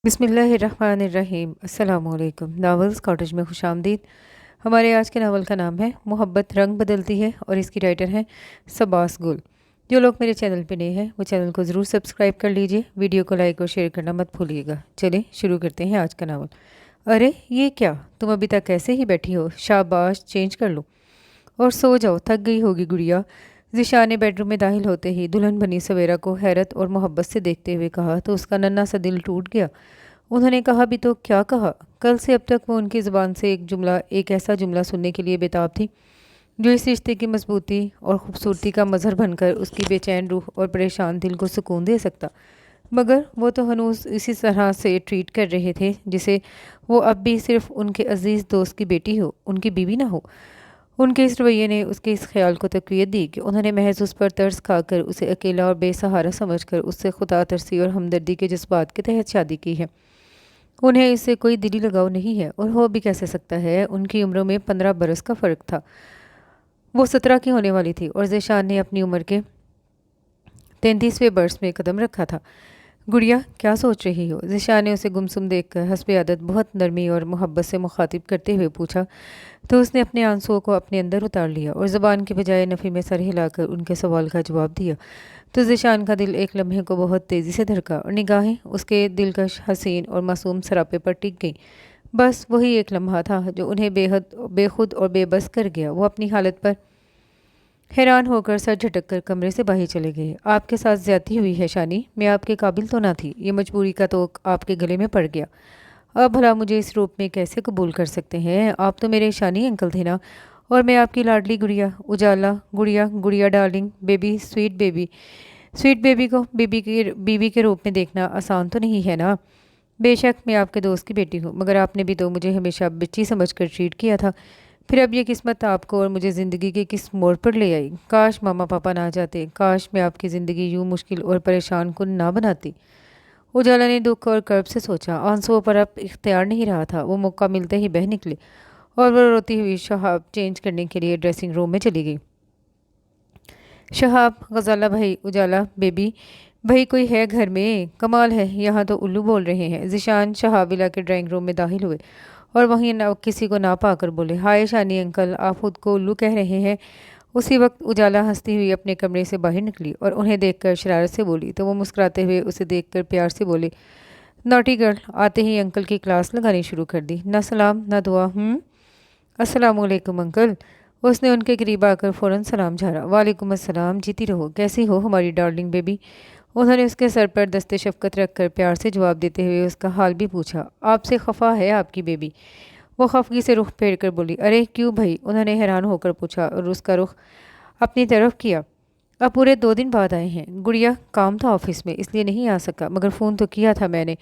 बिस्मिल्लाहिर्रहमानिर्रहीम। अस्सलाम वालेकुम। नावल्स कॉटेज में खुशामदीद। हमारे आज के नावल का नाम है मोहब्बत रंग बदलती है और इसकी राइटर हैं सबास गुल। जो लोग मेरे चैनल पे नए हैं वो चैनल को ज़रूर सब्सक्राइब कर लीजिए। वीडियो को लाइक और शेयर करना मत भूलिएगा। चलें शुरू करते हैं आज का नावल। अरे ये क्या, तुम अभी तक ऐसे ही बैठी हो? शाबाश, चेंज कर लो और सो जाओ, थक गई होगी गुड़िया। ज़िशान ने बेडरूम में दाखिल होते ही दुल्हन बनी सवेरा को हैरत और मोहब्बत से देखते हुए कहा तो उसका नन्हा सा दिल टूट गया। उन्होंने कहा भी तो क्या कहा? कल से अब तक वो उनकी ज़ुबान से एक ऐसा जुमला सुनने के लिए बेताब थी जो इस रिश्ते की मजबूती और ख़ूबसूरती का मज़हर बनकर उसकी बेचैन रूह और परेशान दिल को सुकून दे सकता। मगर वो तो हनूस इसी तरह से ट्रीट कर रहे थे जिसे वो अब भी सिर्फ उनके अजीज़ दोस्त की बेटी हो, उनकी बीवी ना हो। उनके इस रवैये ने उसके इस ख्याल को तक़वियत दी कि उन्होंने महज उस पर तरस खाकर उसे अकेला और बेसहारा समझकर उससे खुदा तरसी और हमदर्दी के जज्बात के तहत शादी की है। उन्हें इससे कोई दिली लगाव नहीं है और हो भी कैसे सकता है। उनकी उम्रों में 15 बरस का फ़र्क था। वो 17 की होने वाली थी और ज़ेशान ने अपनी उम्र के 33वें बरस में कदम रखा था। गुड़िया क्या सोच रही हो? ज़ेशान ने उसे गुमसुम देखकर हस्बे आदत बहुत नरमी और मोहब्बत से मुखातिब करते हुए पूछा तो उसने अपने आंसुओं को अपने अंदर उतार लिया और ज़बान के बजाय नफ़ी में सर हिलाकर उनके सवाल का जवाब दिया। तो ज़ेशान का दिल एक लम्हे को बहुत तेज़ी से धड़का और निगाहें उसके दिलकश हसीन और मासूम सरापे पर टिक गईं। बस वही एक लम्हा था जो उन्हें बेहद बेखुद और बेबस कर गया। वो अपनी हालत पर हैरान होकर सर झटक कर कमरे से बाहर चले गए। आपके साथ ज्यादती हुई है शानी, मैं आपके काबिल तो ना थी। ये मजबूरी का तोक आपके गले में पड़ गया। अब भला मुझे इस रूप में कैसे कबूल कर सकते हैं? आप तो मेरे शानी अंकल थे ना, और मैं आपकी लाडली गुड़िया उजाला। गुड़िया गुड़िया darling baby, sweet baby. Sweet baby को बीवी के रूप में देखना आसान तो नहीं है ना। बेशक मैं आपके दोस्त की बेटी हूँ, मगर आपने भी तो मुझे हमेशा बच्ची समझकर ट्रीट किया था। फिर अब ये किस्मत आपको और मुझे ज़िंदगी के किस मोड़ पर ले आई। काश मामा पापा ना जाते, काश मैं आपकी ज़िंदगी यूँ मुश्किल और परेशान कुन ना बनाती। उजाला ने दुख और कर्ब से सोचा। आंसुओं पर अब इख्तियार नहीं रहा था। वो मौका मिलते ही बह निकले और वो रोती हुई शहाब चेंज करने के लिए ड्रेसिंग रूम में चली गई। शहाब, गजाला भाई, उजाला बेबी, भाई कोई है घर में? कमाल है, यहाँ तो उल्लू बोल रहे हैं। ज़िशान शहाबिला के ड्राइंग रूम में दाखिल हुए और वहीं किसी को ना पाकर बोले, हाय शानी अंकल, आप खुद को उल्लू कह रहे हैं? उसी वक्त उजाला हंसती हुई अपने कमरे से बाहर निकली और उन्हें देखकर शरारत से बोली तो वो मुस्कुराते हुए उसे देखकर प्यार से बोले, नॉटी गर्ल। आते ही अंकल की क्लास लगानी शुरू कर दी। ना सलाम ना दुआ। अस्सलामुअलैकुम अंकल। उसने उनके करीब आकर फ़ौरन सलाम झाड़ा। वालेकुम अस्सलाम, जीती रहो। कैसी हो हमारी डार्लिंग बेबी? उन्होंने उसके सर पर दस्ते शफ़क़त रखकर प्यार से जवाब देते हुए उसका हाल भी पूछा। आपसे खफा है आपकी बेबी? वो खफगी से रुख फेर कर बोली। अरे क्यों भाई? उन्होंने हैरान होकर पूछा और उसका रुख अपनी तरफ किया। अब पूरे 2 दिन बाद आए हैं। गुड़िया काम था ऑफिस में इसलिए नहीं आ सका, मगर फ़ोन तो किया था मैंने।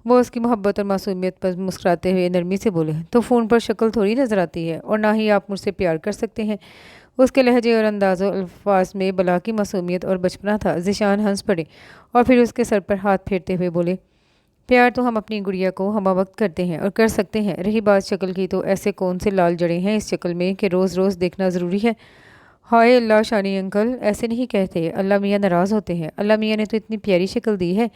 वो उसकी मोहब्बत और मासूमियत पर मुस्कुराते हुए नरमी से बोले, तो फ़ोन पर शक्ल थोड़ी नज़र आती है और ना ही आप मुझसे प्यार कर सकते हैं। उसके लहजे और अंदाज़ो अल्फाज में बला की मासूमियत और बचपना था। ज़िशान हंस पड़े और फिर उसके सर पर हाथ फेरते हुए बोले, प्यार तो हम अपनी गुड़िया को हमा वक्त करते हैं और कर सकते हैं। रही बात शक्ल की, तो ऐसे कौन से लाल जड़े हैं इस शक्ल में कि रोज़ रोज़ देखना ज़रूरी है? हाय अल्लाह शानी अंकल, ऐसे नहीं कहते। अल्लाह मियाँ नाराज़ होते हैं। अल्लाह मियाँ ने तो इतनी प्यारी शक्ल दी है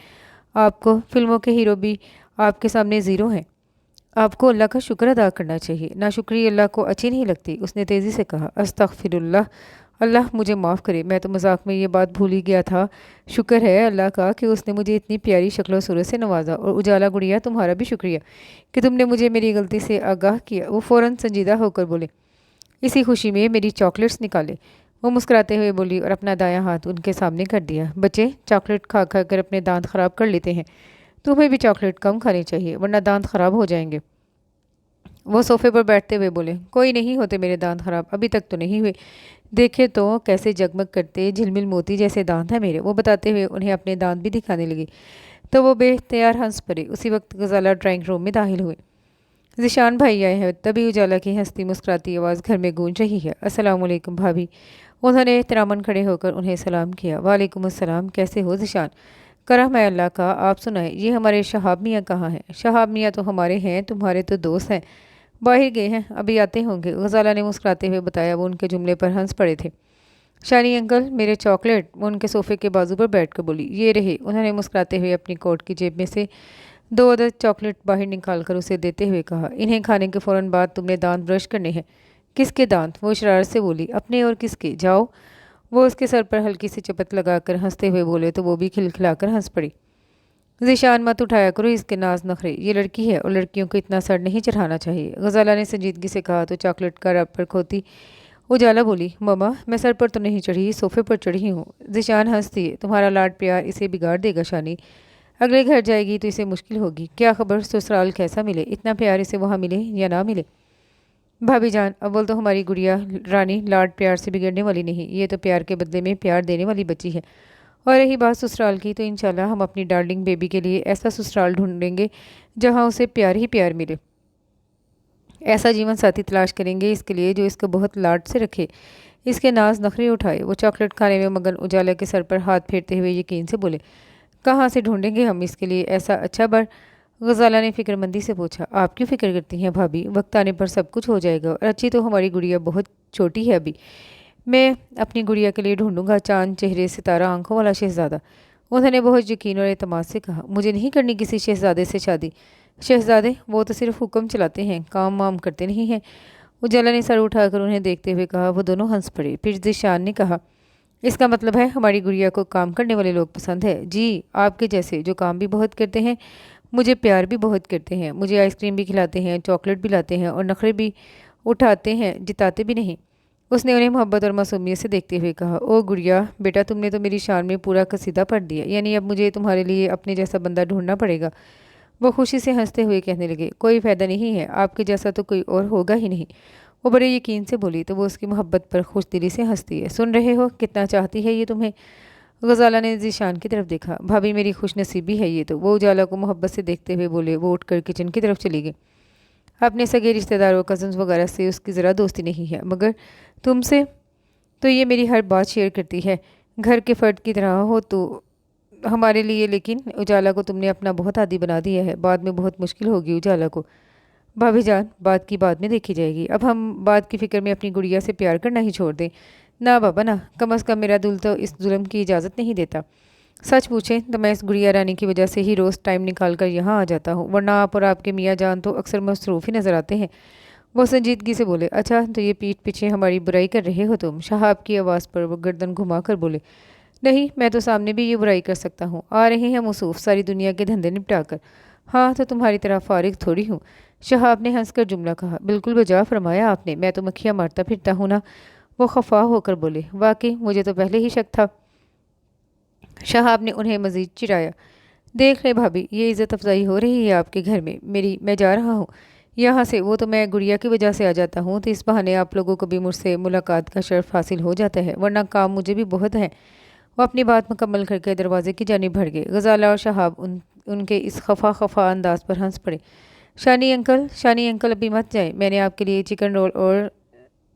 आपको, फिल्मों के हीरो भी आपके सामने ज़ीरो हैं। आपको अल्लाह का शुक्र अदा करना चाहिए। नाशुक्री अल्लाह को अच्छी नहीं लगती। उसने तेज़ी से कहा, अस्तगफिरुल्लाह, अल्लाह मुझे माफ़ करे, मैं तो मजाक में ये बात भूल ही गया था। शुक्र है अल्लाह का कि उसने मुझे इतनी प्यारी शक्ल सूरत से नवाजा। और उजाला गुड़िया, तुम्हारा भी शुक्रिया कि तुमने मुझे मेरी गलती से आगाह किया। वो फ़ौरन संजीदा होकर बोले, इसी खुशी में मेरी चॉकलेट्स निकाले। वो मुस्कुराते हुए बोली और अपना दायां हाथ उनके सामने कर दिया। बच्चे चॉकलेट खा खा कर अपने दांत ख़राब कर लेते हैं। तुम्हें भी चॉकलेट कम खानी चाहिए वरना दांत ख़राब हो जाएंगे। वो सोफे पर बैठते हुए बोले, कोई नहीं होते मेरे दांत ख़राब, अभी तक तो नहीं हुए। देखे तो कैसे जगमग करते झिलमिल मोती जैसे दांत हैं मेरे। वो बताते हुए उन्हें अपने दांत भी दिखाने लगी तो वो बेख्तियार हंस पड़े। उसी वक्त गजाला ड्राइंग रूम में दाखिल हुए। ज़िशान भाई आए हैं। तभी उजाला की हंसती मुस्कुराती आवाज़ घर में गूंज रही है। अस्सलाम वालेकुम भाभी। उन्होंने एहतरामन खड़े होकर उन्हें सलाम किया। वालेकुम अस्सलाम, कैसे हो ज़िशान? करम है अल्लाह का, आप सुनाएं। ये हमारे शहाब मियाँ कहाँ हैं? शहाब मियाँ तो हमारे हैं, तुम्हारे तो दोस्त हैं, बाहर गए हैं, अभी आते होंगे। गजाला ने मुस्कुराते हुए बताया। वो उनके जुमले पर हंस पड़े थे। शानी अंकल मेरे चॉकलेट। वो उनके सोफे के बाजू पर बैठ कर बोली, ये रहे। उन्होंने मुस्कुराते हुए अपनी कोट की जेब में से 2 अदद चॉकलेट बाहर निकाल कर उसे देते हुए कहा, इन्हें खाने के फ़ौरन बाद तुमने दांत ब्रश करने हैं। किसके दांत? वो शरारत से बोली। अपने और किसके? जाओ। वो उसके सर पर हल्की सी चपत लगाकर हंसते हुए बोले तो वो भी खिलखिलाकर हंस पड़ी। ज़ीशान मत उठाया करो इसके नाज नखरे, ये लड़की है और लड़कियों को इतना सर नहीं चढ़ाना चाहिए। गजाला ने संजीदगी से कहा तो चॉकलेट का रबर खोती उजाला बोली, ममा मैं सर पर तो नहीं चढ़ी, सोफे पर चढ़ी हूँ। ज़ीशान हंस दिए, तुम्हारा लाड प्यार इसे बिगाड़ देगा शानी। अगले घर जाएगी तो इसे मुश्किल होगी। क्या खबर ससुराल कैसा मिले, इतना प्यार इसे वहाँ मिले या ना मिले। भाभी जान, अव्वल तो हमारी गुड़िया रानी लाड प्यार से बिगड़ने वाली नहीं, ये तो प्यार के बदले में प्यार देने वाली बच्ची है। और रही बात ससुराल की, तो इंशाल्लाह हम अपनी डार्लिंग बेबी के लिए ऐसा ससुराल ढूंढेंगे जहाँ उसे प्यार ही प्यार मिले। ऐसा जीवन साथी तलाश करेंगे इसके लिए जो इसको बहुत लाड से रखे, इसके नाज नखरे उठाए। वो चॉकलेट खाने में मगन उजाला के सर पर हाथ फेरते हुए यकीन से बोले, कहाँ से ढूंढेंगे हम इसके लिए ऐसा अच्छा बर। गजाला ने फिक्रमंदी से पूछा, आप क्यों फिक्र करती हैं भाभी, वक्त आने पर सब कुछ हो जाएगा। और अच्छी तो हमारी गुड़िया बहुत छोटी है अभी। मैं अपनी गुड़िया के लिए ढूंढूंगा चांद चेहरे सितारा आंखों वाला शहजादा। उन्होंने बहुत यकीन और एतमाद से कहा, मुझे नहीं करनी किसी शहजादे से शादी। शहजादे वो तो सिर्फ हुक्म चलाते हैं, काम वाम करते नहीं हैं। उजाला ने सर उठाकर उन्हें देखते हुए कहा। वो दोनों हंस पड़े। फिर ज़ीशान ने कहा, इसका मतलब है हमारी गुड़िया को काम करने वाले लोग पसंद है। जी, आपके जैसे जो काम भी बहुत करते हैं, मुझे प्यार भी बहुत करते हैं, मुझे आइसक्रीम भी खिलाते हैं, चॉकलेट भी लाते हैं और नखरे भी उठाते हैं, जिताते भी नहीं। उसने उन्हें मोहब्बत और मासूमियत से देखते हुए कहा, ओ गुड़िया बेटा, तुमने तो मेरी शान में पूरा कसीदा पढ़ दिया, यानी अब मुझे तुम्हारे लिए अपने जैसा बंदा ढूंढना पड़ेगा। वो खुशी से हंसते हुए कहने लगे, कोई फ़ायदा नहीं है, आपके जैसा तो कोई और होगा ही नहीं। वो बड़े यकीन से बोली तो वो उसकी मोहब्बत पर खुश दिली से हंसती है। सुन रहे हो कितना चाहती है ये तुम्हें। गजाला ने ज़ीशान की तरफ देखा। भाभी मेरी खुश नसीबी है ये तो। वो उजाला को मोहब्बत से देखते हुए बोले। वो उठकर किचन की तरफ चली गई। अपने सगे रिश्तेदारों कज़न्स वगैरह से उसकी ज़रा दोस्ती नहीं है, मगर तुमसे तो ये मेरी हर बात शेयर करती है, घर के फ़र्द की तरह हो तो हमारे लिए। लेकिन उजाला को तुमने अपना बहुत आदी बना दिया है, बाद में बहुत मुश्किल होगी उजाला को। भाभी जान, बात की बाद में देखी जाएगी, अब हम बात की फ़िक्र में अपनी गुड़िया से प्यार करना ही छोड़ दें। ना बाबा ना, कम अज़ कम मेरा दिल तो इस जुल्म की इजाज़त नहीं देता। सच पूछें तो मैं इस गुड़िया रानी की वजह से ही रोज़ टाइम निकाल कर यहाँ आ जाता हूँ, वरना आप और आपके मियाँ जान तो अक्सर मसरूफ़ ही नज़र आते हैं। वो संजीदगी से बोले, अच्छा तो ये पीठ पीछे हमारी बुराई कर रहे हो तुम। शहाब की आवाज़ पर वो गर्दन घुमा कर बोले, नहीं, मैं तो सामने भी ये बुराई कर सकता हूँ। आ रहे हैं मसूफ़ सारी दुनिया के धंधे निपटा कर। हाँ तो तुम्हारी तरह फारिग थोड़ी हूँ। शहाब ने हंसकर जुमला कहा, बिल्कुल बजा फरमाया आपने, मैं तो मक्खियाँ मारता फिरता हूँ ना। वो खफा होकर बोले, वाकई मुझे तो पहले ही शक था। शहाब ने उन्हें मज़ीद चिढ़ाया, देख ले भाभी, ये इज़्ज़त अफजाई हो रही है आपके घर में मेरी। मैं जा रहा हूँ यहाँ से। वो तो मैं गुड़िया की वजह से आ जाता हूँ, तो इस बहाने आप लोगों को भी मुझसे मुलाकात का शर्फ हासिल हो जाता है, वरना काम मुझे भी बहुत है। वो अपनी बात मुकम्मल करके दरवाजे की जानिब बढ़ गए। गजाला और शहाब उनके इस खफा खफा अंदाज पर हंस पड़े। शानी अंकल अभी मत जाए, मैंने आपके लिए चिकन रोल और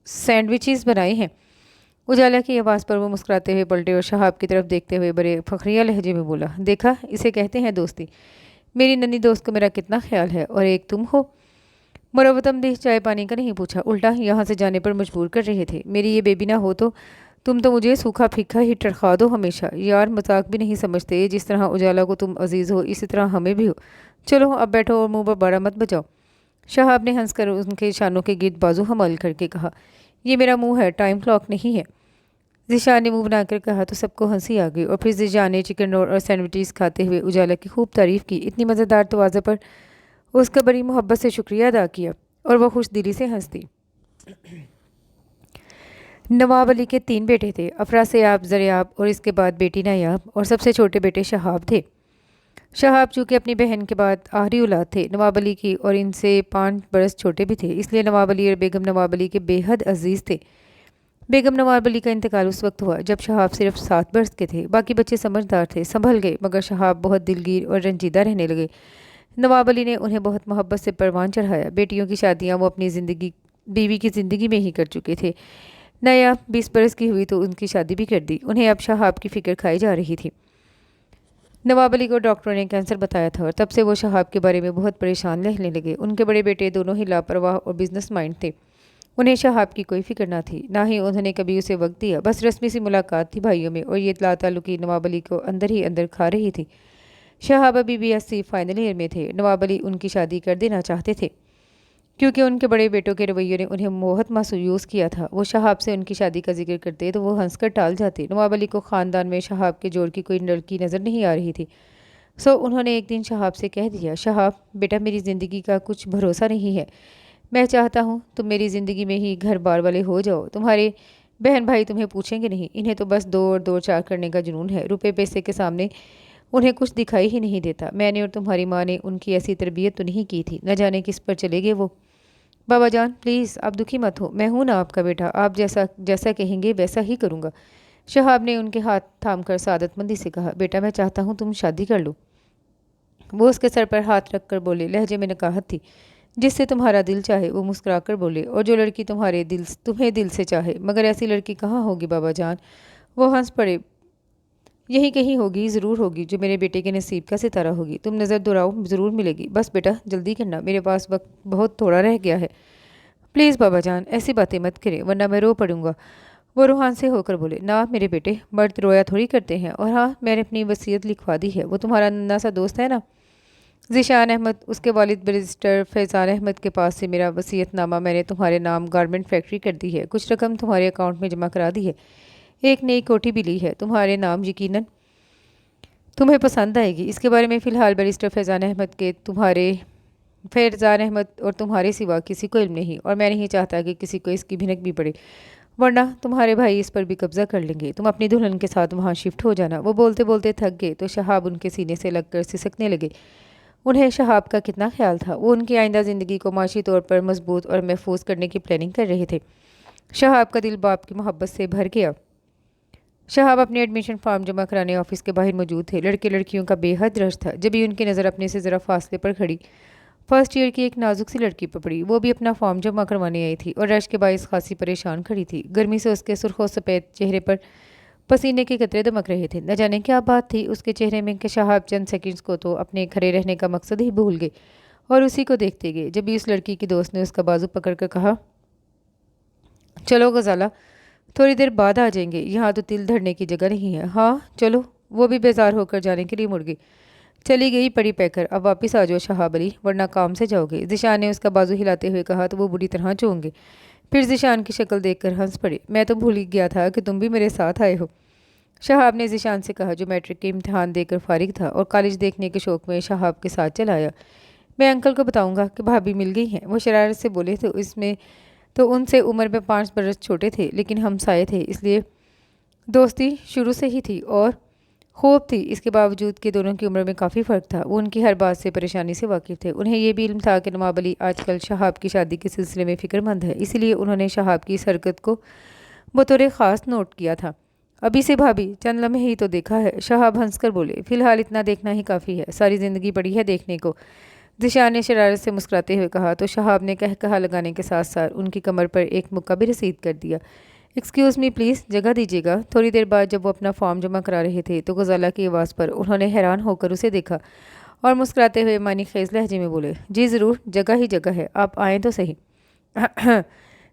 सैंडविचेस बनाए हैं। उजाला की आवाज़ पर वो मुस्कुराते हुए पलटे और शहाब की तरफ देखते हुए बड़े फखरिया लहजे में बोला, देखा, इसे कहते हैं दोस्ती। मेरी नन्ही दोस्त को मेरा कितना ख्याल है, और एक तुम हो। मुरवतम भी चाय पानी का नहीं पूछा, उल्टा यहाँ से जाने पर मजबूर कर रहे थे। मेरी ये बेबी ना हो तो तुम तो मुझे सूखा फीका ही टरखा दो हमेशा। यार मजाक भी नहीं समझते, जिस तरह उजाला को तुम अजीज़ हो इसी तरह हमें भी हो। चलो अब बैठो और मुंह पर बड़ा मत बजाओ। शहाब ने हंसकर उनके शानों के गिर्द बाजू हमाल करके कहा, ये मेरा मुंह है, टाइम क्लॉक नहीं है। ज़ीशान ने मुंह बनाकर कहा तो सबको हंसी आ गई। और फिर ज़ीशान ने चिकन रोल और सैंडविचेस खाते हुए उजाला की खूब तारीफ़ की। इतनी मज़ेदार तवाज़े पर उसका बड़ी मोहब्बत से शुक्रिया अदा किया और वह खुश दिली से हंस दी। नवाब अली के 3 बेटे थे, अफरासियाब, ज़रियाब और इसके बाद बेटी नायाब, और सबसे छोटे बेटे शहाब थे। शहाब चूँकि अपनी बहन के बाद आखिरी औलाद थे नवाब अली की, और इनसे 5 बरस छोटे भी थे, इसलिए नवाब अली और बेगम नवाब अली के बेहद अजीज़ थे। बेगम नवाब अली का इंतकाल उस वक्त हुआ जब शहाब सिर्फ 7 बरस के थे। बाकी बच्चे समझदार थे, संभल गए, मगर शहाब बहुत दिलगीर और रंजीदा रहने लगे। नवाब अली ने उन्हें बहुत मोहब्बत से परवान चढ़ाया। बेटियों की शादियां वो अपनी बीवी की ज़िंदगी में ही कर चुके थे। नायाब 20 बरस की हुई तो उनकी शादी भी कर दी। उन्हें अब शहाब की फ़िक्र खाई जा रही थी। नवाब अली को डॉक्टरों ने कैंसर बताया था और तब से वो शहाब के बारे में बहुत परेशान रहने लगे। उनके बड़े बेटे दोनों ही लापरवाह और बिजनेस माइंड थे। उन्हें शहाब की कोई फिक्र ना थी, ना ही उन्होंने कभी उसे वक्त दिया। बस रस्मी सी मुलाकात थी भाइयों में, और ये ताल्लुकी नवाब अली को अंदर ही अंदर खा रही थी। शहाब अभी BSc फाइनल ईयर में थे। नवाब अली उनकी शादी कर देना चाहते थे क्योंकि उनके बड़े बेटों के रवैये ने उन्हें बहुत मायूस किया था। वो शहाब से उनकी शादी का जिक्र करते तो वो हंसकर टाल जाते। नवाब अली को ख़ानदान में शहाब के जोड़ की कोई लड़की नज़र नहीं आ रही थी। उन्होंने एक दिन शहाब से कह दिया, शहाब बेटा, मेरी ज़िंदगी का कुछ भरोसा नहीं है। मैं चाहता हूँ तुम मेरी ज़िंदगी में ही घर बार वाले हो जाओ। तुम्हारे बहन भाई तुम्हें पूछेंगे नहीं, इन्हें तो बस दो और दो चार करने का जुनून है। रुपए पैसे के सामने उन्हें कुछ दिखाई ही नहीं देता। मैंने और तुम्हारी माँ ने उनकी ऐसी तरबियत तो नहीं की थी, न जाने किस पर चले गए वो। बाबा जान प्लीज़ आप दुखी मत हो, मैं हूं ना आपका बेटा, आप जैसा जैसा कहेंगे वैसा ही करूंगा। शहाब ने उनके हाथ थामकर सादतमंदी से कहा, बेटा मैं चाहता हूं तुम शादी कर लो। वो उसके सर पर हाथ रखकर बोले, लहजे में नकाहत थी। जिससे तुम्हारा दिल चाहे वो मुस्कुराकर बोले, और जो लड़की तुम्हें दिल से चाहे। मगर ऐसी लड़की कहाँ होगी बाबा जान। वो हंस पड़े, यही कहीं होगी, ज़रूर होगी, जो मेरे बेटे के नसीब का सितारा होगी। तुम नज़र दोहराओ, ज़रूर मिलेगी। बस बेटा जल्दी करना, मेरे पास वक्त बहुत थोड़ा रह गया है। प्लीज़ बाबा जान ऐसी बातें मत करें वरना मैं रो पड़ूंगा। वो रूहान से होकर बोले, ना मेरे बेटे, मर्द रोया थोड़ी करते हैं। और हाँ, मैंने अपनी वसीयत लिखवा दी है। वो तुम्हारा नन्ना सा दोस्त है ना, ज़ीशान अहमद, उसके वालिद बैरिस्टर फैज़ान अहमद के पास से मेरा वसीयतनामा मैंने तुम्हारे नाम गारमेंट फैक्ट्री कर दी है। कुछ रकम तुम्हारे अकाउंट में जमा करा दी है। एक नई कोठी भी ली है तुम्हारे नाम, यकीनन तुम्हें पसंद आएगी। इसके बारे में फ़िलहाल बैरिस्टर फैज़ान अहमद और तुम्हारे सिवा किसी को इल्म नहीं, और मैं नहीं चाहता कि किसी को इसकी भिनक भी पड़े, वरना तुम्हारे भाई इस पर भी कब्जा कर लेंगे। तुम अपनी दुल्हन के साथ वहाँ शिफ्ट हो जाना। वो बोलते बोलते थक गए तो शहाब उनके सीने से लगकर सिसकने लगे। उन्हें शहाब का कितना ख्याल था। वो उनकी आइंदा ज़िंदगी को माशी तौर पर मजबूत और महफूज करने की प्लानिंग कर रहे थे। शहाब का दिल बाप की मोहब्बत से भर गया। शहाब अपने एडमिशन फॉर्म जमा कराने ऑफिस के बाहर मौजूद थे। लड़के लड़कियों का बेहद रश था। जब भी उनकी नज़र अपने से ज़रा फासले पर खड़ी फर्स्ट ईयर की एक नाजुक सी लड़की पर पड़ी। वो भी अपना फॉर्म जमा करवाने आई थी और रश के बायस खासी परेशान खड़ी थी। गर्मी से उसके सुर्खों सफ़ेद चेहरे पर पसीने के कतरे दमक रहे थे। न जाने क्या बात थी उसके चेहरे में कि शहाब चंद सेकंड्स को तो अपने खड़े रहने का मकसद ही भूल गए और उसी को देखते गए। जब भी उस लड़की की दोस्त ने उसका बाजू पकड़कर कहा, चलो गजाला, थोड़ी देर बाद आ जाएंगे, यहाँ तो तिल धरने की जगह नहीं है। हाँ चलो। वो भी बेजार होकर जाने के लिए मुड़ गई। चली गई पड़ी पैकर, अब वापस आ जाओ शहाब अली, वरना काम से जाओगे। ज़ीशान ने उसका बाजू हिलाते हुए कहा तो वो बुरी तरह चौंक गए। फिर ज़ीशान की शक्ल देखकर हंस पड़े। मैं तो भूल ही गया था कि तुम भी मेरे साथ आए हो। शहाब ने ज़ीशान से कहा, जो मैट्रिक के इम्तिहान देकर फारिग था और कॉलेज देखने के शौक़ में शहाब के साथ चला आया। मैं अंकल को बताऊंगा कि भाभी मिल गई हैं। वो शरारत से बोले तो इसमें तो उनसे उम्र में 5 बरस छोटे थे, लेकिन हम साए थे, इसलिए दोस्ती शुरू से ही थी और खूब थी। इसके बावजूद कि दोनों की उम्र में काफ़ी फ़र्क था, वो उनकी हर बात से परेशानी से वाकिफ़ थे। उन्हें यह भी इल्म था कि नवाब अली आजकल शहाब की शादी के सिलसिले में फ़िक्रमंद है, इसीलिए उन्होंने शहाब की इस हरकत को बतौर ख़ास नोट किया था। अभी से भाभी चंद लम्हे ही तो देखा है। शहाब हंसकर बोले, फ़िलहाल इतना देखना ही काफ़ी है, सारी ज़िंदगी पड़ी है देखने को। ज़ीशान ने शरारत से मुस्कुराते हुए कहा तो शहाब ने कहा लगाने के साथ साथ उनकी कमर पर एक मुक्का भी रसीद कर दिया। एक्सक्यूज़ मी प्लीज़, जगह दीजिएगा। थोड़ी देर बाद जब वो अपना फॉर्म जमा करा रहे थे तो गजाला की आवाज़ पर उन्होंने हैरान होकर उसे देखा और मुस्कुराते हुए मानी खेज लहजे में बोले, जी ज़रूर, जगह ही जगह है, आप आएँ तो सही।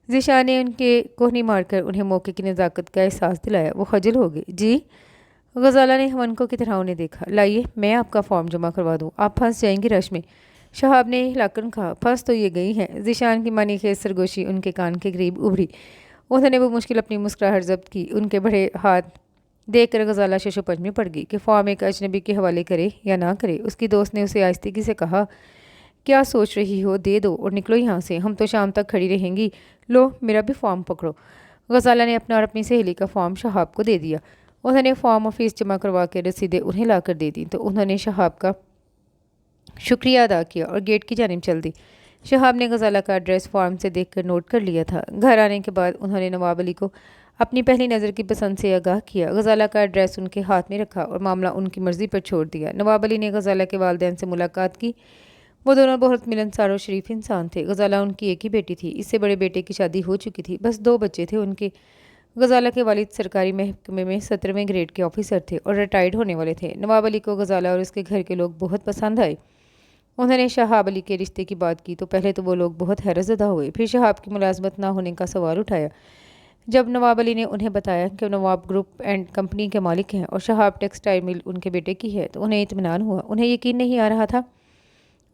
ज़ीशान ने उनके कोहनी मारकर उन्हें मौके की नज़ाकत का एहसास दिलाया। वो खजल हो गए। जी। गजाला ने हमनको की तरह उन्हें देखा। लाइए मैं आपका फॉर्म जमा करवा दूँ, आप फंस जाएंगे रश में। शहाब ने हिलाकर कहा, फंस तो ये गई हैं। ज़ीशान की मानी खेज सरगोशी उनके कान के करीब उभरी। उन्होंने वो मुश्किल अपनी मुस्कुराहट जब्त की। उनके बड़े हाथ देख कर गजाला शशोपंज में पड़ गई कि फॉर्म एक अजनबी के हवाले करे या ना करे। उसकी दोस्त ने उसे आहिस्तगी से कहा, क्या सोच रही हो, दे दो और निकलो यहाँ से, हम तो शाम तक खड़ी रहेंगी। लो मेरा भी फॉर्म पकड़ो। गजाला ने अपना और अपनी सहेली का फॉर्म शहाब को दे दिया। उन्होंने फॉर्म और फीस जमा करवा के रसीदें उन्हें ला कर दे दी तो उन्होंने शहाब का शुक्रिया अदा किया और गेट की जानिब चल दी। शहाब ने गजाला का एड्रेस फॉर्म से देखकर नोट कर लिया था। घर आने के बाद उन्होंने नवाब अली को अपनी पहली नज़र की पसंद से आगाह किया। गजाला का एड्रेस उनके हाथ में रखा और मामला उनकी मर्ज़ी पर छोड़ दिया। नवाब अली ने गजाला के वालिदैन से मुलाकात की। वो दोनों बहुत मिलनसार और शरीफ इंसान थे। गजाला उनकी एक ही बेटी थी। इससे बड़े बेटे की शादी हो चुकी थी, बस 2 बच्चे थे उनके। गजाला के वालिद सरकारी महकमे में 17वें ग्रेड के ऑफिसर थे और रिटायर्ड होने वाले थे। नवाब अली को गजाला और उसके घर के लोग बहुत पसंद आए। उन्होंने शहाब अली के रिश्ते की बात की तो पहले तो वो लोग बहुत हैरतज़दा हुए, फिर शहाब की मुलाजमत ना होने का सवाल उठाया। جب نواب علی نے انہیں بتایا کہ نواب گروپ اینڈ کمپنی کے مالک ہیں اور شہاب ٹیکسٹائل مل ان کے بیٹے کی ہے تو انہیں اطمینان ہوا۔ انہیں یقین نہیں آ رہا تھا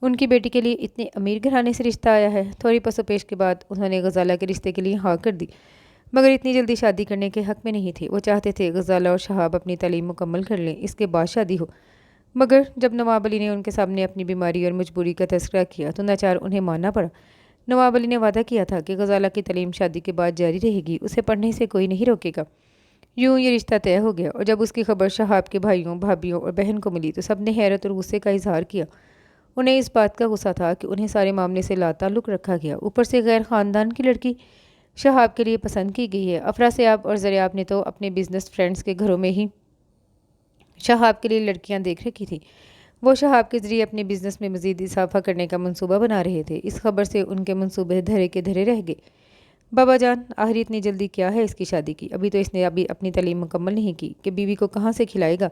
ان کی بیٹی کے لیے اتنے امیر گھرانے سے رشتہ آیا ہے۔ تھوڑی پس و پیش کے بعد انہوں نے غزالہ کے رشتے کے لیے ہاں کر دی، مگر اتنی جلدی شادی کرنے کے حق میں نہیں تھے۔ وہ چاہتے تھے غزالہ اور شہاب اپنی تعلیم مکمل کر لیں، اس کے بعد شادی ہو۔ مگر جب نواب علی نے ان کے سامنے اپنی بیماری اور مجبوری کا تذکرہ کیا تو ناچار انہیں ماننا پڑا۔ نواب علی نے وعدہ کیا تھا کہ غزالہ کی تعلیم شادی کے بعد جاری رہے گی، اسے پڑھنے سے کوئی نہیں روکے گا۔ یوں یہ رشتہ طے ہو گیا، اور جب اس کی خبر شہاب کے بھائیوں، بھابھیوں اور بہن کو ملی تو سب نے حیرت اور غصے کا اظہار کیا۔ انہیں اس بات کا غصہ تھا کہ انہیں سارے معاملے سے لا تعلق رکھا گیا، اوپر سے غیر خاندان کی لڑکی شہاب کے لیے پسند کی گئی ہے۔ افراسیاب اور زریاب نے تو اپنے بزنس فرینڈز کے گھروں میں ہی شہاب کے لیے لڑکیاں دیکھ رکھی تھی۔ وہ شہاب کے ذریعے اپنے بزنس میں مزید اضافہ کرنے کا منصوبہ بنا رہے تھے۔ اس خبر سے ان کے منصوبے دھرے کے دھرے رہ گئے۔ بابا جان، آخر اتنی جلدی کیا ہے اس کی شادی کی؟ ابھی تو اس نے اپنی تعلیم مکمل نہیں کی کہ بیوی کو کہاں سے کھلائے گا؟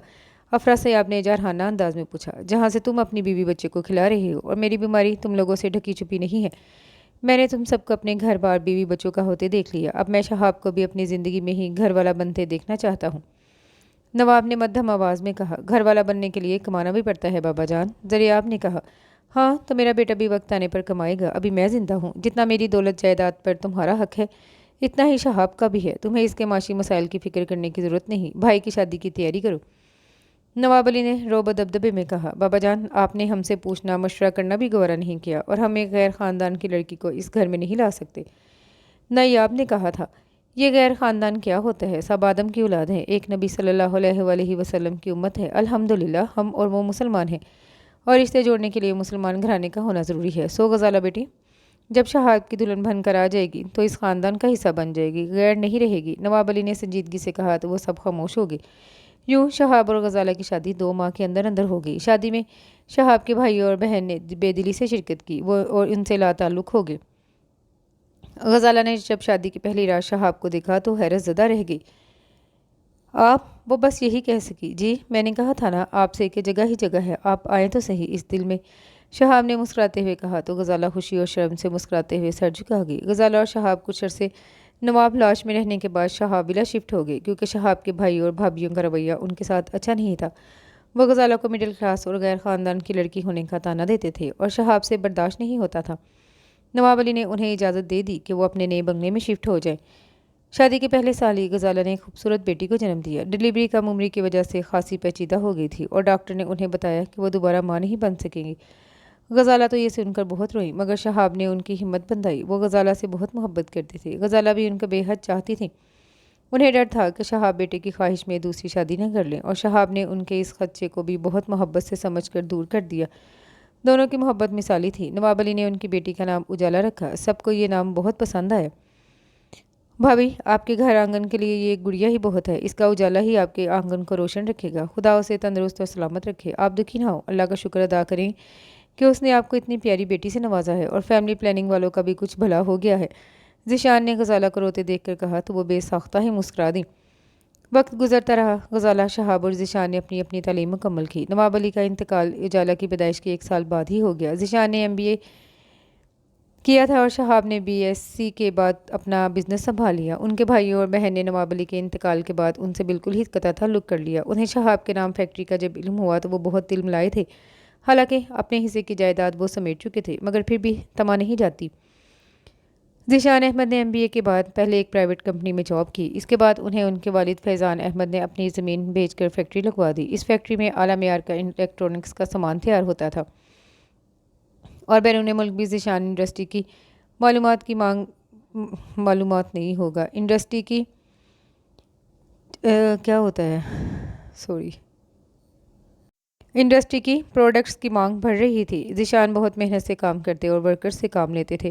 افراسیاب نے جارحانہ انداز میں پوچھا۔ جہاں سے تم اپنی بیوی بچے کو کھلا رہے ہو، اور میری بیماری تم لوگوں سے ڈھکی چھپی نہیں ہے۔ میں نے تم سب کو اپنے گھر بار بیوی بچوں کا ہوتے دیکھ لیا، اب میں شہاب کو بھی اپنی زندگی میں ہی گھر والا بنتے دیکھنا چاہتا ہوں۔ نواب نے مدھم آواز میں کہا۔ گھر والا بننے کے لیے کمانا بھی پڑتا ہے بابا جان۔ زریاب نے کہا۔ ہاں تو میرا بیٹا بھی وقت آنے پر کمائے گا، ابھی میں زندہ ہوں۔ جتنا میری دولت جائیداد پر تمہارا حق ہے اتنا ہی شہاب کا بھی ہے۔ تمہیں اس کے معاشی مسائل کی فکر کرنے کی ضرورت نہیں، بھائی کی شادی کی تیاری کرو۔ نواب علی نے روب و دبدبے میں کہا۔ بابا جان، آپ نے ہم سے پوچھنا مشورہ کرنا بھی گوارا نہیں کیا، اور ہم ایک غیر خاندان کی لڑکی کو اس گھر میں نہیں لا سکتے۔ نائیاب نے کہا تھا۔ یہ غیر خاندان کیا ہوتا ہے؟ سب آدم کی اولاد ہیں، ایک نبی صلی اللہ علیہ وآلہ وسلم کی امت ہے۔ الحمدللہ ہم اور وہ مسلمان ہیں، اور رشتے جوڑنے کے لیے مسلمان گھرانے کا ہونا ضروری ہے۔ سو غزالہ بیٹی جب شہاب کی دلہن بن کر آ جائے گی تو اس خاندان کا حصہ بن جائے گی، غیر نہیں رہے گی۔ نواب علی نے سنجیدگی سے کہا تو وہ سب خاموش ہو گئے۔ یوں شہاب اور غزالہ کی شادی 2 ماہ کے اندر اندر ہو گئی۔ شادی میں شہاب کے بھائیوں اور بہن نے بے دلی سے شرکت کی، وہ اور ان سے لا تعلق ہو گئے۔ غزالہ نے جب شادی کی پہلی رات شہاب کو دیکھا تو حیرت زدہ رہ گئی۔ آپ؟ وہ بس یہی کہہ سکی۔ جی میں نے کہا تھا نا آپ سے کہ جگہ ہی جگہ ہے، آپ آئیں تو صحیح اس دل میں، شہاب نے مسکراتے ہوئے کہا تو غزالہ خوشی اور شرم سے مسکراتے ہوئے سر جھکا گئی۔ غزالہ اور شہاب کچھ عرصے نواب لاش میں رہنے کے بعد شہاب ولا شفٹ ہو گئے، کیونکہ شہاب کے بھائی اور بھابھیوں کا رویہ ان کے ساتھ اچھا نہیں تھا۔ وہ غزالہ کو مڈل کلاس اور غیر خاندان کی لڑکی ہونے کا طعنہ دیتے تھے، اور شہاب سے برداشت نہیں ہوتا تھا۔ نواب علی نے انہیں اجازت دے دی کہ وہ اپنے نئے بنگلے میں شفٹ ہو جائیں۔ شادی کے پہلے سال ہی غزالہ نے ایک خوبصورت بیٹی کو جنم دیا۔ ڈلیوری کم عمری کی وجہ سے خاصی پیچیدہ ہو گئی تھی، اور ڈاکٹر نے انہیں بتایا کہ وہ دوبارہ ماں نہیں بن سکیں گی۔ غزالہ تو یہ سن کر بہت روئی، مگر شہاب نے ان کی ہمت بندھائی۔ وہ غزالہ سے بہت محبت کرتے تھے، غزالہ بھی ان کا بے حد چاہتی تھی۔ انہیں ڈر تھا کہ شہاب بیٹے کی خواہش میں دوسری شادی نہ کر لیں، اور شہاب نے ان کے اس خدشے کو بھی بہت محبت سے سمجھ کر دور کر دیا۔ دونوں کی محبت مثالی تھی۔ نواب علی نے ان کی بیٹی کا نام اجالا رکھا۔ سب کو یہ نام بہت پسند آیا۔ بھابھی، آپ کے گھر آنگن کے لیے یہ گڑیا ہی بہت ہے، اس کا اجالا ہی آپ کے آنگن کو روشن رکھے گا۔ خدا اسے تندرست اور سلامت رکھے، آپ دکھی نہ ہو۔ اللہ کا شکر ادا کریں کہ اس نے آپ کو اتنی پیاری بیٹی سے نوازا ہے، اور فیملی پلاننگ والوں کا بھی کچھ بھلا ہو گیا ہے۔ ذیشان نے غزالہ کو روتے دیکھ کر کہا تو وہ بے ساختہ ہی مسکرا دی۔ وقت گزرتا رہا۔ غزالہ، شہاب اور ذیشان نے اپنی اپنی تعلیم مکمل کی۔ نواب علی کا انتقال اجالا کی پیدائش کے 1 سال بعد ہی ہو گیا۔ ذیشان نے MBA کیا تھا، اور شہاب نے BSc کے بعد اپنا بزنس سنبھال لیا۔ ان کے بھائیوں اور بہن نے نواب علی کے انتقال کے بعد ان سے بالکل ہی قطع تعلق کر لیا۔ انہیں شہاب کے نام فیکٹری کا جب علم ہوا تو وہ بہت دل ملائے تھے۔ حالانکہ اپنے حصے کی جائیداد وہ سمیٹ چکے تھے، مگر پھر بھی تما نہیں جاتی۔ ذیشان احمد نے MBA کے بعد پہلے ایک پرائیویٹ کمپنی میں جاب کی۔ اس کے بعد انہیں ان کے والد فیضان احمد نے اپنی زمین بیچ کر فیکٹری لگوا دی۔ اس فیکٹری میں اعلیٰ معیار کا الیکٹرانکس کا سامان تیار ہوتا تھا، اور بیرون ملک بھی ذیشان انڈسٹری کی انڈسٹری کی پروڈکٹس کی مانگ بڑھ رہی تھی۔ ذیشان بہت محنت سے کام کرتے اور ورکرز سے کام لیتے تھے۔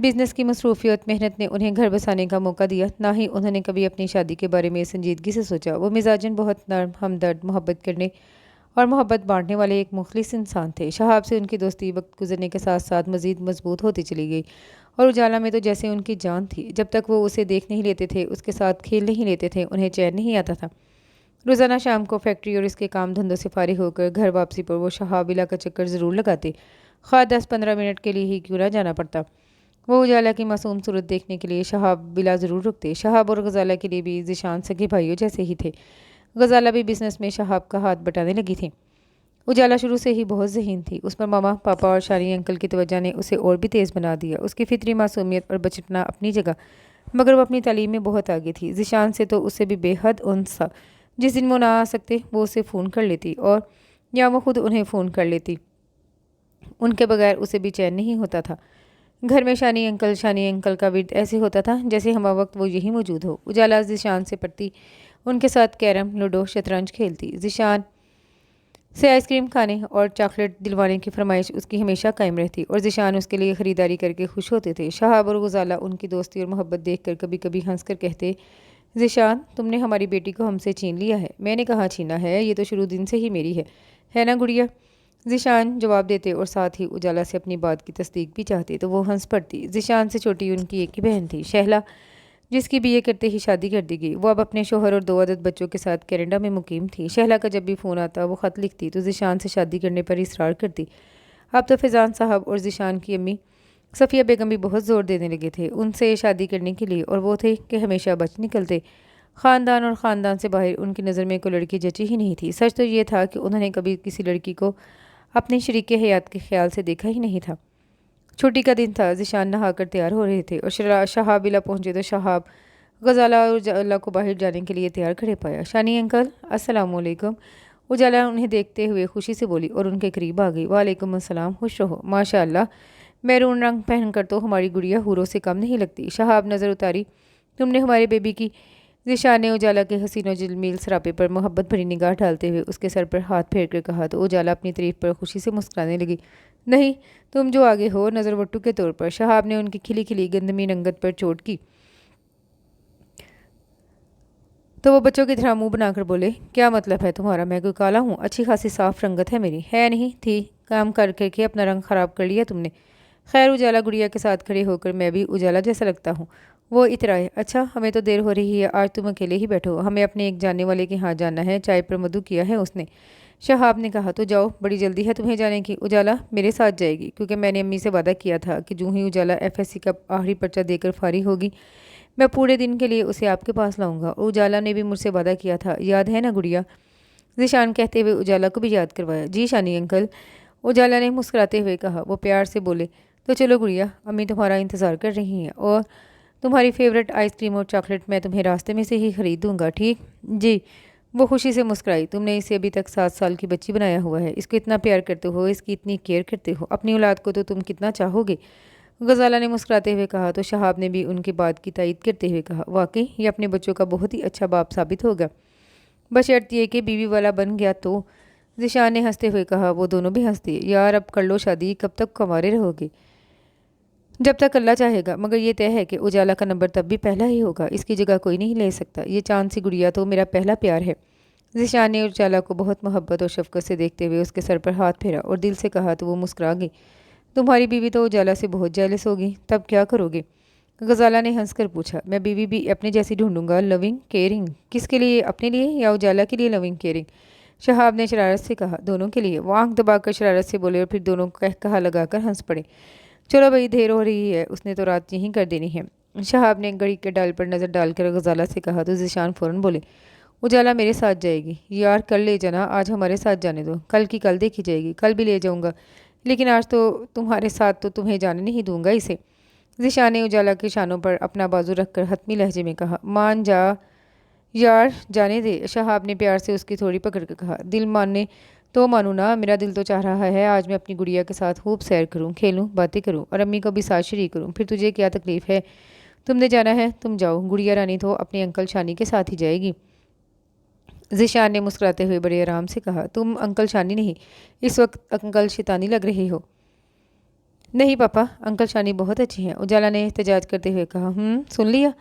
بزنس کی مصروفیت محنت نے انہیں گھر بسانے کا موقع دیا، نہ ہی انہوں نے کبھی اپنی شادی کے بارے میں سنجیدگی سے سوچا۔ وہ مزاجاً بہت نرم، ہمدرد، محبت کرنے اور محبت بانٹنے والے ایک مخلص انسان تھے۔ شہاب سے ان کی دوستی وقت گزرنے کے ساتھ ساتھ مزید مضبوط ہوتی چلی گئی، اور اجالا میں تو جیسے ان کی جان تھی۔ جب تک وہ اسے دیکھ نہیں لیتے تھے، اس کے ساتھ کھیل نہیں لیتے تھے، انہیں چین نہیں آتا تھا۔ روزانہ شام کو فیکٹری اور اس کے کام دھندوں سے فارغ ہو کر گھر واپسی پر وہ شہاب ولا کا چکر ضرور لگاتے، خواہ 10-15 منٹ کے لیے ہی کیوں نہ جانا پڑتا۔ वो उजाला की मासूम सूरत देखने के लिए शहाब बिला ज़रूर रुकते। शहाब और गजाला के लिए भी ज़ीशान सगे भाइयों जैसे ही थे। गजाला भी बिजनेस में शहाब का हाथ बटाने लगी थी। उजाला शुरू से ही बहुत ज़हीन थी। उस पर मामा पापा और शानी अंकल की तवज्जो ने उसे और भी तेज़ बना दिया। उसकी फितरी मासूमियत और बचपना अपनी जगह, मगर वो अपनी तालीम में बहुत आगे थी। ज़ीशान से तो उससे भी बेहद उन्स था। जिस दिन वो ना आ सकते वो उसे फ़ोन कर लेती और या वो खुद उन्हें फ़ोन कर लेती। उनके बगैर उसे भी चैन नहीं होता था। घर में शानी अंकल का विर्द ऐसे होता था जैसे हम वक्त वो यही मौजूद हो। उजाला ज़ीशान से पढ़ती, उनके साथ कैरम, लूडो, शतरंज खेलती। ज़ीशान से आइसक्रीम खाने और चॉकलेट दिलवाने की फरमाइश उसकी हमेशा कायम रहती और ज़ीशान उसके लिए ख़रीदारी करके खुश होते थे। शहाब और गुजाला उनकी दोस्ती और मोहब्बत देखकर कभी कभी हंस कर कहते, ज़ीशान तुमने हमारी बेटी को हमसे छीन लिया है। मैंने कहाँ छीना है, ये तो शुरू दिन से ही मेरी है ना गुड़िया। ज़ीशान जवाब देते और साथ ही उजाला से अपनी बात की तस्दीक भी चाहते तो वो हंस पड़ती। ज़ीशान से छोटी उनकी एक ही बहन थी, शहला, जिसकी बीए करते ही शादी कर दी गई। वो अब अपने शोहर और 2 अदद बच्चों के साथ कनाडा में मुकीम थी। शहला का जब भी फ़ोन आता वो ख़त लिखती तो ज़ीशान से शादी करने पर इसरार करती। अब तो फैज़ान साहब और ज़ीशान की अम्मी सफ़िया बेगम भी बहुत ज़ोर देने लगे थे उनसे शादी करने के लिए, और वो थे कि हमेशा बच निकलते। ख़ानदान और ख़ानदान से बाहर उनकी नज़र में कोई लड़की जची ही नहीं थी। सच तो ये था कि उन्होंने कभी किसी लड़की को अपने शरीके हयात के ख्याल से देखा ही नहीं था। छुट्टी का दिन था। ज़ीशान नहाकर तैयार हो रहे थे और शहाब बिला पहुंचे तो शहाब गजाला और उजाला को बाहर जाने के लिए तैयार खड़े पाया। शानी अंकल अस्सलाम वालेकुम। उजाला उन्हें देखते हुए खुशी से बोली और उनके करीब आ गई। वालेकुम अस्सलाम, खुश रहो। माशाअल्लाह, मैरून रंग पहनकर तो हमारी गुड़िया हूरों से कम नहीं लगती। शहाब नज़र उतारी, तुमने हमारे बेबी की। ज़ीशान ने उजाला के हसीनो जमील सरापे पर मोहब्बत भरी निगाह डालते हुए उसके सर पर हाथ फेर कर कहा तो उजाला अपनी तारीफ पर खुशी से मुस्कुराने लगी। नहीं, तुम जो आगे हो नज़र वट्टू के तौर पर। शहाब ने उनकी खिली खिली गंदमी रंगत पर चोट की तो वो बच्चों की तरह मुंह बनाकर बोले, क्या मतलब है तुम्हारा, मैं कोई काला हूँ? अच्छी खासी साफ रंगत है मेरी। है नहीं थी, काम कर करके अपना रंग ख़राब कर लिया तुमने। खैर, उजाला गुड़िया के साथ खड़े होकर, मैं भी उजाला जैसा लगता हूँ? वो इतराए, अच्छा हमें तो देर हो रही है, आज तुम अकेले ही बैठो, हमें अपने एक जानने वाले के यहाँ जाना है, चाय पर मधु किया है उसने। शहाब ने कहा, तो जाओ, बड़ी जल्दी है तुम्हें जाने की। उजाला मेरे साथ जाएगी क्योंकि मैंने अम्मी से वादा किया था कि जो ही उजाला FSC का आखिरी पर्चा देकर फारिग होगी मैं पूरे दिन के लिए उसे आपके पास लाऊंगा। और उजाला ने भी मुझसे वादा किया था, याद है ना गुड़िया? ज़ीशान कहते हुए उजाला को भी याद करवाया। जी शानी अंकल, उजाला ने मुस्कुराते हुए कहा। वो प्यार से बोले, तो चलो गुड़िया, अम्मी तुम्हारा इंतज़ार कर रही हैं और तुम्हारी फेवरेट आइसक्रीम और चॉकलेट मैं तुम्हें रास्ते में से ही खरीद दूंगा, ठीक? जी। वो खुशी से मुस्कुराई। तुमने इसे अभी तक 7 साल की बच्ची बनाया हुआ है, इसको इतना प्यार करते हो, इसकी इतनी केयर करते हो, अपनी औलाद को तो तुम कितना चाहोगे। गजाला ने मुस्कुराते हुए कहा तो शहाब ने भी उनकी बात की तायीद करते हुए कहा, वाकई ये अपने बच्चों का बहुत ही अच्छा बाप साबित होगा, बशर्त ये कि बीवी वाला बन गया तो। ज़ीशान ने हंसते हुए कहा। वो दोनों भी हंस दिए। यार अब कर लो शादी, कब तक कंवारे रहोगे? जब तक अल्लाह चाहेगा, मगर ये तय है कि उजाला का नंबर तब भी पहला ही होगा, इसकी जगह कोई नहीं ले सकता। ये चांद सी गुड़िया तो मेरा पहला प्यार है। ज़ीशान ने उजाला को बहुत मोहब्बत और शफकत से देखते हुए उसके सर पर हाथ फेरा और दिल से कहा तो वो मुस्कुरा गई। तुम्हारी बीवी तो उजाला से बहुत जेलस होगी, तब क्या करोगे? गजाला ने हंसकर पूछा। मैं बीवी भी अपने जैसी ढूंढूंगा, लविंग केयरिंग। किसके लिए, अपने लिए या उजाला के लिए लविंग केयरिंग? शहाब ने शरारत से कहा। दोनों के लिए। वो आंख दबाकर शरारत से बोले और फिर दोनों कहा लगाकर हंस पड़े। चलो भाई, देर हो रही है, उसने तो रात यहीं कर देनी है। शहाब ने घड़ी के डाल पर नज़र डालकर गजाला से कहा तो ज़ीशान फ़ौरन बोले, उजाला मेरे साथ जाएगी। यार कल ले जाना, आज हमारे साथ जाने दो, कल की कल देखी जाएगी, कल भी ले जाऊंगा, लेकिन आज तो तुम्हारे साथ तो तुम्हें जाने नहीं दूंगा इसे। ज़ीशान ने उजाला के शानों पर अपना बाजू रखकर हतमी लहजे में कहा। मान जा यार, जाने दे। शहाब ने प्यार से उसकी थोड़ी पकड़ कर कहा। दिल मानने तो मानू ना, मेरा दिल तो चाह रहा है आज मैं अपनी गुड़िया के साथ खूब सैर करूं, खेलूं, बातें करूं और अम्मी को भी साथ शरीक करूं। फिर तुझे क्या तकलीफ है? तुमने जाना है तुम जाओ, गुड़िया रानी तो अपने अंकल शानी के साथ ही जाएगी। ज़ीशान ने मुस्कुराते हुए बड़े आराम से कहा। तुम अंकल शानी नहीं, इस वक्त अंकल शैतानी लग रही हो। नहीं पापा, अंकल शानी बहुत अच्छी हैं, उजाला ने एहतजाज करते हुए कहा। सुन लिया?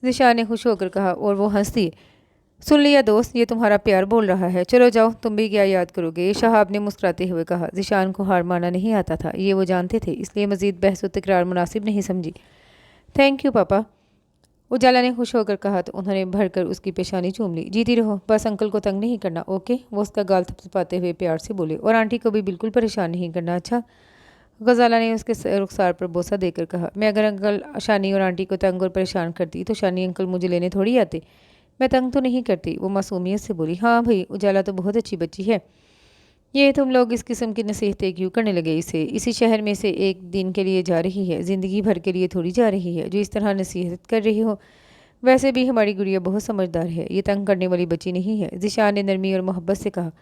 ज़ीशान ने खुश होकर कहा और वो हंस दिए। सुन लिया दोस्त, ये तुम्हारा प्यार बोल रहा है, चलो जाओ, तुम भी क्या याद करोगे? शहाब ने मुस्कुराते हुए कहा। ज़ीशान को हार माना नहीं आता था, ये वो जानते थे, इसलिए मज़ीद बहस व तकरार मुनासिब नहीं समझी। थैंक यू पापा, उजाला ने खुश होकर कहा तो उन्होंने भरकर उसकी पेशानी चूम ली। जीती रहो, बस अंकल को तंग नहीं करना, ओके? वो उसका गाल थपथपाते हुए प्यार से बोले। और आंटी को भी बिल्कुल परेशान नहीं करना, अच्छा? गजाला ने उसके रुखसार पर बोसा देकर कहा, मैं अगर अंकल शानी और आंटी को तंग और परेशान करती तो शानी अंकल मुझे लेने थोड़ी आते। मैं तंग तो नहीं करती, वो मासूमियत से बोली। हाँ भाई, उजाला तो बहुत अच्छी बच्ची है। ये तुम लोग इस किस्म की नसीहतें क्यों करने लगे इसे? इसी शहर में से एक दिन के लिए जा रही है, ज़िंदगी भर के लिए थोड़ी जा रही है जो इस तरह नसीहत कर रही हो। वैसे भी हमारी गुड़िया बहुत समझदार है, ये तंग करने वाली बच्ची नहीं है, ज़िशान ने नरमी और मोहब्बत से कहा।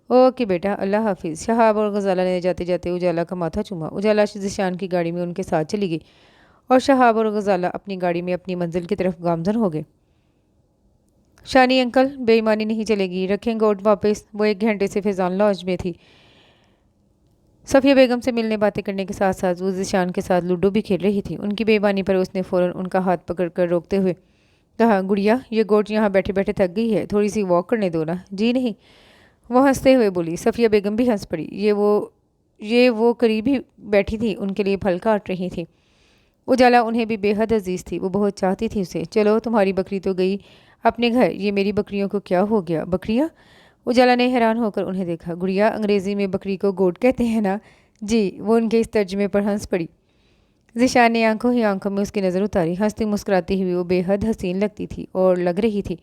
ओके बेटा, अल्लाह हाफिज़। शहाब और गजाला ने जाते जाते उजाला का माथा चूमा। उजाला ज़िशान की गाड़ी में उनके साथ चली गई और शहाब और गजाला अपनी गाड़ी में अपनी मंजिल की तरफ गामजन हो गए। शानी अंकल, बेईमानी नहीं चलेगी, रखें गोट वापस। वो 1 घंटे से फैजान लॉज में थी। सफ़िया बेगम से मिलने बातें करने के साथ साथ वो ज़िशान के साथ लूडो भी खेल रही थी। उनकी बेईमानी पर उसने फ़ौरन उनका हाथ पकड़कर रोकते हुए कहा, गुड़िया ये गोट यहाँ बैठे बैठे थक गई है, थोड़ी सी वॉक करने दो ना। जी नहीं, वो हंसते हुए बोली। सफ़िया बेगम भी हंस पड़ी। ये वो करीब ही बैठी थी, उनके लिए फल काट रही थी। उजाला उन्हें भी बेहद अजीज़ थी, वो बहुत चाहती थी उसे। चलो, तुम्हारी बकरी तो गई अपने घर, ये मेरी बकरियों को क्या हो गया? बकरियाँ? उजाला ने हैरान होकर उन्हें देखा। गुड़िया, अंग्रेज़ी में बकरी को गोट कहते हैं ना? जी। वो उनके इस तर्जमे पर हंस पड़ी। ज़िशान ने आंखों ही आंखों में उसकी नज़र उतारी। हंसती मुस्कुराती हुई वो बेहद हसीन लगती थी और लग रही थी।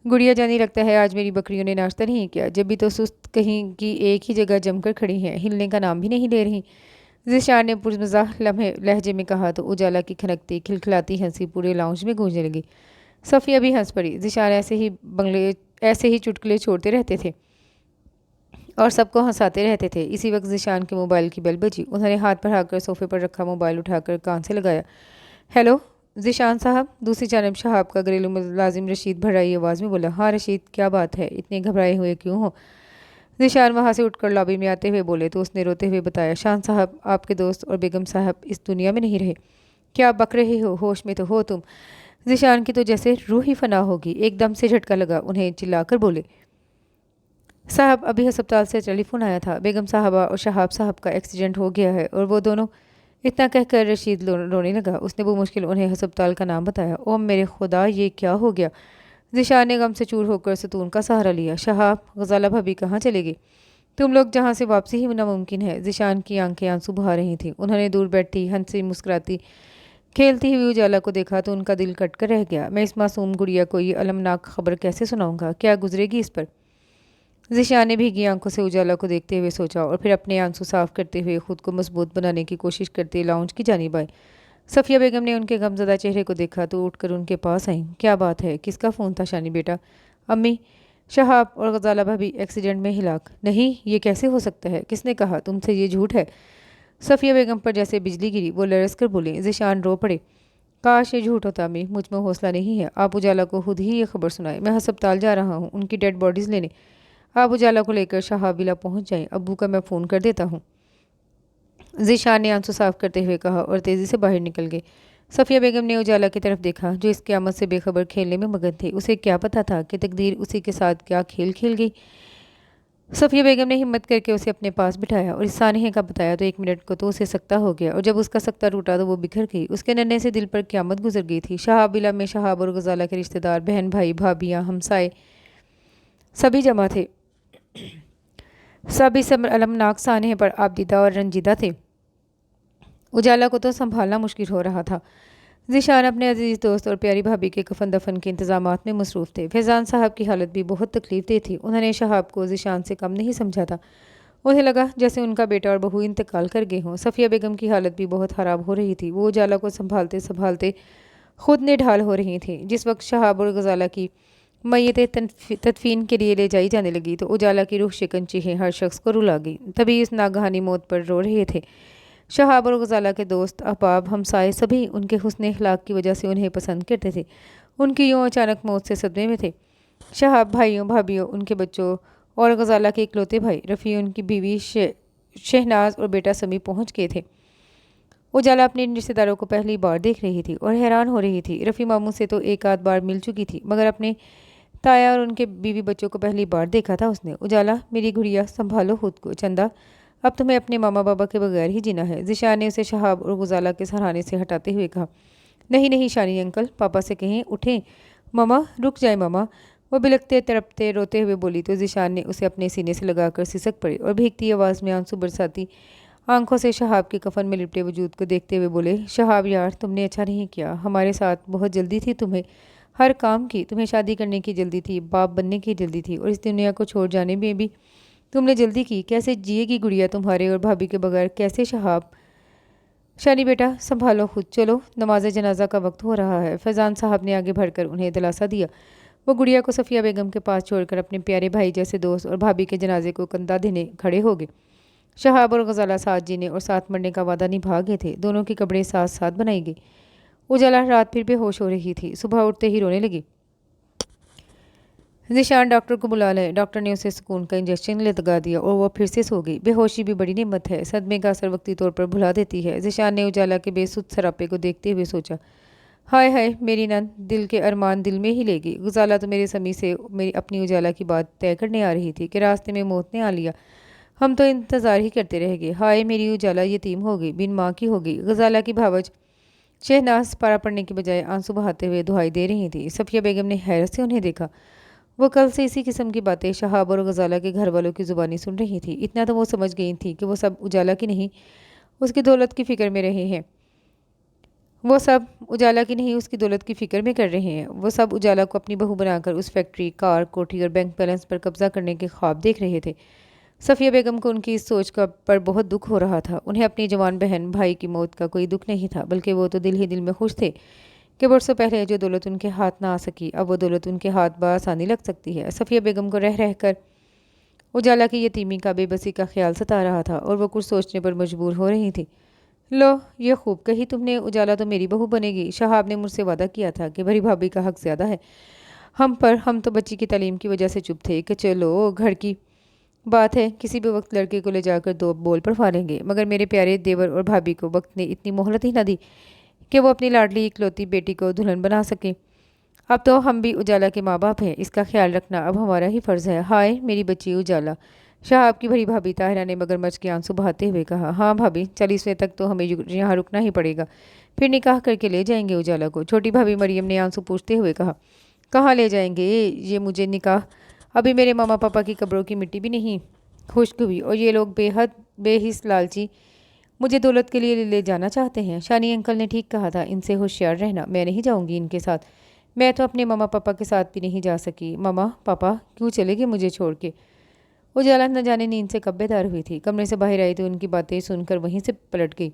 गुड़िया जानी, लगता है आज मेरी बकरियों ने नाश्ता नहीं किया, जब भी तो सुस्त कहीं की एक ही जगह जमकर खड़ी हैं, हिलने का नाम भी नहीं ले रही। ज़िशान ने पुरमज़ाह लहजे में कहा तो उजाला की खनकती खिलखिलाती हंसी पूरे लाउंज में गूंजने लगी। सफ़िया भी हंस पड़ी। ज़िशान ऐसे ही चुटकुले छोड़ते रहते थे और सबको हंसाते रहते थे। इसी वक्त ज़िशान के मोबाइल की बेल बजी। उन्होंने हाथ बढ़ाकर सोफे पर रखा मोबाइल उठाकर कान से लगाया। हेलो ज़िशान साहब। दूसरी जानब शहाब का घरेलू मुलाजिम रशीद भराई आवाज़ में बोला। हाँ रशीद, क्या बात है, इतने घबराए हुए क्यों हो? ज़िशान वहाँ से उठकर लॉबी में आते हुए बोले तो उसने रोते हुए बताया, शान साहब, आपके दोस्त और बेगम साहब इस दुनिया में नहीं रहे। क्या आप बक रहे हो? होश में तो हो तुम? ज़िशान की तो जैसे रूह ही फना होगी। एकदम से झटका लगा, उन्हें चिल्लाकर बोले, साहब अभी अस्पताल से टेलीफोन आया था, बेगम साहबा और शहाब साहब का एक्सीडेंट हो गया है और वो दोनों। इतना कहकर रशीद रोने लगा। उसने वो मुश्किल उन्हें अस्पताल का नाम बताया। ओ मेरे खुदा, ये क्या हो गया? ज़िशान ने गम से चूर होकर सतून का सहारा लिया। शहाब, गजाला भाभी कहाँ चले गई? तुम लोग जहाँ से वापसी ही नामुमकिन है। ज़िशान की आंखें आंसू बहा रही थीं। उन्होंने दूर बैठी हंसी मुस्कुराती खेलती हुई उजाला को देखा तो उनका दिल कट कर रह गया। मैं इस मासूम गुड़िया को ये अलमनाक खबर कैसे सुनाऊंगा? क्या गुजरेगी इस पर? ज़िशान ने भीगी आंखों से उजाला को देखते हुए सोचा और फिर अपने आंसू साफ करते हुए खुद को मजबूत बनाने की कोशिश करते लाउंज की जानिब आए। सफ़िया बेगम ने उनके गमज़दा चेहरे को देखा तो उठकर उनके पास आई। क्या बात है, किसका फ़ोन था शानी बेटा? अम्मी, शहाब और गजाला भाभी एक्सीडेंट में हिलाक। नहीं, ये कैसे हो सकता है? किसने कहा तुमसे ये झूठ है? सफ़िया बेगम पर जैसे बिजली गिरी, वो लरस कर बोले। ज़िशान रो पड़े। काश ये झूठ होता अम्मी, मुझ में हौसला नहीं है। आप उजाला को खुद ही ये खबर सुनाए। मैं अस्पताल जा रहा हूँ उनकी डेड बॉडीज़ लेने। आप उजाला को लेकर शहाबिला पहुँच जाएं। अब्बू का मैं फ़ोन कर देता हूँ। ज़िशान ने आंसू साफ करते हुए कहा और तेज़ी से बाहर निकल गए। सफ़िया बेगम ने उजाला की तरफ देखा जो इस क़यामत से बेखबर खेलने में मगन थी। उसे क्या पता था कि तकदीर उसी के साथ क्या खेल खेल गई। सफ़िया बेगम ने हिम्मत करके उसे अपने पास बिठाया और इस सानहे का बताया तो 1 मिनट को तो उसे सख्ता हो गया और जब उसका सख्ता टूटा तो वो बिखर गई। उसके नन्हे से दिल पर क़यामत गुजर गई थी। शहाबिला में शहाब और गजाला के रिश्तेदार, बहन भाई, भाभियाँ, हमसाए सभी जमा थे। सब इस अलमनाक सानहे पर आबदीदा और रंजीदा थे। उजाला को तो संभालना मुश्किल हो रहा था। ज़िशान अपने अजीज़ दोस्त और प्यारी भाभी के कफन दफन के इंतजामात में मसरूफ़ थे। फैज़ान साहब की हालत भी बहुत तकलीफ दे थी। उन्होंने शहाब को ज़िशान से कम नहीं समझा था। उन्हें लगा जैसे उनका बेटा और बहू इंतकाल कर गए हों। सफ़िया बेगम की हालत भी बहुत ख़राब हो रही थी। वो उजाला को संभालते संभालते खुद निढाल हो रही थी। जिस वक्त शहाब और गजाला की मैयत तदफीन के लिए ले जाई जाने लगी तो उजाला की रूह शिकन चीखें हर शख्स को रुला गई। तभी इस नागहानी मौत पर रो रहे थे। शहाब और गजाला के दोस्त, अहबाब, हमसाए सभी उनके हुस्न अखलाक की वजह से उन्हें पसंद करते थे। उनकी यूँ अचानक मौत से सदमे में थे। शहाब भाइयों, भाभियों, उनके बच्चों और गजाला के इकलौते भाई रफ़ी, उनकी बीवी शहनाज और बेटा समी पहुँच गए थे। उजाला अपने रिश्तेदारों को पहली बार देख रही थी और हैरान हो रही थी। रफ़ी मामू से तो एक आध बार मिल चुकी थी मगर अपने ताया और उनके बीवी बच्चों को पहली बार देखा था उसने। उजाला, मेरी गुड़िया, संभालो खुद को। चंदा, अब तुम्हें अपने मामा बाबा के बगैर ही जीना है। ज़िशान ने उसे शहाब और गुजाला के सराहने से हटाते हुए कहा। नहीं नहीं शानी अंकल, पापा से कहें उठें। मामा, रुक जाए मामा, वो बिलखते तड़पते रोते हुए बोली तो ज़िशान ने उसे अपने सीने से लगाकर सिसक पड़े और भीगती आवाज़ में आंसू बरसाती आंखों से शहाब के कफन में लिपटे वजूद को देखते हुए बोले, शहाब यार, तुमने अच्छा नहीं किया। हमारे साथ बहुत जल्दी थी तुम्हें हर काम की। तुम्हें शादी करने की जल्दी थी, बाप बनने की जल्दी थी, और इस दुनिया को छोड़ जाने में भी तुमने जल्दी की। कैसे जिएगी गुड़िया तुम्हारे और भाभी के बगैर? कैसे शहाब? शानी बेटा, संभालो खुद, चलो नमाज जनाजा का वक्त हो रहा है। फैजान साहब ने आगे बढ़कर उन्हें दिलासा दिया। वो गुड़िया को सफ़िया बेगम के पास छोड़कर अपने प्यारे भाई जैसे दोस्त और भाभी के जनाजे को कंधा देने खड़े हो गए। शहाब और गजाला साथ जीने और साथ मरने का वादा निभा गए थे। दोनों की कब्रें साथ साथ बनाई गई। उजाला रात फिर बेहोश हो रही थी। सुबह उठते ही रोने लगी। ज़ीशान, डॉक्टर को बुला लाए। डॉक्टर ने उसे सुकून का इंजेक्शन लगा दिया और वो फिर से सो गई। बेहोशी भी बड़ी नेमत है, सदमे का असर वक्ती तौर पर भुला देती है। ज़ीशान ने उजाला के बेसुध सरापे को देखते हुए सोचा, हाय हाय, मेरी नंद दिल के अरमान दिल में ही लेगी। गुजाला तो मेरे समी से मेरी अपनी उजाला की बात तय करने आ रही थी कि रास्ते में मौत ने आ लिया। हम तो इंतज़ार ही करते रह गए। हाय, मेरी उजाला यतीम हो गई, बिन माँ की हो गई। गजाला की भावज शहनाज पारा पड़ने के बजाय आंसू बहाते हुए दुहाई दे रही थी। सफ़िया बेगम ने हैरत से उन्हें देखा। वो कल से इसी किस्म की बातें शहाब और गजाला के घर वालों की ज़ुबानी सुन रही थी। इतना तो वो समझ गई थी कि वो सब उजाला की नहीं, उसकी दौलत की फ़िक्र में रहे हैं। वो सब उजाला की नहीं, उसकी दौलत की फ़िक्र में कर रहे हैं। वो सब उजाला को अपनी बहू बनाकर उस फैक्ट्री, कार, कोठी और बैंक बैलेंस पर कब्जा करने के ख्वाब देख रहे थे। सफ़िया बेगम को उनकी इस सोच का पर बहुत दुख हो रहा था। उन्हें अपनी जवान बहन भाई की मौत का कोई दुख नहीं था, बल्कि वो तो दिल ही दिल में खुश थे कि बरसों पहले जो दौलत उनके हाथ ना आ सकी, अब वो दौलत उनके हाथ बआसानी लग सकती है। सफ़िया बेगम को रह रह कर उजाला की यतीमी का बेबसी का ख्याल सता रहा था और वो कुछ सोचने पर मजबूर हो रही थी। लो, ये खूब कही तुमने, उजाला तो मेरी बहू बनेगी। शहाब ने मुझसे वादा किया था कि बड़ी भाभी का हक ज़्यादा है हम पर। हम तो बच्ची की तालीम की वजह से चुप थे कि चलो घर की बात है, किसी भी वक्त लड़के को ले जाकर दो बोल पढ़वा लेंगे। मगर मेरे प्यारे देवर और भाभी को वक्त ने इतनी मोहलत ही न दी कि वो अपनी लाडली इकलौती बेटी को दुल्हन बना सके। अब तो हम भी उजाला के माँ बाप हैं, इसका ख्याल रखना अब हमारा ही फ़र्ज़ है। हाय मेरी बच्ची उजाला। शहाब की बड़ी भाभी ताहिरा ने मगरमच्छ के आंसू बहाते हुए कहा, हाँ भाभी, 40वें तक तो हमें यहाँ रुकना ही पड़ेगा, फिर निकाह करके ले जाएंगे उजाला को। छोटी भाभी मरियम ने आंसू पूछते हुए कहा, कहाँ ले जाएंगे ये मुझे निकाह? अभी मेरे मामा पापा की कब्रों की मिट्टी भी नहीं खुश्क हुई और ये लोग बेहद बेहिस लालची मुझे दौलत के लिए ले जाना चाहते हैं। शानी अंकल ने ठीक कहा था, इनसे होशियार रहना। मैं नहीं जाऊंगी इनके साथ। मैं तो अपने मामा पापा के साथ भी नहीं जा सकी। मामा पापा क्यों चले गए मुझे छोड़ के? उजाला न जाने नींद से कब बेदार हुई थी। कमरे से बाहर आई तो उनकी बातें सुनकर वहीं से पलट गई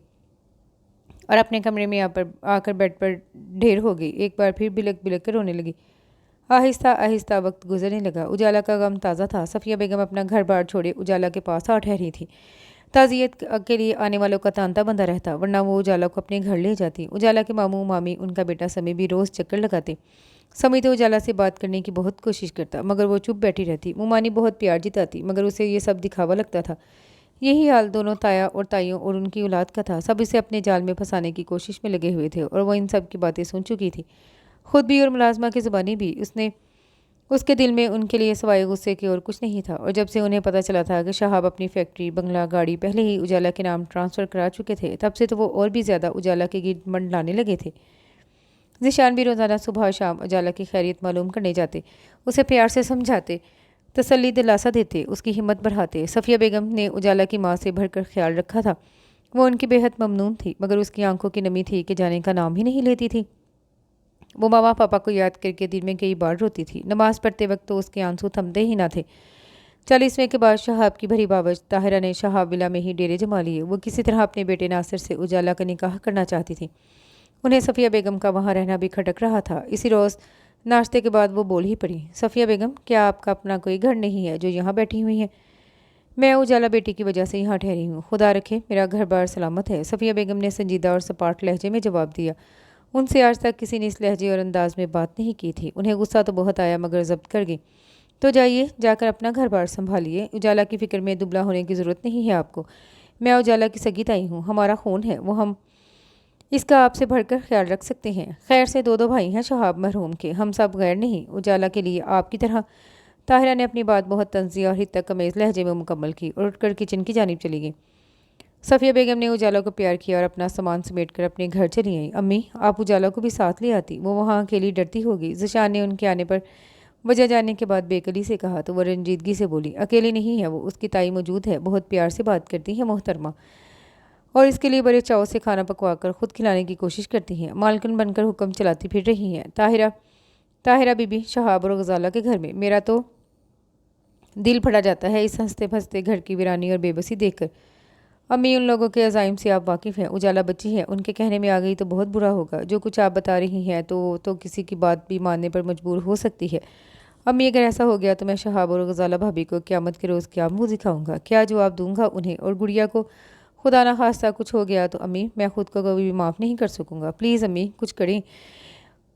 और अपने कमरे में आकर बेड पर ढेर हो गई। एक बार फिर बिलक बिलक कर रोने लगी। आहिस्ता आहिस्ता वक्त गुजरने लगा। उजाला का गम ताज़ा था। सफ़िया बेगम अपना घर बार छोड़े उजाला के पास आ ठहरी थी। ताज़ियत के लिए आने वालों का तांता बंधा रहता, वरना वो उजाला को अपने घर ले जाती। उजाला के मामू मामी, उनका बेटा समी भी रोज़ चक्कर लगाते। समी तो उजाला से बात करने की बहुत कोशिश करता, मगर वो चुप बैठी रहती। मुमानी बहुत प्यार जिताती, मगर उसे ये सब दिखावा लगता था। यही हाल दोनों ताया और ताइयों और उनकी औलाद का था। सब इसे अपने जाल में फंसाने की कोशिश में लगे हुए थे और वह इन सब की बातें सुन चुकी थी, खुद भी और मुलाजमा की ज़ुबानी भी। उसके दिल में उनके लिए सिवाय गुस्से के और कुछ नहीं था। और जब से उन्हें पता चला था कि शहाब अपनी फैक्ट्री, बंगला, गाड़ी पहले ही उजाला के नाम ट्रांसफ़र करा चुके थे, तब से तो वो और भी ज़्यादा उजाला के गिर्द मंडलाने लगे थे। ज़ीशान भी रोज़ाना सुबह शाम उजाला की खैरियत मालूम करने जाते, उसे प्यार से समझाते, तसल्ली दिलासा देते, उसकी हिम्मत बढ़ाते। सफ़िया बेगम ने उजाला की माँ से भरकर ख्याल रखा था। वो उनकी बेहद ममनून थी, मगर उसकी आंखों की नमी थी कि जाने का नाम ही नहीं लेती थी। वो मामा पापा को याद करके दिन में कई बार रोती थी। नमाज़ पढ़ते वक्त तो उसके आंसू थमते ही ना थे। 40वें के बाद शहाब की भरी बावज ताहिरा ने शहाब विला में ही डेरे जमा लिए। वो किसी तरह अपने बेटे नासिर से उजाला का निकाह करना चाहती थी। उन्हें सफ़िया बेगम का वहाँ रहना भी खटक रहा था। इसी रोज़ नाश्ते के बाद वो बोल ही पड़ी, सफ़िया बेगम, क्या आपका अपना कोई घर नहीं है जो यहाँ बैठी हुई है? मैं उजाला बेटी की वजह से यहाँ ठहरी हूँ। खुदा रखे मेरा घर बार सलामत है, सफ़िया बेगम ने संजीदा और सपाट लहजे में जवाब दिया। उनसे आज तक किसी ने इस लहजे और अंदाज में बात नहीं की थी। उन्हें गुस्सा तो बहुत आया, मगर जब्त कर गई। तो जाइए, जाकर अपना घर बार संभालिए। उजाला की फ़िक्र में दुबला होने की ज़रूरत नहीं है आपको। मैं उजाला की सगी ताई हूँ, हमारा खून है वो, हम इसका आपसे बढ़कर ख्याल रख सकते हैं। खैर से दो दो भाई हैं शहाब मरहूम के, हम सब गैर नहीं उजाला के लिए आपकी तरह। ताहिरा ने अपनी बात बहुत तंज़ी और हित तक कमेज़ लहजे में मुकम्मल की और उठकर किचन की जानिब चली गई। सफ़िया बेगम ने उजाला को प्यार किया और अपना सामान समेट कर अपने घर चली आई। अम्मी, आप उजाला को भी साथ ले आती, वो वहाँ अकेली डरती होगी। ज़ीशान ने उनके आने पर वजह जानने के बाद बेकली से कहा तो वह रंजीदगी से बोली, अकेली नहीं है वो, उसकी ताई मौजूद है, बहुत प्यार से बात करती है मोहतरमा। और इसके लिए बड़े चाव से खाना पकवा कर खुद खिलाने की कोशिश करती हैं। मालकिन बनकर हुक्म चलाती फिर रही हैं। ताहिरा बीबी शहाब और गजाला के घर में। मेरा तो दिल फटा जाता है इस हंसते फंसते घर की वीरानी और बेबसी देखकर। अम्मी, उन लोगों के अज़ाइम से आप वाकिफ़ हैं। उजाला बच्ची है, उनके कहने में आ गई तो बहुत बुरा होगा। जो कुछ आप बता रही हैं तो किसी की बात भी मानने पर मजबूर हो सकती है। अम्मी, अगर ऐसा हो गया तो मैं शहाब और गजाला भाभी को क़यामत के रोज़ क्या मुँह दिखाऊंगा, क्या जवाब दूंगा उन्हें। और गुड़िया को खुदा ना खास्ता कुछ हो गया तो अम्मी, मैं खुद को कभी भी माफ़ नहीं कर सकूँगा। प्लीज़ अम्मी, कुछ करें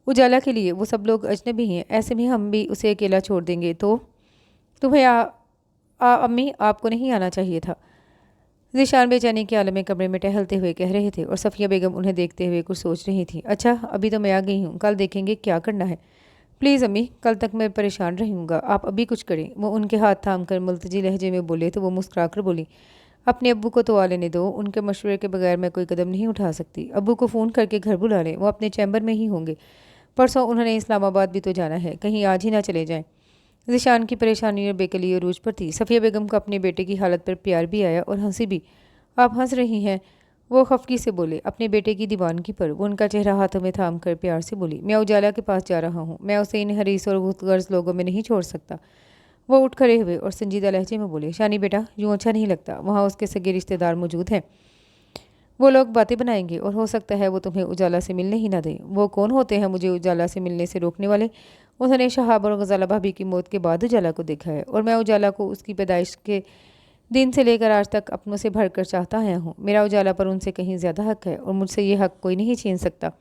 उजाला के लिए। वो सब लोग अजनबी हैं, ऐसे में हम भी उसे अकेला छोड़ देंगे तो तुम्हें अम्मी, आपको नहीं आना चाहिए था। ज़ीशान बेचैनी के आलम में कमरे में टहलते हुए कह रहे थे और सफ़िया बेगम उन्हें देखते हुए कुछ सोच रही थी। अच्छा, अभी तो मैं आ गई हूँ, कल देखेंगे क्या करना है। प्लीज़ अम्मी, कल तक मैं परेशान रहूँगा, आप अभी कुछ करें। वो उनके हाथ थाम कर मुल्तजी लहजे में बोले तो वो मुस्कुरा कर बोली, अपने अब्बू को तो आ लेने दो, उनके मशवरे के बगैर मैं कोई कदम नहीं उठा सकती। अब्बू को फ़ोन करके घर बुला लें, वो अपने चैम्बर में ही होंगे। परसों उन्होंने इस्लामाबाद भी तो जाना है, कहीं आज ही ना चले जाएं। ज़ीशान की परेशानी और बेकली अरूज पर थी। सफ़िया बेगम को अपने बेटे की हालत पर प्यार भी आया और हंसी भी। आप हंस रही हैं, वो खफकी से बोले, अपने बेटे की दीवानगी पर। वो उनका चेहरा हाथों में थाम कर प्यार से बोली, मैं उजाला के पास जा रहा हूँ, मैं उसे इन हरीस और गुस्तगर्ज लोगों में नहीं छोड़ सकता। वो उठ खड़े हुए और संजीदा लहजे में बोले, शानी बेटा, यूँ अच्छा नहीं लगता, वहाँ उसके सगे रिश्तेदार मौजूद हैं, वो लोग बातें बनाएंगे और हो सकता है वो तुम्हें उजाला से मिलने ही ना दें। वो कौन होते हैं मुझे उजाला से मिलने से रोकने वाले? उन्होंने शहाब और गजाला भाभी की मौत के बाद उजाला को देखा है और मैं उजाला को उसकी पैदाइश के दिन से लेकर आज तक अपनों से भरकर चाहता आया हूँ। मेरा उजाला पर उनसे कहीं ज़्यादा हक है और मुझसे ये हक कोई नहीं छीन सकता।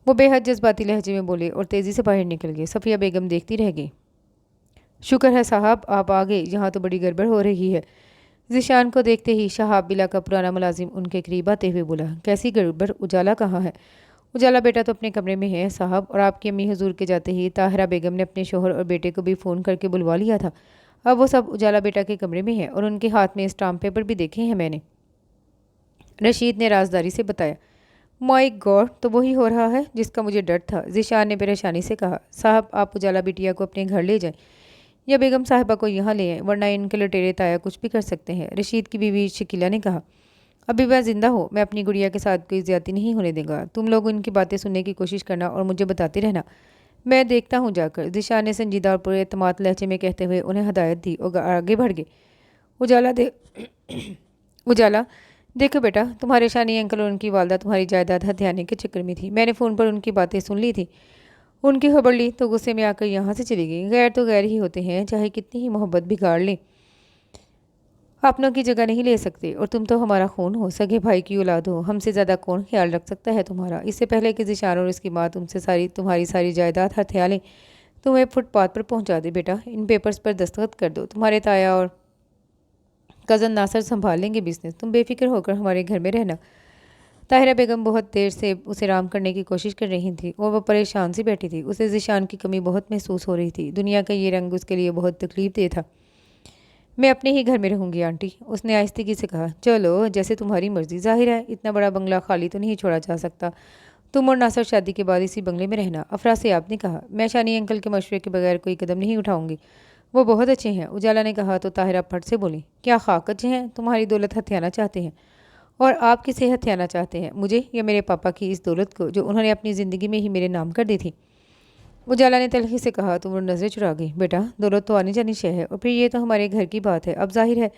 वो बेहद जज्बाती लहजे में बोले और तेज़ी से बाहर निकल गए। सफ़िया बेगम देखती रह गई। शुक्र है साहब, आप आ गए, यहाँ तो बड़ी गड़बड़ हो रही है। ज़ीशान को देखते ही शहाब बिला का पुराना मुलाजिम उनके करीब आते हुए बोला, कैसी गड़बड़, उजाला कहाँ है? उजाला बेटा तो अपने कमरे में है साहब, और आपकी अम्मी हुजूर के जाते ही ताहिरा बेगम ने अपने शोहर और बेटे को भी फ़ोन करके बुलवा लिया था। अब वो सब उजाला बेटा के कमरे में है और उनके हाथ में स्टाम्प पेपर भी देखे हैं मैंने, रशीद ने राजदारी से बताया। माय गॉड, तो वही हो रहा है जिसका मुझे डर था, ज़ीशान ने परेशानी से कहा। साहब, आप उजाला बिटिया को अपने घर ले जाएं या बेगम साहिबा को यहाँ ले आएं, वरना इनके लटेरे ताया कुछ भी कर सकते हैं, रशीद की बीवी शकीला ने कहा। अभी वह जिंदा हो, मैं अपनी गुड़िया के साथ कोई ज्यादती नहीं होने देगा। तुम लोग उनकी बातें सुनने की कोशिश करना और मुझे बताते रहना, मैं देखता हूँ जाकर, ज़ीशान ने संजीदा और पूरे एतमाद लहजे में कहते हुए उन्हें हदायत दी और आगे बढ़ गए। उजाला, देखो बेटा, तुम्हारे शानी अंकल और उनकी वालदा तुम्हारी जायदाद हथियाने के चक्कर में थी। मैंने फ़ोन पर उनकी बातें सुन ली थी, उनकी खबर ली तो गुस्से में आकर यहाँ से चली गई। गैर तो गैर ही होते हैं, चाहे कितनी ही मोहब्बत बिगाड़ लें, अपनों की जगह नहीं ले सकते। और तुम तो हमारा खून हो, सगे भाई की औलाद हो, हमसे ज़्यादा कौन ख्याल रख सकता है तुम्हारा। इससे पहले कि ज़ीशान और इसकी माँ तुम्हारी सारी जायदाद हथियालें तुम्हें फुटपाथ पर पहुँचा दे, बेटा इन पेपर्स पर दस्तखत कर दो, तुम्हारे ताया और कज़न नासर संभाल लेंगे बिजनेस, तुम बेफिक्र होकर हमारे घर में रहना। ताहिरा बेगम बहुत देर से उसे आराम करने की कोशिश कर रही थी और वह परेशान सी बैठी थी। उसे ज़ीशान की कमी बहुत महसूस हो रही थी। दुनिया का ये रंग उसके लिए बहुत तकलीफ दे था। मैं अपने ही घर में रहूँगी आंटी, उसने आहिस्तगी से कहा। चलो, जैसे तुम्हारी मर्ज़ी, जाहिर है इतना बड़ा बंगला खाली तो नहीं छोड़ा जा सकता, तुम और नासर शादी के बाद इसी बंगले में रहना। अफरा से आपने कहा, मैं शानी अंकल के मशवरे के बगैर कोई कदम नहीं उठाऊंगी, वो बहुत अच्छे हैं, उजाला ने कहा तो ताहिरा फट से बोली, क्या खाक अच्छे हैं, तुम्हारी दौलत हथियाना चाहते हैं? और आप किसे हथियाना चाहते हैं, मुझे या मेरे पापा की इस दौलत को जो उन्होंने अपनी ज़िंदगी में ही मेरे नाम कर दी थी? उजाला ने तलखी से कहा तो वो नज़रें चुरा गई। बेटा, दौलत तो आनी जानी शय है और फिर ये तो हमारे घर की बात है। अब जाहिर है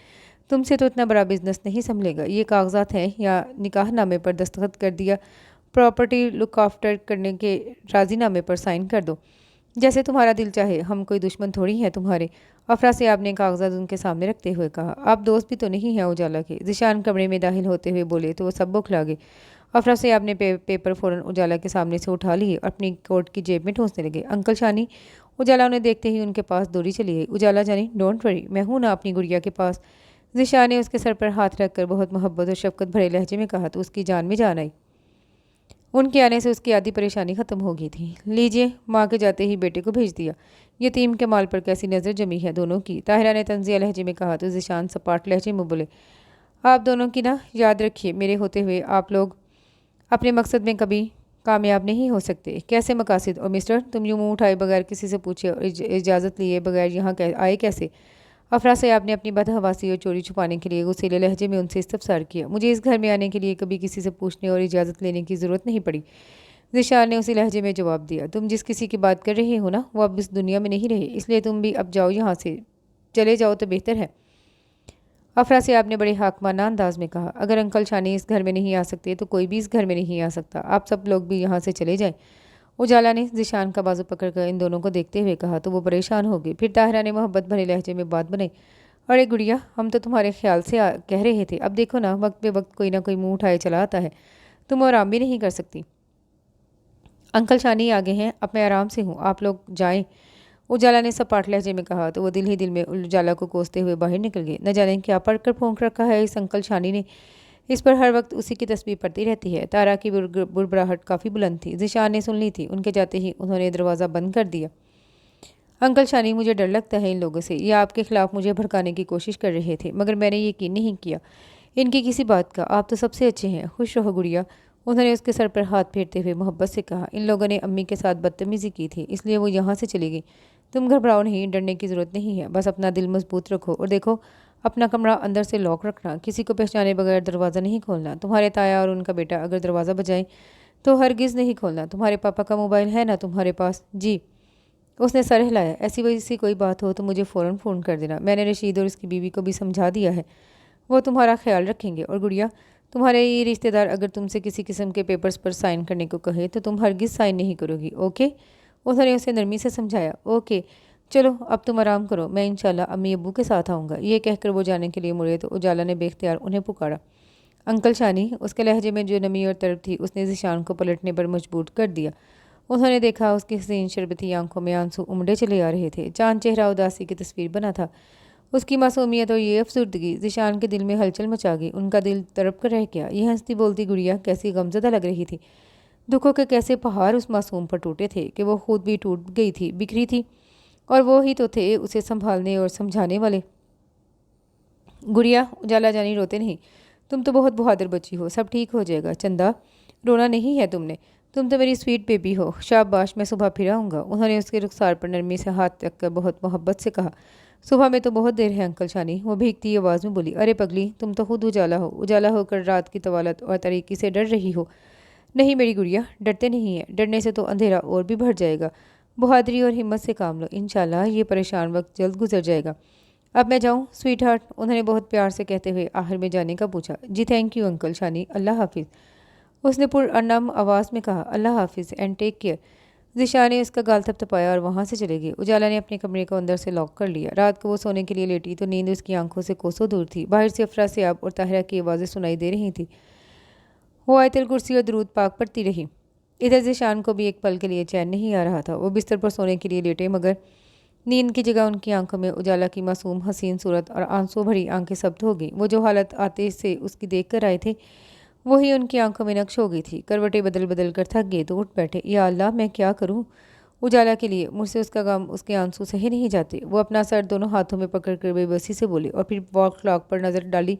तुमसे तो इतना बड़ा बिजनेस नहीं संभलेगा। ये कागजात हैं या निकाह नामे पर दस्तखत कर दिया, प्रॉपर्टी लुक आफ्टर करने के राजीनामे पर साइन कर दो, जैसे तुम्हारा दिल चाहे, हम कोई दुश्मन थोड़ी हैं तुम्हारे। अफरा से आपने कागजात उनके सामने रखते हुए कहा। आप दोस्त भी तो नहीं हैं उजाला के, ज़ीशान कमरे में दाखिल होते हुए बोले तो वो सब बौखला गए। अफरा से आपने पेपर फ़ौरन उजाला के सामने से उठा लिए और अपनी कोट की जेब में ठूंसने लगे। अंकल शानी, उजाला उन्हें देखते ही उनके पास दौड़ी चली गई। उजाला जानी, डोंट वरी, मैं हूँ ना अपनी गुड़िया के पास। ज़ीशान ने उसके सर पर हाथ रखकर बहुत मोहब्बत और शफकत भरे लहजे में कहा तो उसकी जान में जान आई। उनके आने से उसकी आधी परेशानी ख़त्म हो गई थी। लीजिए, माँ के जाते ही बेटे को भेज दिया, यतीम के माल पर कैसी नज़र जमी है दोनों की, ताहिरा ने तंजिया लहजे में कहा तो ज़ीशान सपाट लहजे में बोले, आप दोनों की ना, याद रखिए मेरे होते हुए आप लोग अपने मकसद में कभी कामयाब नहीं हो सकते। कैसे मकासद? और मिस्टर, तुम यूँ मुँह उठाए बगैर किसी से पूछे और इजाज़त लिए बगैर यहाँ आए कैसे? अफरा सयाब ने अपनी बदहवासी और चोरी छुपाने के लिए गुस्सेले लहजे में उनसे इस्तफसार किया। मुझे इस घर में आने के लिए कभी किसी से पूछने और इजाज़त लेने की ज़रूरत नहीं पड़ी। ज़िशान ने उसी लहजे में जवाब दिया। तुम जिस किसी की बात कर रहे हो ना, वो अब इस दुनिया में नहीं रहे, इसलिए तुम भी अब जाओ यहाँ से, चले जाओ तो बेहतर है। अफरा सयाब ने बड़े हाकमाना अंदाज में कहा। अगर अंकल शानी इस घर में नहीं आ सकते तो कोई भी इस घर में नहीं आ सकता। आप सब लोग भी यहाँ से चले जाएं। उजाला ने ज़िशान का बाजू पकड़कर इन दोनों को देखते हुए कहा तो वो परेशान हो गई। फिर ताहिरा ने मोहब्बत भरे लहजे में बात बनाई। अरे गुड़िया, हम तो तुम्हारे ख्याल से कह रहे थे, अब देखो ना, वक्त पे वक्त कोई ना कोई मुंह उठाए चला आता है, तुम आराम भी नहीं कर सकती। अंकल शानी आगे हैं, अब मैं आराम से हूँ, आप लोग जाएं। उजाला ने सपाट लहजे में कहा तो वो दिल ही दिल में उजाला को कोसते हुए बाहर निकल गए। न जाने क्या पढ़कर फूंक रखा है इस अंकल शानी ने, इस पर हर वक्त उसी की तस्वीर पड़ती रहती है। तारा की बुड़बड़ाहट काफ़ी बुलंद थी। ज़िशान ने सुन ली थी। उनके जाते ही उन्होंने दरवाज़ा बंद कर दिया। अंकल शानी, मुझे डर लगता है इन लोगों से, ये आपके खिलाफ मुझे भड़काने की कोशिश कर रहे थे, मगर मैंने यकीन नहीं किया इनकी किसी बात का। आप तो सबसे अच्छे हैं, खुश रहो गुड़िया। उन्होंने उसके सर पर हाथ फेरते हुए मोहब्बत से कहा। इन लोगों ने अम्मी के साथ बदतमीज़ी की थी, इसलिए वो यहाँ से चली गई। तुम घबराओ नहीं, डरने की ज़रूरत नहीं है, बस अपना दिल मजबूत रखो और देखो, अपना कमरा अंदर से लॉक रखना, किसी को पहचाने बगैर दरवाज़ा नहीं खोलना। तुम्हारे ताया और उनका बेटा अगर दरवाज़ा बजाएं तो हरगिज़ नहीं खोलना। तुम्हारे पापा का मोबाइल है ना तुम्हारे पास? जी। उसने सर हिलाया। ऐसी वजह से कोई बात हो तो मुझे फ़ौरन फ़ोन कर देना। मैंने रशीद और उसकी बीवी को भी समझा दिया है, वो तुम्हारा ख्याल रखेंगे। और गुड़िया, तुम्हारे ये रिश्तेदार अगर तुमसे किसी किस्म के पेपर्स पर साइन करने को कहे तो तुम हरगिज़ साइन नहीं करोगी, ओके? उन्होंने उसे नरमी से समझाया। ओके, चलो अब तुम आराम करो, मैं इंशाल्लाह अम्मी अब्बू के साथ आऊँगा। ये कहकर वो जाने के लिए मुड़े तो उजाला ने बेख्तियार उन्हें पुकारा। अंकल शानी, उसके लहजे में जो नमी और तड़प थी उसने ज़िशान को पलटने पर मजबूर कर दिया। उन्होंने देखा उसकी हसीन शरबती आंखों में आंसू उमड़े चले आ रहे थे। चांद चेहरा उदासी की तस्वीर बना था। उसकी मासूमियत और ये अफसुर्दगी ज़िशान के दिल में हलचल मचा गई। उनका दिल तड़प कर रह गया। ये हंसती बोलती गुड़िया कैसी गमज़दा लग रही थी। दुखों के कैसे पहाड़ उस मासूम पर टूटे थे कि वो खुद भी टूट गई थी, बिखरी थी, और वो ही तो थे उसे संभालने और समझाने वाले। गुड़िया, उजाला जानी, रोते नहीं, तुम तो बहुत बहादुर बच्ची हो, सब ठीक हो जाएगा। चंदा, रोना नहीं है तुमने, तुम तो मेरी स्वीट बेबी हो। शाबाश, मैं सुबह फिर आऊँगा। उन्होंने उसके रुखसार पर नरमी से हाथ रख कर बहुत मोहब्बत से कहा। सुबह में तो बहुत देर है अंकल शानी, वो भीगती आवाज़ में बोली। अरे पगली, तुम तो खुद उजाला हो, उजाला होकर रात की तवालत और तरीकी से डर रही हो। नहीं मेरी गुड़िया, डरते नहीं है, डरने से तो अंधेरा और भी बढ़ जाएगा। बहादुरी और हिम्मत से काम लो, इंशाल्लाह ये परेशान वक्त जल्द गुजर जाएगा। अब मैं जाऊँ स्वीट हार्ट? उन्होंने बहुत प्यार से कहते हुए आखिर में जाने का पूछा। जी थैंक यू अंकल शानी, अल्लाह हाफिज़। उसने पुरअनम आवाज़ में कहा। अल्लाह हाफिज़ एंड टेक केयर। ज़िशा ने उसका गाल थपथपाया और वहाँ से चले गए। उजाला ने अपने कमरे को अंदर से लॉक कर लिया। रात को वो सोने के लिए लेटी तो नींद उसकी आंखों से कोसों दूर थी। बाहर से अफरा सयाब और ताहिरा की आवाज़ें सुनाई दे रही थी। वो आयतुल कुर्सी और दरूद पाक पढ़ती रही। इधर ज़िशान को भी एक पल के लिए चैन नहीं आ रहा था। वो बिस्तर पर सोने के लिए लेटे, मगर नींद की जगह उनकी आंखों में उजाला की मासूम हसीन सूरत और आंसू भरी आंखें सब्ज हो गईं। वो जो हालत आते से उसकी देख कर आए थे वही उनकी आंखों में नक्श हो गई थी। करवटें बदल बदल कर थक गए तो उठ बैठे। या अल्लाह, मैं क्या करूं उजाला के लिए, मुझसे उसका गम, उसके आंसू सही नहीं जाते। वो अपना सर दोनों हाथों में पकड़ कर बेबसी से बोले और फिर वॉल क्लॉक पर नज़र डाली।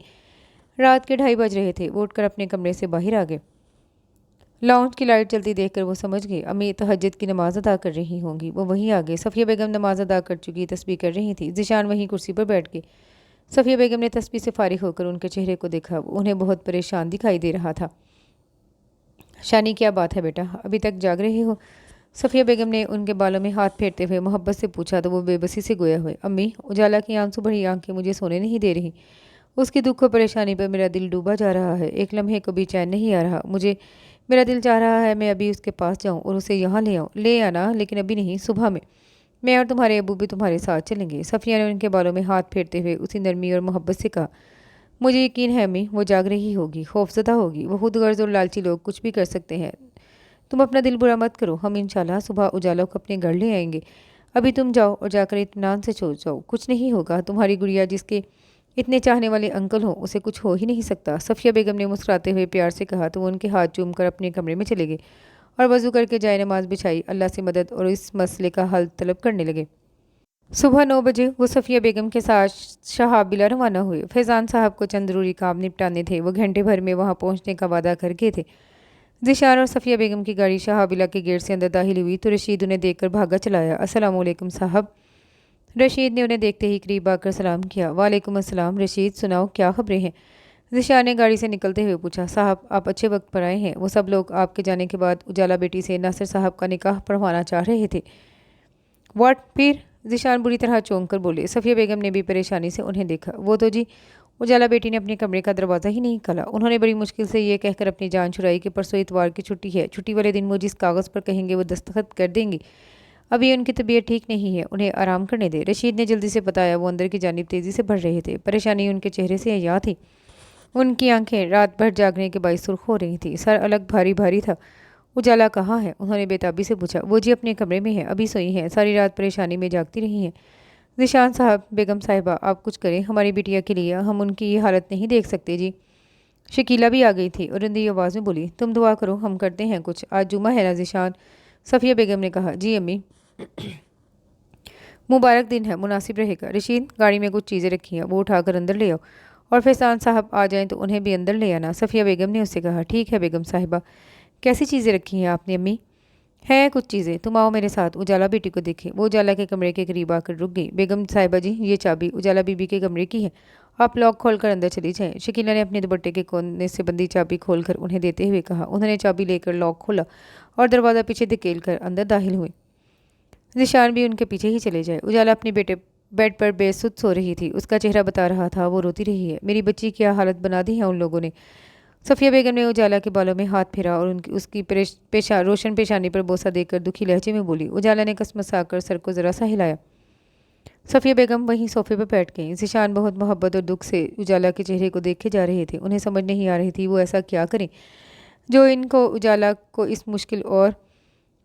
रात के 2:30 बज रहे थे। वो उठकर अपने कमरे से बाहर आ गए। लाउंज की लाइट जल्दी देखकर वो समझ गई अम्मी तहज्जुद की नमाज़ अदा कर रही होंगी। वो वहीं आ गए। सफ़िया बेगम नमाज अदा कर चुकी तस्बीह कर रही थी। ज़िशान वहीं कुर्सी पर बैठ गए। सफ़िया बेगम ने तस्बीह से फारिग होकर उनके चेहरे को देखा। उन्हें बहुत परेशान दिखाई दे रहा था। शानी, क्या बात है बेटा, अभी तक जाग रहे हो? सफ़िया बेगम ने उनके बालों में हाथ फेरते हुए मोहब्बत से पूछा तो वो बेबसी से गोया हुए। अम्मी, उजाला की आंसू भरी आंखें मुझे सोने नहीं दे रही। उसकी दुख और परेशानी पर मेरा दिल डूबा जा रहा है। एक लम्हे को भी चैन नहीं आ रहा मुझे। मेरा दिल चाह रहा है मैं अभी उसके पास जाऊं और उसे यहाँ ले आऊं। ले आना, लेकिन अभी नहीं, सुबह में। मैं और तुम्हारे अबू भी तुम्हारे साथ चलेंगे। सफ़िया ने उनके बालों में हाथ फेरते हुए उसी नरमी और मोहब्बत से कहा। मुझे यकीन है अम्मी, वो जाग रही होगी, खौफजदा होगी। वो खुद गर्ज और लालची लोग कुछ भी कर सकते हैं। तुम अपना दिल बुरा मत करो, हम इंशाल्लाह सुबह उजाला को अपने घर ले आएंगे। अभी तुम जाओ और जाकर इत्मीनान से सो जाओ, कुछ नहीं होगा। तुम्हारी गुड़िया जिसके इतने चाहने वाले अंकल हो, उसे कुछ हो ही नहीं सकता। सफ़िया बेगम ने मुस्कुराते हुए प्यार से कहा तो वो उनके हाथ चूम कर अपने कमरे में चले गए और वज़ू करके जाए नमाज बिछाई, अल्लाह से मदद और इस मसले का हल तलब करने लगे। सुबह 9 बजे वो सफ़िया बेगम के साथ शहाबिला रवाना हुए। फैज़ान साहब को चंद ज़रूरी काम निपटाने थे। वो घंटे भर में वहाँ पहुँचने का वादा कर गए थे। ज़िशान और सफ़िया बेगम की गाड़ी शहाबिला के गेट से अंदर दाखिल हुई तो रशीद उन्हें देखकर भागा चलाया। अस्सलाम वालेकुम साहब। रशीद ने उन्हें देखते ही करीब आकर सलाम किया। वालेकुम अस्सलाम रशीद, सुनाओ क्या खबरें हैं? ज़िशान ने गाड़ी से निकलते हुए पूछा। साहब आप अच्छे वक्त पर आए हैं। वो सब लोग आपके जाने के बाद उजाला बेटी से नासिर साहब का निकाह पढ़वाना चाह रहे थे। व्हाट फिर? ज़िशान बुरी तरह चौंक कर बोले। सफ़िया बेगम ने भी परेशानी से उन्हें देखा। वो तो जी, उजाला बेटी ने अपने कमरे का दरवाज़ा ही नहीं खोला। उन्होंने बड़ी मुश्किल से ये कहकर अपनी जान छुड़ाई कि परसों इतवार की छुट्टी है, छुट्टी वाले दिन वो जिस कागज़ पर कहेंगे वो दस्तखत कर देंगी। अभी उनकी तबीयत ठीक नहीं है, उन्हें आराम करने दे। रशीद ने जल्दी से बताया। वो अंदर की जानिब तेज़ी से बढ़ रहे थे। परेशानी उनके चेहरे से अया थी। उनकी आंखें रात भर जागने के बायस सुर्ख हो रही थी। सर अलग भारी भारी था। उजाला कहाँ है? उन्होंने बेताबी से पूछा। वो जी अपने कमरे में है, अभी सोई हैं, सारी रात परेशानी में जागती रही हैं। ज़िशान साहब, बेगम साहिबा, आप कुछ करें हमारी बिटिया के लिए, हम उनकी ये हालत नहीं देख सकते जी। शकीला भी आ गई थी और रंधी आवाज़ में बोली। तुम दुआ करो, हम करते हैं कुछ। आज जुमा है ना ज़िशान? सफ़िया बेगम ने कहा। जी अम्मी। मुबारक दिन है, मुनासिब रहेगा। रशीद, गाड़ी में कुछ चीज़ें रखी हैं, वो उठाकर अंदर ले आओ, और फैसान साहब आ जाएं तो उन्हें भी अंदर ले आना। सफ़िया बेगम ने उससे कहा। ठीक है बेगम साहिबा। कैसी चीज़ें रखी हैं आपने अम्मी? हैं कुछ चीज़ें, तुम आओ मेरे साथ, उजाला बेटी को देखें। वो उजाला के कमरे के करीब आकर रुक गई। बेगम साहिबा जी, ये चाबी उजाला बीबी के कमरे की है, आप लॉक खोलकर अंदर चली जाएं। शकीला ने अपने दुपट्टे के कोने से बंदी चाबी खोलकर उन्हें देते हुए कहा। उन्होंने चाबी लेकर लॉक खोला और दरवाज़ा पीछे धकेल कर अंदर दाखिल हुए। ज़िशान भी उनके पीछे ही चले जाए। उजाला अपने बेटे बेड पर बेसुध सो रही थी। उसका चेहरा बता रहा था वो रोती रही है। मेरी बच्ची क्या हालत बना दी है उन लोगों ने। सफ़िया बेगम ने उजाला के बालों में हाथ फेरा और उसकी रोशन पेशानी पर बोसा देकर दुखी लहजे में बोली। उजाला ने कसमसा कर सर को ज़रा सा हिलाया। सफ़िया बेगम वहीं सोफे पर बैठ गईं। ज़िशान बहुत मोहब्बत और दुख से उजाला के चेहरे को देखे जा रहे थे। उन्हें समझ नहीं आ रही थी वो ऐसा क्या करें जो इनको उजाला को इस मुश्किल और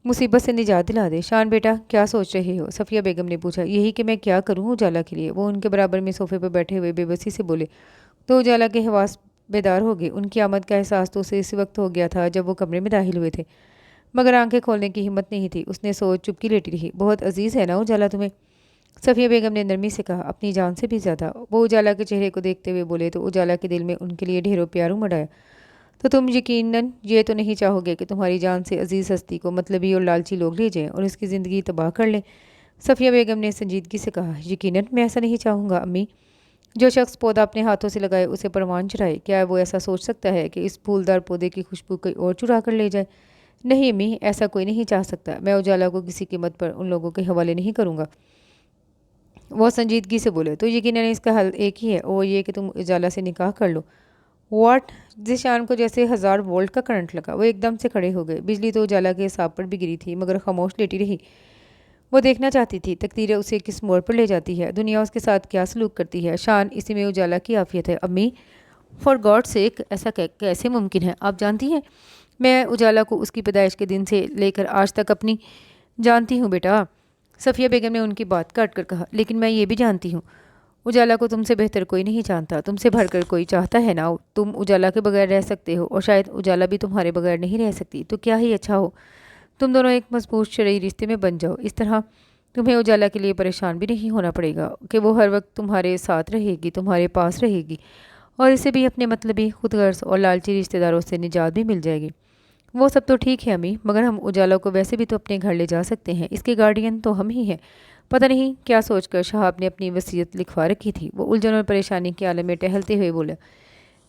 मुसीबत से निजात दिला दे। शान बेटा, क्या सोच रहे हो? सफ़िया बेगम ने पूछा। यही कि मैं क्या करूं उजाला के लिए। वो उनके बराबर में सोफे पर बैठे हुए बेबसी से बोले। तो उजाला के हवास बेदार हो गए। उनकी आमद का एहसास तो उसे इस वक्त हो गया था जब वो कमरे में दाखिल हुए थे, मगर आंखें खोलने की हिम्मत नहीं थी। उसने सोच चुपकी लेटी रही। बहुत अजीज़ है ना उजाला तुम्हें? सफ़िया बेगम ने नरमी से कहा। अपनी जान से भी ज़्यादा। वो उजाला के चेहरे को देखते हुए बोले तो उजाला के दिल में उनके लिए ढेरों प्यार उमड़ आया। तो तुम यकीनन ये तो नहीं चाहोगे कि तुम्हारी जान से अजीज़ हस्ती को मतलबी और लालची लोग ले जाएं और उसकी ज़िंदगी तबाह कर लें? सफ़िया बेगम ने संजीदगी से कहा। यकीनन मैं ऐसा नहीं चाहूँगा अम्मी। जो शख्स पौधा अपने हाथों से लगाए उसे परवान चढ़ाए, क्या वो ऐसा सोच सकता है कि इस फूलदार पौधे की खुशबू कोई और चुरा कर ले जाए? नहीं अम्मी, ऐसा कोई नहीं चाह सकता। मैं उजाला को किसी कीमत पर उन लोगों के हवाले नहीं करूँगा। वो संजीदगी से बोले। तो यकीनन इसका हल एक ही है, वो ये कि तुम उजाला से निकाह कर लो। व्हाट? ज़िशान को जैसे 1000 वोल्ट का करंट लगा। वो एकदम से खड़े हो गए। बिजली तो उजाला के हिसाब पर भी गिरी थी, मगर खामोश लेटी रही। वो देखना चाहती थी तकदीर उसे किस मोड़ पर ले जाती है, दुनिया उसके साथ क्या सलूक करती है। शान, इसी में उजाला की आफियत है। अम्मी, फॉर गॉड सेक, ऐसा कैसे मुमकिन है? आप जानती हैं मैं उजाला को उसकी पैदाइश के दिन से लेकर आज तक अपनी जानती हूँ बेटा। सफ़िया बेगम ने उनकी बात काट कर कहा। लेकिन मैं ये भी जानती हूँ उजाला को तुमसे बेहतर कोई नहीं जानता, तुमसे भरकर कोई चाहता है ना। तुम उजाला के बगैर रह सकते हो और शायद उजाला भी तुम्हारे बगैर नहीं रह सकती। तो क्या ही अच्छा हो तुम दोनों एक मजबूत शरई रिश्ते में बन जाओ। इस तरह तुम्हें उजाला के लिए परेशान भी नहीं होना पड़ेगा कि वो हर वक्त तुम्हारे साथ रहेगी, तुम्हारे पास रहेगी, और इसे भी अपने मतलबी खुदगर्ज और लालची रिश्तेदारों से निजात भी मिल जाएगी। वो सब तो ठीक है अम्मी, मगर हम उजाला को वैसे भी तो अपने घर ले जा सकते हैं। इसके गार्डियन तो हम ही हैं। पता नहीं क्या सोचकर शहाब ने अपनी वसीयत लिखवा रखी थी। वो उलझन और परेशानी के आलम में टहलते हुए बोला।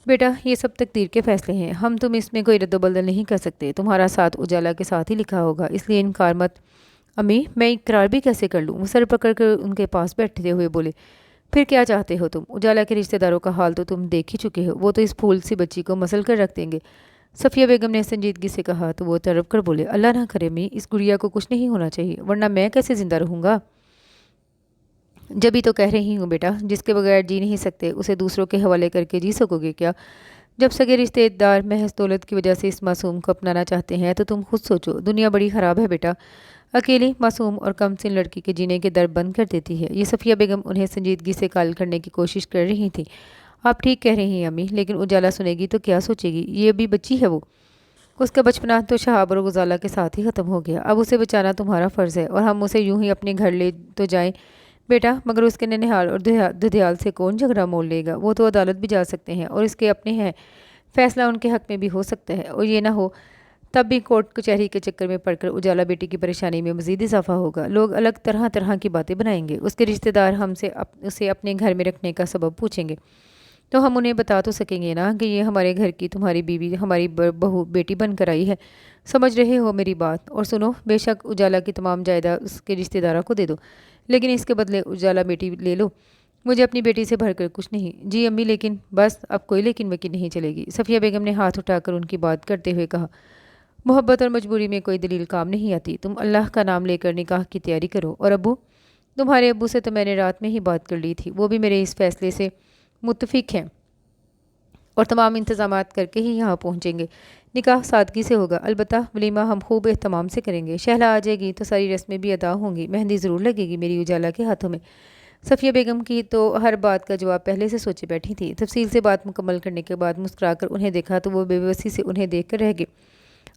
बेटा, ये सब तकदीर के फैसले हैं, हम तुम इसमें कोई रद्दबदल नहीं कर सकते। तुम्हारा साथ उजाला के साथ ही लिखा होगा, इसलिए इनकार मत। अम्मी, मैं इकरार भी कैसे कर लूँ? वो सर पकड़ कर उनके पास बैठते हुए बोले। फिर क्या चाहते हो तुम? उजाला के रिश्तेदारों का हाल तो तुम देख ही चुके हो। वो तो इस फूल सी बच्ची को मसल कर रख देंगे। सफ़िया बेगम ने संजीदगी से कहा तो वो तड़प कर बोले। अल्लाह ना करे अम्मी, इस गुड़िया को कुछ नहीं होना चाहिए, वरना मैं कैसे ज़िंदा रहूँगा? जब ही तो कह रही हूँ बेटा, जिसके बगैर जी नहीं सकते उसे दूसरों के हवाले करके जी सकोगे क्या? जब सगे रिश्तेदार महज दौलत की वजह से इस मासूम को अपनाना चाहते हैं तो तुम खुद सोचो, दुनिया बड़ी ख़राब है बेटा। अकेली मासूम और कमसिन लड़की के जीने के दर बंद कर देती है। ये सफ़िया बेगम उन्हें संजीदगी से कायल करने की कोशिश कर रही थी। आप ठीक कह रही हैं अम्मी, लेकिन उजाला सुनेगी तो क्या सोचेगी? ये अभी बच्ची है वो। उसका बचपना तो शहाब और उजाला के साथ ही ख़त्म हो गया। अब उसे बचाना तुम्हारा फ़र्ज़ है, और हम उसे यूं ही अपने घर ले तो जाएं बेटा, मगर उसके ननिहाल और दुधियाल से कौन झगड़ा मोल लेगा? वो तो अदालत भी जा सकते हैं और इसके अपने हैं, फैसला उनके हक़ में भी हो सकता है। और ये ना हो तब भी कोर्ट कचहरी के चक्कर में पड़कर उजाला बेटी की परेशानी में मजीद इजाफा होगा। लोग अलग तरह तरह की बातें बनाएंगे। उसके रिश्तेदार हमसे उसे अपने घर में रखने का सबब पूछेंगे, तो हम उन्हें बता तो सकेंगे ना कि ये हमारे घर की तुम्हारी बीवी हमारी बहू बेटी बनकर आई है। समझ रहे हो मेरी बात? और सुनो, बेशक उजाला की तमाम जायदाद उसके रिश्तेदारों को दे दो, लेकिन इसके बदले उजाला बेटी ले लो। मुझे अपनी बेटी से भरकर कुछ नहीं। जी अम्मी, लेकिन बस अब कोई लेकिन वकील नहीं चलेगी। सफ़िया बेगम ने हाथ उठाकर उनकी बात करते हुए कहा, मोहब्बत और मजबूरी में कोई दलील काम नहीं आती। तुम अल्लाह का नाम लेकर निकाह की तैयारी करो। और अबू? तुम्हारे अबू से तो मैंने रात में ही बात कर ली थी, वो भी मेरे इस फैसले से मुत्तफिक हैं और तमाम इंतजामात करके ही यहाँ पहुँचेंगे। निकाह सादगी से होगा, अलबत्ता वलीमा हम खूब एहतमाम से करेंगे। शहला आ जाएगी तो सारी रस्में भी अदा होंगी। मेहंदी ज़रूर लगेगी मेरी उजाला के हाथों में। सफ़िया बेगम की तो हर बात का जवाब पहले से सोचे बैठी थी। तफसील से बात मुकम्मल करने के बाद मुस्कुराकर उन्हें देखा तो वो बेबसी से उन्हें देख कर रह गए।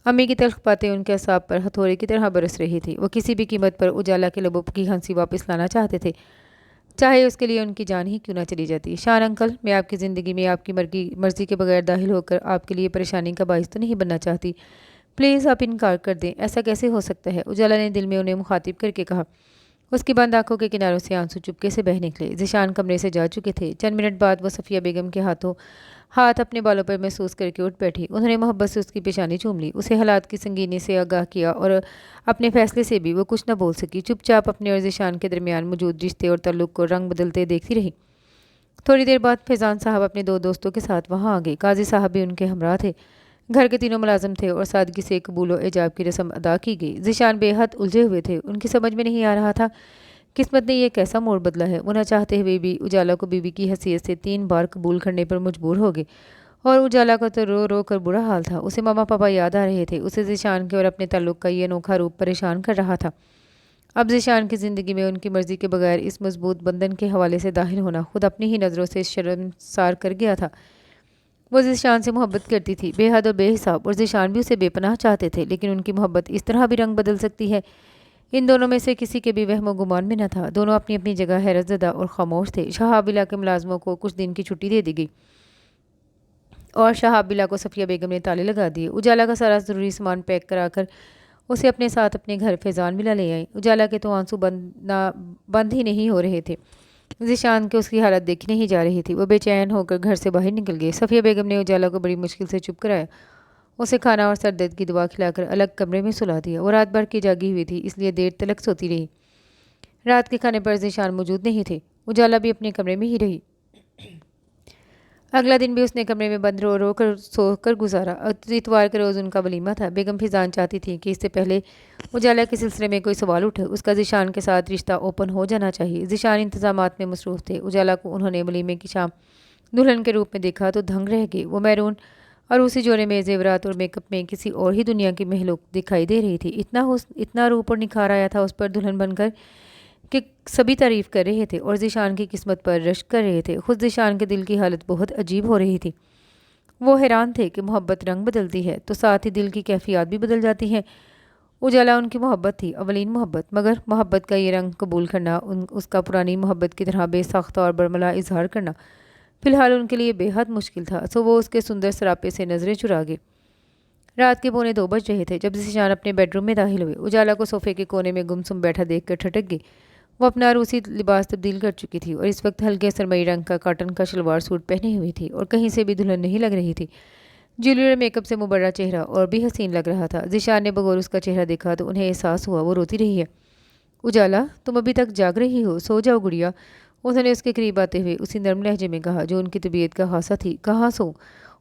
अम्मी की तल्ख बातें उनके असाब पर हथौड़े की तरह बरस रही थी। वो किसी भी कीमत पर उजाला के लबों की हंसी वापस लाना चाहते थे, चाहे उसके लिए उनकी जान ही क्यों ना चली जाती। शान अंकल, मैं आपकी ज़िंदगी में आपकी मर्ज़ी के बगैर दाखिल होकर आपके लिए परेशानी का बाइस तो नहीं बनना चाहती। प्लीज़ आप इनकार कर दें। ऐसा कैसे हो सकता है? उजाला ने दिल में उन्हें मुखातिब करके कहा। उसकी बंद आंखों के किनारों से आंसू चुपके से बह निकले। ज़िशान कमरे से जा चुके थे। चंद मिनट बाद वो सफ़िया बेगम के हाथ अपने बालों पर महसूस करके उठ बैठी। उन्होंने मोहब्बत से उसकी पेशानी चूम ली, उसे हालात की संगीनी से आगाह किया और अपने फैसले से भी वो कुछ न बोल सकी। चुपचाप अपने और ज़िशान के दरमियान मौजूद रिश्ते और ताल्लुक़ को रंग बदलते देखती रही। थोड़ी देर बाद फैज़ान साहब अपने दो दोस्तों के साथ वहाँ आ गए। काजी साहब भी उनके हमरा थे। घर के तीनों मुलाजिम थे और सादगी से कबूल व एजाब की रस्म अदा की गई। ज़िशान बेहद उलझे हुए थे। उनकी समझ में नहीं आ रहा था किस्मत ने यह कैसा मोड़ बदला है। वो न चाहते हुए भी उजाला को बीवी की हैसियत से 3 बार कबूल करने पर मजबूर हो गए। और उजाला का तो रो रो कर बुरा हाल था। उसे मामा पापा याद आ रहे थे। उसे ज़िशान के और अपने ताल्लुक़ का ये अनोखा रूप परेशान कर रहा था। अब ज़िशान की ज़िंदगी में उनकी मर्ज़ी के बगैर इस मजबूत बंधन के हवाले से दाखिल होना खुद अपनी ही नज़रों से शर्मसार कर गया था। वो ज़िशान से मोहब्बत करती थी, बेहद और बेहिसाब, और ज़िशान भी उसे बेपनाह चाहते थे। लेकिन उनकी मोहब्बत इस तरह भी रंग बदल सकती है, इन दोनों में से किसी के भी वहमो गुमान में न था। दोनों अपनी अपनी जगह हैरतज़दा और खामोश थे। शहाबिला के मुलाजमों को कुछ दिन की छुट्टी दे दी गई और शहाबिला को सफ़िया बेगम ने ताले लगा दिए। उजाला का सारा ज़रूरी सामान पैक कराकर उसे अपने साथ अपने घर फैज़ान विला ले आई। उजाला के तो आंसू बंद ही नहीं हो रहे थे। ज़िशान के उसकी हालत देखी नहीं जा रही थी। वो बेचैन होकर घर से बाहर निकल गए। सफ़िया बेगम ने उजाला को बड़ी मुश्किल से चुप कराया, उसे खाना और सर दर्द की दवा खिलाकर अलग कमरे में सुला दिया। वो रात भर की जागी हुई थी, इसलिए देर तलक सोती रही। रात के खाने पर ज़िशान मौजूद नहीं थे। उजाला भी अपने कमरे में ही रही। अगला दिन भी उसने कमरे में बंद रो रो कर सोकर गुजारा। इतवार के रोज़ उनका वलीमा था। बेगम फिजान चाहती थी कि इससे पहले उजाला के सिलसिले में कोई सवाल उठे, उसका ज़िशान के साथ रिश्ता ओपन हो जाना चाहिए। ज़िशान इंतजामात में मसरूफ़ थे। उजाला को उन्होंने वलीमे की शाम दुल्हन के रूप में देखा तो दंग रह गए। वो मैरून और उसी जोड़े में जेवरात और मेकअप में किसी और ही दुनिया की महलूक दिखाई दे रही थी। इतना रूप और निखार आया था उस पर दुल्हन बनकर कि सभी तारीफ़ कर रहे थे और ज़िशान की किस्मत पर रश्क कर रहे थे। खुद ज़िशान के दिल की हालत बहुत अजीब हो रही थी। वो हैरान थे कि मोहब्बत रंग बदलती है तो साथ ही दिल की कैफियत भी बदल जाती है। उजाला उनकी मोहब्बत थी, अवलीन मोहब्बत, मगर मोहब्बत का ये रंग कबूल करना, उसका पुरानी मोहब्बत की तरह बेसाख्ता और बरमला इजहार करना फ़िलहाल उनके लिए बेहद मुश्किल था। सो वो उसके सुंदर सरापे से नज़रें चुरा गए। रात के 2:45 बज रहे थे जब ज़िशान अपने बेडरूम में दाखिल हुए। उजाला को सोफे के कोने में गुमसुम बैठा देखकर ठटक गई। वो अपना रूसी लिबास तब्दील कर चुकी थी और इस वक्त हल्के सरमई रंग का कॉटन का शलवार सूट पहनी हुई थी और कहीं से भी दुल्हन नहीं लग रही थी। ज्वेलरी मेकअप से मुबर्रा चेहरा और भी हसीन लग रहा था। ज़िशान ने बगौर उसका चेहरा देखा तो उन्हें एहसास हुआ वो रोती रही है। उजाला, तुम अभी तक जाग रही हो? सो जाओ गुड़िया, उन्होंने उसके करीब आते हुए उसी नर्म लहजे में कहा जो उनकी तबीयत का खासा थी। कहाँ सो?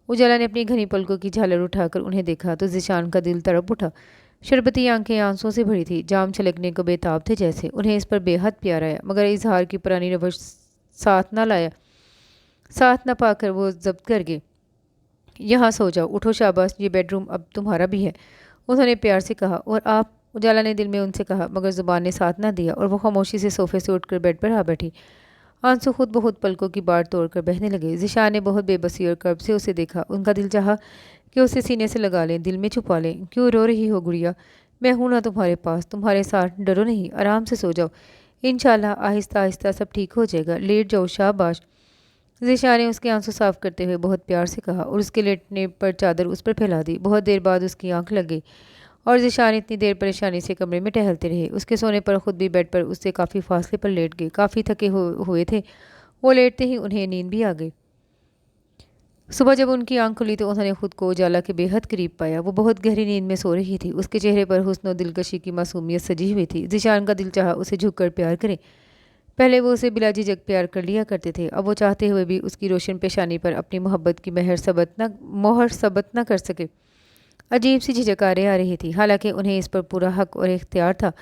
उजाला ने अपनी घनी पलकों की झालर उठाकर उन्हें देखा तो ज़िशान का दिल तड़प उठा। शरबती आंखें आंसुओं से भरी थी, जाम छलकने को बेताब थे जैसे। उन्हें इस पर बेहद प्यार आया, मगर इजहार की पुरानी रवश साथ न पाकर वो जब्त कर गए। यहाँ सो जाओ, उठो, शाबाश, ये बेडरूम अब तुम्हारा भी है, उन्होंने प्यार से कहा। और आप? उजाला ने दिल में उनसे कहा, मगर ज़ुबान ने साथ न दिया और वो खामोशी से सोफे से उठकर बेड पर आ बैठी। आंसू खुद बहुत पलकों की बाढ़ तोड़कर बहने लगे। ज़िशान ने बहुत बेबसी और कर्ब से उसे देखा। उनका दिल चाहा कि उसे सीने से लगा लें, दिल में छुपा लें। क्यों रो रही हो गुड़िया? मैं हूं ना तुम्हारे पास, तुम्हारे साथ, डरो नहीं, आराम से सो जाओ, इंशाल्लाह आहिस्ता आहिस्ता सब ठीक हो जाएगा। लेट जाओ, शाबाश। ज़ीशान ने उसके आंसू साफ करते हुए बहुत प्यार से कहा और उसके लेटने पर चादर उस पर फैला दी। बहुत देर बाद उसकी आंख लग गई और ज़ीशान इतनी देर परेशानी से कमरे में टहलते रहे। उसके सोने पर खुद भी बेड पर उससे काफ़ी फासले पर लेट गए। काफ़ी थके हुए थे। वो लेटते ही उन्हें नींद भी आ गई। सुबह जब उनकी आंख खुली तो उन्होंने खुद को उजाला के बेहद करीब पाया। वो बहुत गहरी नींद में सो रही थी। उसके चेहरे पर हुस्न और दिलकशी की मासूमियत सजी हुई थी। ज़ीशान का दिल चाहा उसे झुककर प्यार करे। पहले वो उसे बिला झिझक प्यार कर लिया करते थे। अब वो चाहते हुए भी उसकी रोशन पेशानी पर अपनी मोहब्बत की मोहर सबत न कर सके। अजीब सी झिझक आ रही थी। हालांकि उन्हें इस पर पूरा हक और इख्तियार था।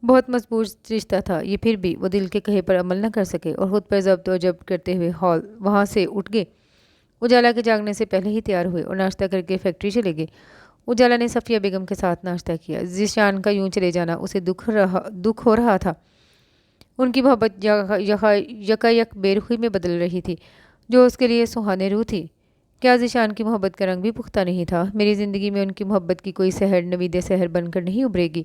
बहुत मजबूत रिश्ता था ये, फिर भी वो दिल के कहे पर अमल न कर सके और खुद पर जब्त और जब्त करते हुए हॉल वहाँ से उठ गए। उजाला के जागने से पहले ही तैयार हुए और नाश्ता करके फैक्ट्री चले गए। उजाला ने सफ़िया बेगम के साथ नाश्ता किया। ज़ीशान का यूं चले जाना उसे दुख हो रहा था। उनकी मोहब्बत यकायक बेरुखी में बदल रही थी, जो उसके लिए सुहाने रूह थी। क्या ज़ीशान की मोहब्बत का रंग भी पुख्ता नहीं था? मेरी ज़िंदगी में उनकी मोहब्बत की कोई सहर नवीद सहर बनकर नहीं उभरेगी।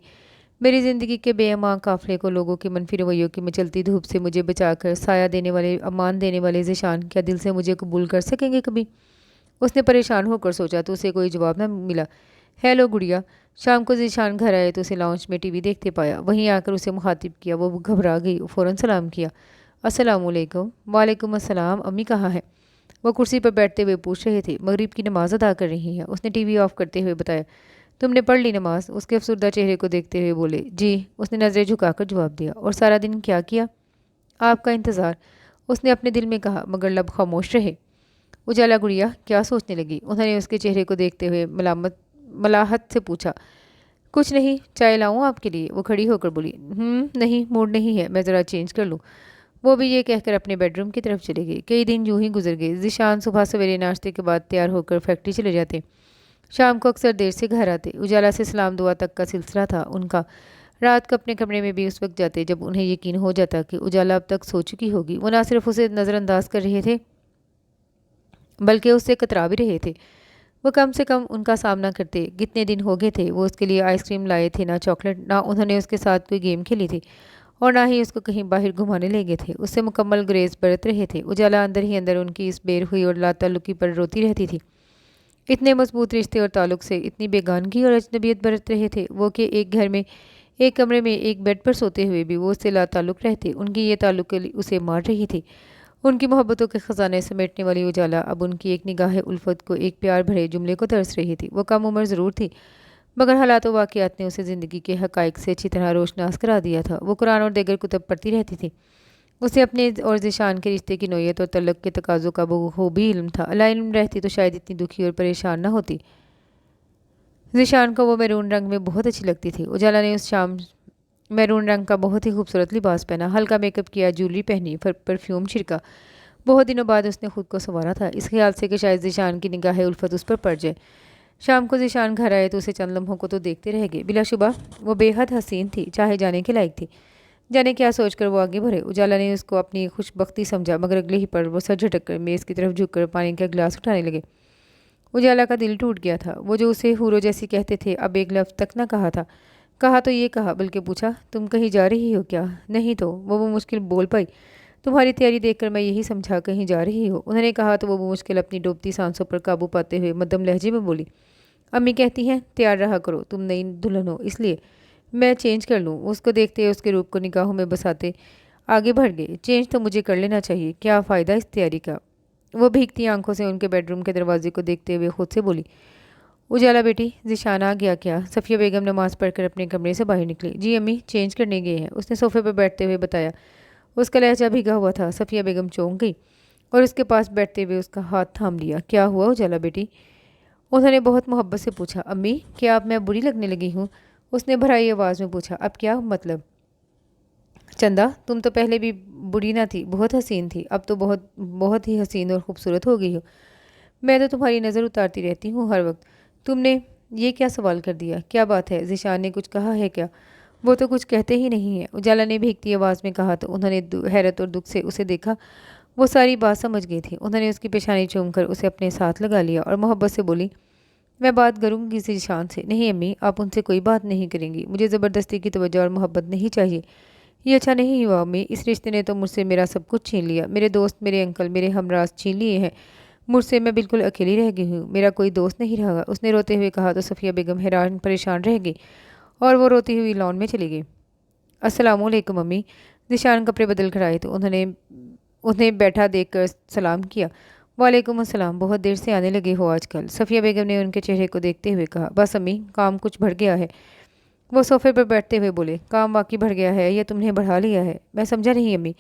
मेरी ज़िंदगी के बेअमान काफ़िले को लोगों के मनफी रवैयों की मचलती धूप से मुझे बचाकर साया देने वाले, अमान देने वाले ज़ीशान क्या दिल से मुझे कबूल कर सकेंगे कभी? उसने परेशान होकर सोचा तो उसे कोई जवाब न मिला। हेलो गुड़िया। शाम को ज़ीशान घर आए तो उसे लाउंज में टीवी देखते पाया। वहीं आकर उसे मुखातिब किया। वो घबरा गई। फ़ौरन सलाम किया। अस्सलामुअलैकुम। वालेकुम अस्सलाम। अम्मी कहाँ है? वो कुर्सी पर बैठते हुए पूछ रहे थे। मगरिब की नमाज अदा कर रही हैं। उसने टीवी ऑफ करते हुए बताया। तुमने पढ़ ली नमाज? उसके अफसरदा चेहरे को देखते हुए बोले। जी। उसने नज़रें झुकाकर जवाब दिया। और सारा दिन क्या किया? आपका इंतज़ार। उसने अपने दिल में कहा, मगर लब खामोश रहे। उजाला गुड़िया क्या सोचने लगी? उन्होंने उसके चेहरे को देखते हुए मलाहत से पूछा। कुछ नहीं, चाय लाऊं आपके लिए? वो खड़ी होकर बोली। नहीं, मूड नहीं है, मैं ज़रा चेंज कर लूँ। वो भी ये कहकर अपने बेडरूम की तरफ चले गई। कई दिन यूं ही गुजर गए। ज़ीशान सुबह सवेरे नाश्ते के बाद तैयार होकर फैक्ट्री चले जाते। शाम को अक्सर देर से घर आते। उजाला से सलाम दुआ तक का सिलसिला था उनका। रात को अपने कमरे में भी उस वक्त जाते जब उन्हें यकीन हो जाता कि उजाला अब तक सो चुकी होगी। वो ना सिर्फ उसे नज़रअंदाज कर रहे थे, बल्कि उससे कतरा भी रहे थे। वो कम से कम उनका सामना करते। कितने दिन हो गए थे वो उसके लिए आइसक्रीम लाए थे, ना चॉकलेट, ना उन्होंने उसके साथ कोई गेम खेली थी और ना ही उसको कहीं बाहर घुमाने ले गए थे। उससे मुकम्मल ग्रेज बरत रहे थे। उजाला अंदर ही अंदर उनकी इस बेर हुई और लाताल्लुकी पर रोती रहती थी। इतने मजबूत रिश्ते और ताल्लुक से इतनी बेगानगी और अजनबियत बरत रहे थे वो कि एक घर में, एक कमरे में, एक बेड पर सोते हुए भी वो उससे लाताल्लुक रहते। उनकी ये ताल्लुक उसे मार रही थी। उनकी मोहब्बतों के ख़जाने समेटने वाली उजाला अब उनकी एक निगाह उल्फत को, एक प्यार भरे जुमले को तरस रही थी। वो कम उम्र ज़रूर थी, मगर हालात व वाक़यात ने उसे ज़िंदगी के हक़ाइक़ से अच्छी तरह रोशनास करा दिया था। वो कुरान और दीगर कुतुब पढ़ती रहती थी। उसे अपने और ज़ीशान के रिश्ते की नोयत और तल्लुक़ के तकाज़ों का बखूबी इल्म था। अल्लाह इल्म रहती तो शायद इतनी दुखी और परेशान न होती। ज़ीशान को वो मैरून रंग में बहुत अच्छी लगती थी। उजाला ने उस शाम मैरून रंग का बहुत ही खूबसूरत लिबास पहना, हल्का मेकअप किया, ज्वेलरी पहनी, परफ्यूम छिड़का। बहुत दिनों बाद उसने खुद को संवारा था, इस ख्याल से कि शायद ज़ीशान की निगाह उल्फत उस पर पड़ जाए। शाम को ज़ीशान घर आए तो उसे चंद लम्हों को तो देखते रह गए। बिलाशुबा वो बेहद हसीन थी, चाहे जाने के लायक थी। जाने क्या सोचकर वो आगे बढ़े। उजाला ने उसको अपनी खुशबख्ती समझा, मगर अगले ही पल वो सर झटक कर मेज़ की तरफ झुककर पानी का गिलास उठाने लगे। उजाला का दिल टूट गया था। वो जो उसे हूरो जैसी कहते थे अब एक लफ्ज़ तक न कहा था। कहा तो ये कहा, बल्कि पूछा, तुम कहीं जा रही हो क्या? नहीं तो वो मुश्किल बोल पाई। तुम्हारी तैयारी देखकर मैं यही समझा कहीं जा रही हो। उन्होंने कहा तो वो मुश्किल अपनी डूबती सांसों पर काबू पाते हुए मध्यम लहजे में बोली। अम्मी कहती हैं तैयार रहा करो, तुम नई दुल्हन हो इसलिए। मैं चेंज कर लूँ? उसको देखते हुए उसके रूप को निगाहों में बसाते आगे बढ़ गए। चेंज तो मुझे कर लेना चाहिए, क्या फ़ायदा इस तैयारी का? वो भीगती आंखों से उनके बेडरूम के दरवाजे को देखते हुए खुद से बोली। उजाला बेटी, ज़ीशान आ गया क्या? सफ़िया बेगम नमाज़ पढ़कर अपने कमरे से बाहर निकली। जी अम्मी, चेंज करने गए हैं, उसने सोफे पर बैठते हुए बताया। उसका लहजा भीगा हुआ था। सफ़िया बेगम चौंक गई और उसके पास बैठते हुए उसका हाथ थाम लिया। क्या हुआ उजाला बेटी? उन्होंने बहुत मोहब्बत से पूछा। अम्मी, क्या अब मैं बुरी लगने लगी हूँ? उसने भराई आवाज़ में पूछा। अब क्या मतलब? चंदा, तुम तो पहले भी बुरी ना थी, बहुत हसीन थी, अब तो बहुत बहुत ही हसीन और खूबसूरत हो गई हो। मैं तो तुम्हारी नज़र उतारती रहती हूँ हर वक्त। तुमने ये क्या सवाल कर दिया? क्या बात है? ज़ीशान ने कुछ कहा है क्या? वो तो कुछ कहते ही नहीं है, उजाला ने भीगती आवाज़ में कहा। तो उन्होंने हैरत और दुख से उसे देखा। वो सारी बात समझ गई थी। उन्होंने उसकी पेशानी चूमकर उसे अपने साथ लगा लिया और मोहब्बत से बोली, मैं बात करूँगी ज़ीशान से। नहीं अम्मी, आप उनसे कोई बात नहीं करेंगी। मुझे ज़बरदस्ती की तवज्जो और मोहब्बत नहीं चाहिए। یہ اچھا نہیں ہوا امی، اس رشتے نے تو مجھ سے میرا سب کچھ چھین لیا، میرے دوست، میرے انکل، میرے ہمراز چھین لیے ہیں، مجھ سے میں بالکل اکیلی رہ گئی ہوں، میرا کوئی دوست نہیں رہا۔ اس نے روتے ہوئے کہا تو صفیہ بیگم حیران پریشان رہ گئی اور وہ روتی ہوئی لان میں چلی گئی۔ السلام علیکم امی۔ ذیشان کپڑے بدل کر آئے تو انہیں بیٹھا دیکھ کر سلام کیا۔ وعلیکم السلام، بہت دیر سے آنے لگے ہو آج کل، صفیہ بیگم نے ان کے چہرے کو دیکھتے ہوئے کہا۔ بس امی، کام کچھ بڑھ گیا ہے۔ وہ صوفے پر بیٹھتے ہوئے بولے۔ کام واقعی بڑھ گیا ہے یا تم نے بڑھا لیا ہے؟ میں سمجھا نہیں امی،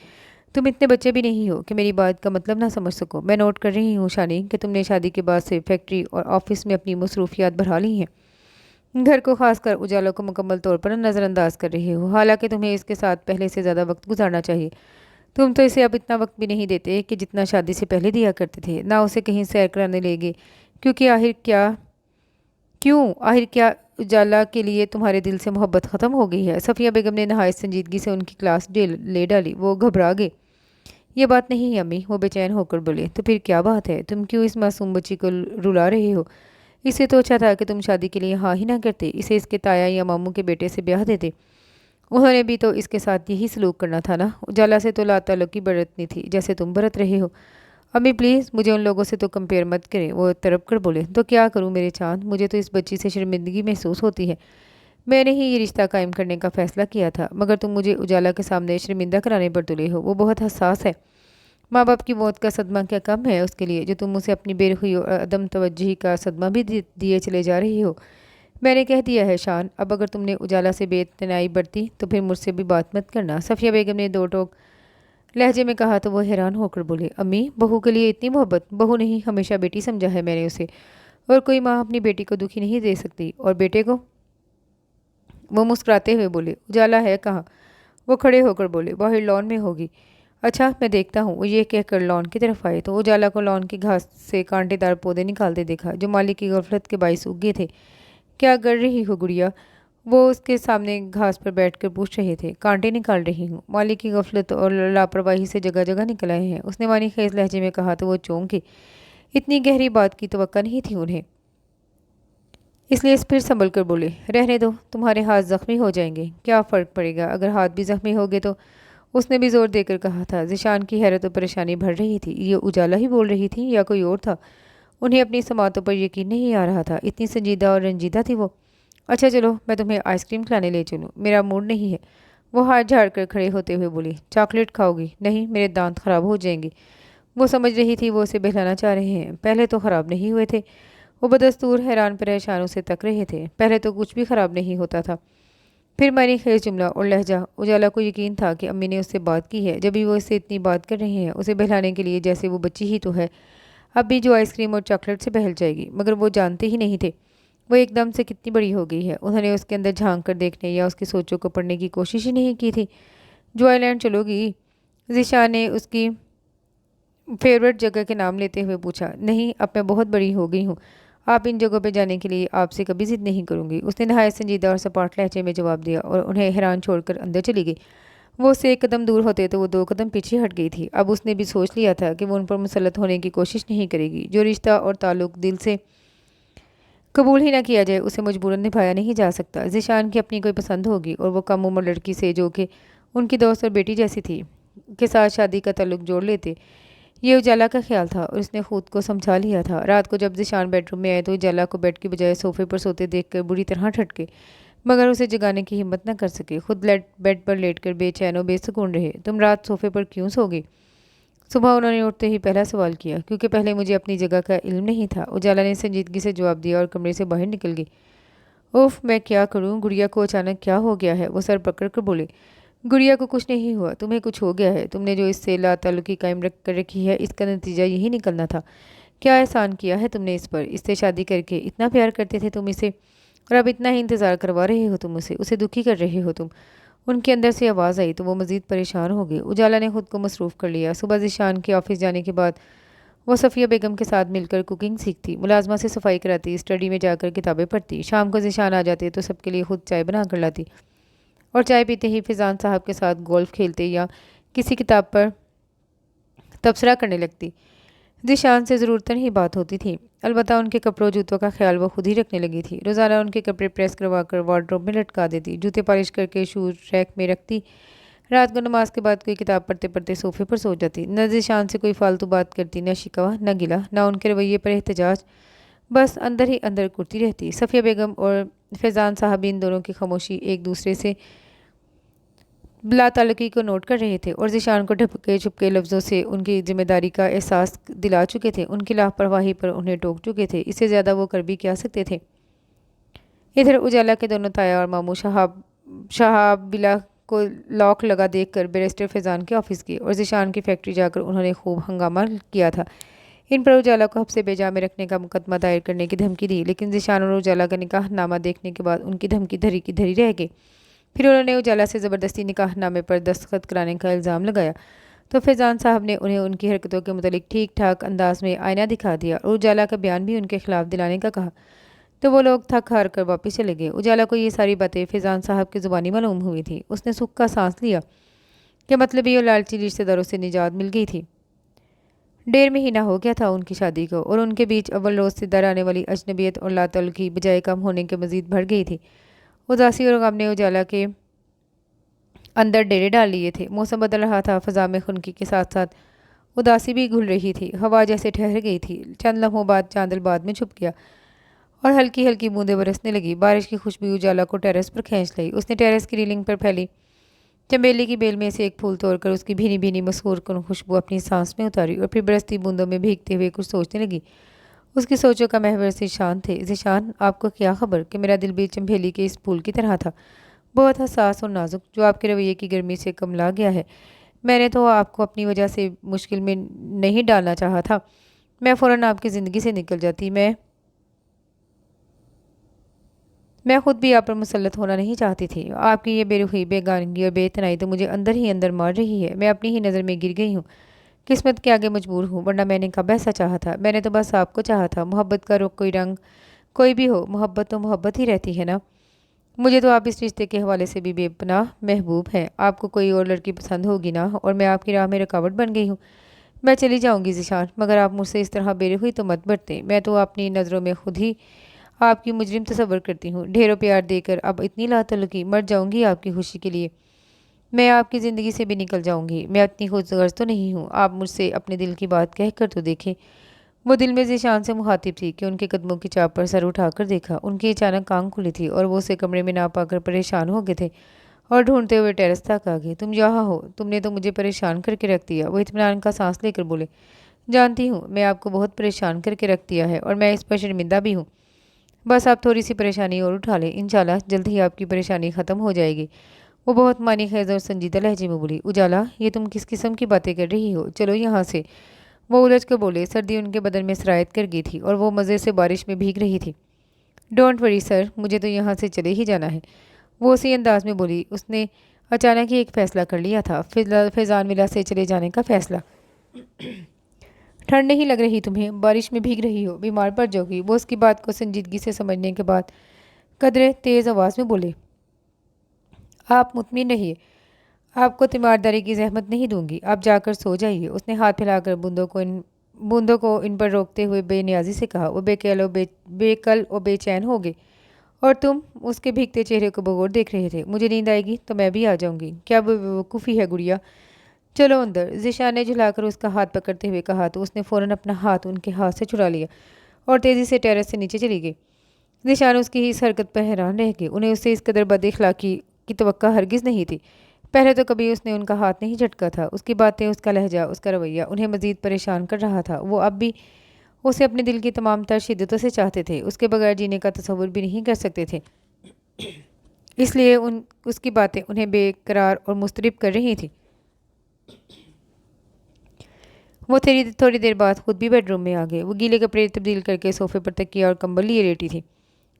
تم اتنے بچے بھی نہیں ہو کہ میری بات کا مطلب نہ سمجھ سکو۔ میں نوٹ کر رہی ہوں شانی کہ تم نے شادی کے بعد سے فیکٹری اور آفس میں اپنی مصروفیات بڑھا لی ہیں، گھر کو خاص کر اجالوں کو مکمل طور پر نظر انداز کر رہے ہو، حالانکہ تمہیں اس کے ساتھ پہلے سے زیادہ وقت گزارنا چاہیے۔ تم تو اسے اب اتنا وقت بھی نہیں دیتے کہ جتنا شادی سے پہلے دیا کرتے تھے، نہ اسے کہیں سیر کرانے لے گے، آخر کیا اجالا کے لیے تمہارے دل سے محبت ختم ہو گئی ہے؟ صفیہ بیگم نے نہایت سنجیدگی سے ان کی کلاس لے ڈالی۔ وہ گھبرا گئے۔ یہ بات نہیں ہے امی، وہ بے چین ہو کر بولے۔ تو پھر کیا بات ہے؟ تم کیوں اس معصوم بچی کو رلا رہے ہو؟ اسے تو اچھا تھا کہ تم شادی کے لیے ہاں ہی نہ کرتے، اسے اس کے تایا یا ماموں کے بیٹے سے بیاہ دیتے، انہوں نے بھی تو اس کے ساتھ یہی سلوک کرنا تھا نا۔ اجالا سے تو لا تعلقی برتنی تھی جیسے تم برت رہے ہو۔ امی پلیز مجھے ان لوگوں سے تو کمپیئر مت کریں، وہ تڑپ کر بولے۔ تو کیا کروں میرے چاند، مجھے تو اس بچی سے شرمندگی محسوس ہوتی ہے، میں نے ہی یہ رشتہ قائم کرنے کا فیصلہ کیا تھا، مگر تم مجھے اجالا کے سامنے شرمندہ کرانے پر تلے ہو۔ وہ بہت حساس ہے، ماں باپ کی موت کا صدمہ کیا کم ہے اس کے لیے جو تم اسے اپنی بے رخی اور عدم توجہی کا صدمہ بھی دیے چلے جا رہے ہو۔ میں نے کہہ دیا ہے شان، اب اگر تم نے اجالا سے بے اعتنائی برتی تو پھر مجھ سے بھی بات مت کرنا، صفیہ بیگم نے دو ٹوک لہجے میں کہا تو وہ حیران ہو کر بولے۔ امی، بہو کے لیے اتنی محبت؟ بہو نہیں، ہمیشہ بیٹی سمجھا ہے میں نے اسے، اور کوئی ماں اپنی بیٹی کو دکھی نہیں دے سکتی، اور بیٹے کو؟ وہ مسکراتے ہوئے بولے۔ اجالا ہے کہاں؟ وہ کھڑے ہو کر بولے۔ باہر لان میں ہوگی۔ اچھا میں دیکھتا ہوں، وہ یہ کہہ کر لان کی طرف آئے تو اجالا کو لان کی گھاس سے کانٹے دار پودے نکالتے دیکھا جو مالک کی غفلت کے باعث اگے تھے۔ کیا کر رہی ہو گڑیا؟ وہ اس کے سامنے گھاس پر بیٹھ کر پوچھ رہے تھے۔ کانٹے نکال رہی ہوں، مالک کی غفلت اور لاپرواہی سے جگہ جگہ نکل آئے ہیں، اس نے معنی خیز لہجے میں کہا تو وہ چونک گئے، اتنی گہری بات کی توقع نہیں تھی انہیں، اس لیے پھر سنبھل کر بولے۔ رہنے دو، تمہارے ہاتھ زخمی ہو جائیں گے، کیا فرق پڑے گا اگر ہاتھ بھی زخمی ہو گئے تو، اس نے بھی زور دے کر کہا تھا۔ ذیشان کی حیرت و پریشانی بڑھ رہی تھی، یہ اجالا ہی بول رہی تھی یا کوئی اور تھا؟ انہیں اپنی سماعتوں پر یقین نہیں آ رہا تھا، اتنی سنجیدہ اور رنجیدہ تھی وہ۔ اچھا چلو میں تمہیں آئس کریم کھلانے لے چلوں، میرا موڈ نہیں ہے، وہ ہاتھ جھاڑ کر کھڑے ہوتے ہوئے بولی۔ چاکلیٹ کھاؤ گی؟ نہیں، میرے دانت خراب ہو جائیں گے۔ وہ سمجھ رہی تھی وہ اسے بہلانا چاہ رہے ہیں، پہلے تو خراب نہیں ہوئے تھے۔ وہ بدستور حیران پریشانوں سے تک رہے تھے، پہلے تو کچھ بھی خراب نہیں ہوتا تھا۔ پھر معنی خیز جملہ اور لہجہ، اجالا کو یقین تھا کہ امی نے اس سے بات کی ہے، جبھی وہ اس سے اتنی بات کر رہے ہیں اسے بہلانے کے لیے، جیسے وہ بچی ہی تو ہے، اب بھی جو آئس کریم اور چاکلیٹ سے بہل جائے گی، مگر وہ جانتے ہی نہیں تھے وہ ایک دم سے کتنی بڑی ہو گئی ہے۔ انہوں نے اس کے اندر جھانک کر دیکھنے یا اس کی سوچوں کو پڑھنے کی کوشش ہی نہیں کی تھی۔ جوائے لینڈ چلو گی؟ ذیشان نے اس کی فیورٹ جگہ کے نام لیتے ہوئے پوچھا۔ نہیں، اب میں بہت بڑی ہو گئی ہوں، آپ ان جگہوں پہ جانے کے لیے آپ سے کبھی ضد نہیں کروں گی، اس نے نہایت سنجیدہ اور سپاٹ لہجے میں جواب دیا اور انہیں حیران چھوڑ کر اندر چلی گئی۔ وہ اس سے ایک قدم دور ہوتے تو وہ دو قدم پیچھے ہٹ گئی تھی۔ اب اس نے بھی سوچ لیا تھا کہ وہ ان پر مسلط ہونے کی کوشش نہیں کرے گی، جو رشتہ اور تعلق دل سے قبول ہی نہ کیا جائے اسے مجبوراً نبھایا نہیں جا سکتا۔ ذیشان کی اپنی کوئی پسند ہوگی اور وہ کم عمر لڑکی سے جو کہ ان کی دوست اور بیٹی جیسی تھی کے ساتھ شادی کا تعلق جوڑ لیتے، یہ اجالا کا خیال تھا اور اس نے خود کو سمجھا لیا تھا۔ رات کو جب ذیشان بیڈ روم میں آئے تو اجالا کو بیڈ کی بجائے صوفے پر سوتے دیکھ کر بری طرح ٹھٹکے، مگر اسے جگانے کی ہمت نہ کر سکے، خود بیڈ پر لیٹ کر بے چین و بے سکون رہے۔ تم رات صوفے پر کیوں سو گئی؟ صبح انہوں نے اٹھتے ہی پہلا سوال کیا۔ کیونکہ پہلے مجھے اپنی جگہ کا علم نہیں تھا، اجالا نے سنجیدگی سے جواب دیا اور کمرے سے باہر نکل گئی۔ اوف، میں کیا کروں، گڑیا کو اچانک کیا ہو گیا ہے؟ وہ سر پکڑ کر بولے۔ گڑیا کو کچھ نہیں ہوا، تمہیں کچھ ہو گیا ہے، تم نے جو اس سے لا تعلقی قائم کر رکھی ہے، اس کا نتیجہ یہی نکلنا تھا۔ کیا احسان کیا ہے تم نے اس پر؟ اس سے شادی کر کے اتنا پیار کرتے تھے تم اسے، اور اب اتنا ہی انتظار کروا رہے ہو تم اسے دکھی کر رہے ہو تم۔ ان کے اندر سے آواز آئی تو وہ مزید پریشان ہو گئے۔ اجالا نے خود کو مصروف کر لیا۔ صبح ذیشان کے آفس جانے کے بعد وہ صفیہ بیگم کے ساتھ مل کر کوکنگ سیکھتی، ملازمہ سے صفائی کراتی، اسٹڈی میں جا کر کتابیں پڑھتی، شام کو ذیشان آ جاتے تو سب کے لیے خود چائے بنا کر لاتی، اور چائے پیتے ہی فیضان صاحب کے ساتھ گولف کھیلتے یا کسی کتاب پر تبصرہ کرنے لگتی۔ ذیشان سے ضرورتاً ہی بات ہوتی تھی، البتہ ان کے کپڑوں جوتوں کا خیال وہ خود ہی رکھنے لگی تھی۔ روزانہ ان کے کپڑے پریس کروا کر وارڈروب میں لٹکا دیتی، جوتے پالش کر کے شوز ریک میں رکھتی، رات کو نماز کے بعد کوئی کتاب پڑھتے پڑھتے صوفے پر سو جاتی، نہ ذیشان سے کوئی فالتو بات کرتی، نہ شکوہ نہ گلہ، نہ ان کے رویے پر احتجاج، بس اندر ہی اندر کرتی رہتی۔ صفیہ بیگم اور فیضان صاحب ان دونوں کی خاموشی ایک دوسرے سے بلا تعلقی کو نوٹ کر رہے تھے اور ذیشان کو ڈھپکے چپکے لفظوں سے ان کی ذمہ داری کا احساس دلا چکے تھے، ان کی لاپرواہی پر انہیں ٹوک چکے تھے۔ اس سے زیادہ وہ کر بھی کیا سکتے تھے؟ ادھر اجالا کے دونوں تایا اور ماموں شہاب بلا کو لاک لگا دیکھ کر بیرسٹر فیضان کے آفس گئے اور ذیشان کی فیکٹری جا کر انہوں نے خوب ہنگامہ کیا تھا۔ ان پر اجالا کو حبس بیجا میں رکھنے کا مقدمہ دائر کرنے کی دھمکی دی، لیکن ذیشان اور اجالا کا نکاح نامہ دیکھنے کے بعد ان کی دھمکی دھری کی دھری رہ گئی۔ پھر انہوں نے اجالا سے زبردستی نکاح نامے پر دستخط کرانے کا الزام لگایا تو فیضان صاحب نے انہیں ان کی حرکتوں کے متعلق ٹھیک ٹھاک انداز میں آئینہ دکھا دیا اور اجالا کا بیان بھی ان کے خلاف دلانے کا کہا، تو وہ لوگ تھک ہار کر واپس چلے گئے۔ اجالا کو یہ ساری باتیں فیضان صاحب کی زبانی معلوم ہوئی تھی۔ اس نے سکھ کا سانس لیا کہ مطلبی اور لالچی رشتہ داروں سے نجات مل گئی تھی۔ 1.5 مہینہ ہو گیا تھا ان کی شادی کو اور ان کے بیچ اول روز سے در آنے والی اجنبیت اور لا تعلقی بجائے کم ہونے کے مزید بڑھ گئی تھی۔ اداسی اور غم نے اجالا کے اندر ڈیرے ڈال لیے تھے۔ موسم بدل رہا تھا، فضا میں خنکی کے ساتھ ساتھ اداسی بھی گھل رہی تھی، ہوا جیسے ٹھہر گئی تھی۔ چند لمحوں بعد چاندل بعد میں چھپ گیا اور ہلکی ہلکی بوندیں برسنے لگی۔ بارش کی خوشبو اجالا کو ٹیرس پر کھینچ لائی۔ اس نے ٹیرس کی ریلنگ پر پھیلی چنبیلی کی بیل میں سے ایک پھول توڑ کر اس کی بھینی بھینی مسحور کن خوشبو اپنی سانس میں اتاری اور پھر برستی بوندوں میں بھیگتے ہوئے کچھ سوچنے لگی۔ اس کی سوچوں کا محور ذیشان تھے۔ ذیشان، آپ کو کیا خبر کہ میرا دل بھی چنبیلی کے اس پھول کی طرح تھا، بہت حساس اور نازک، جو آپ کے رویے کی گرمی سے کملا گیا ہے۔ میں نے تو آپ کو اپنی وجہ سے مشکل میں نہیں ڈالنا چاہا تھا، میں فوراً آپ کی زندگی سے نکل جاتی۔ میں خود بھی آپ پر مسلط ہونا نہیں چاہتی تھی۔ آپ کی یہ بے روحی، بے گانگی اور بے اتنائی تو مجھے اندر ہی اندر مار رہی ہے۔ میں اپنی ہی نظر میں گر گئی ہوں، قسمت کے آگے مجبور ہوں، ورنہ میں نے کب ایسا چاہا تھا؟ میں نے تو بس آپ کو چاہا تھا۔ محبت کا کوئی رنگ کوئی بھی ہو، محبت تو محبت ہی رہتی ہے نا۔ مجھے تو آپ اس رشتے کے حوالے سے بھی بے پناہ محبوب ہیں۔ آپ کو کوئی اور لڑکی پسند ہوگی نا، اور میں آپ کی راہ میں رکاوٹ بن گئی ہوں۔ میں چلی جاؤں گی ذیشان، مگر آپ مجھ سے اس طرح بے روحی تو مت برتیں۔ میں تو اپنی نظروں میں خود ہی آپ کی مجرم تصور کرتی ہوں۔ ڈھیروں پیار دے کر اب اتنی لا تعلقی، مر جاؤں گی آپ کی خوشی کے لیے۔ میں آپ کی زندگی سے بھی نکل جاؤں گی۔ میں اتنی خود غرض تو نہیں ہوں، آپ مجھ سے اپنے دل کی بات کہہ کر تو دیکھیں۔ وہ دل میں ذیشان سے مخاطب تھی کہ ان کے قدموں کی چاپ پر سر اٹھا کر دیکھا۔ ان کی اچانک آنکھ کھلی تھی اور وہ اسے کمرے میں نہ پا کر پریشان ہو گئے تھے اور ڈھونڈتے ہوئے ٹیرس تک آ گئے۔ تم یہاں ہو؟ تم نے تو مجھے پریشان کر کے رکھ دیا۔ وہ اطمینان کا سانس لے کر بولے، جانتی ہوں میں آپ کو بہت پریشان کر کے رکھ دیا ہے اور میں اس پر شرمندہ بھی ہوں۔ بس آپ تھوڑی سی پریشانی اور اٹھا لیں، انشاءاللہ جلد ہی آپ کی پریشانی ختم ہو جائے گی۔ وہ بہت معنی خیز اور سنجیدہ لہجے میں بولی، اجالا یہ تم کس قسم کی باتیں کر رہی ہو؟ چلو یہاں سے۔ وہ الجھ کر بولے۔ سردی ان کے بدن میں سرایت کر گئی تھی اور وہ مزے سے بارش میں بھیگ رہی تھی۔ ڈونٹ وری سر، مجھے تو یہاں سے چلے ہی جانا ہے، وہ اسی انداز میں بولی۔ اس نے اچانک ہی ایک فیصلہ کر لیا تھا، فیضان ولا سے چلے جانے کا فیصلہ۔ ٹھنڈ نہیں لگ رہی تمہیں؟ بارش میں بھیگ رہی ہو، بیمار پڑ جاؤ گی۔ وہ اس کی بات کو سنجیدگی سے سمجھنے کے بعد قدرے تیز آواز میں بولے، آپ مطمئن رہیے، آپ کو تیمارداری کی زحمت نہیں دوں گی، آپ جا کر سو جائیے۔ اس نے ہاتھ پھیلا کر بوندوں کو ان پر روکتے ہوئے بے نیازی سے کہا۔ وہ بے کل و بے چین ہو گئے اور تم اس کے بھیگتے چہرے کو بغور دیکھ رہے تھے۔ مجھے نیند آئے گی تو میں بھی آ جاؤں گی۔ کیا بیوقوفی ہے گڑیا، چلو اندر۔ ذیشان نے جھلا کر اس کا ہاتھ پکڑتے ہوئے کہا تو اس نے فوراً اپنا ہاتھ ان کے ہاتھ سے چھڑا لیا اور تیزی سے ٹیرس سے نیچے چلی گئی۔ ذیشان اس کی اس حرکت پر حیران رہ گئی۔ انہیں اس سے اس قدر بد اخلاقی کی توقع ہرگز نہیں تھی۔ پہلے تو کبھی اس نے ان کا ہاتھ نہیں جھٹکا تھا۔ اس کی باتیں، اس کا لہجہ، اس کا رویہ انہیں مزید پریشان کر رہا تھا۔ وہ اب بھی اسے اپنے دل کی تمام تر شدتوں سے چاہتے تھے، اس کے بغیر جینے کا تصور بھی نہیں کر سکتے تھے۔ اس لیے اس کی باتیں انہیں بے قرار اور مضطرب کر رہی تھیں۔ وہ تھوڑی دیر بعد خود بھی بیڈ روم میں آ گئے۔ وہ گیلے کپڑے تبدیل کر کے صوفے پر تکیہ اور کمبل لیے لیٹی تھی۔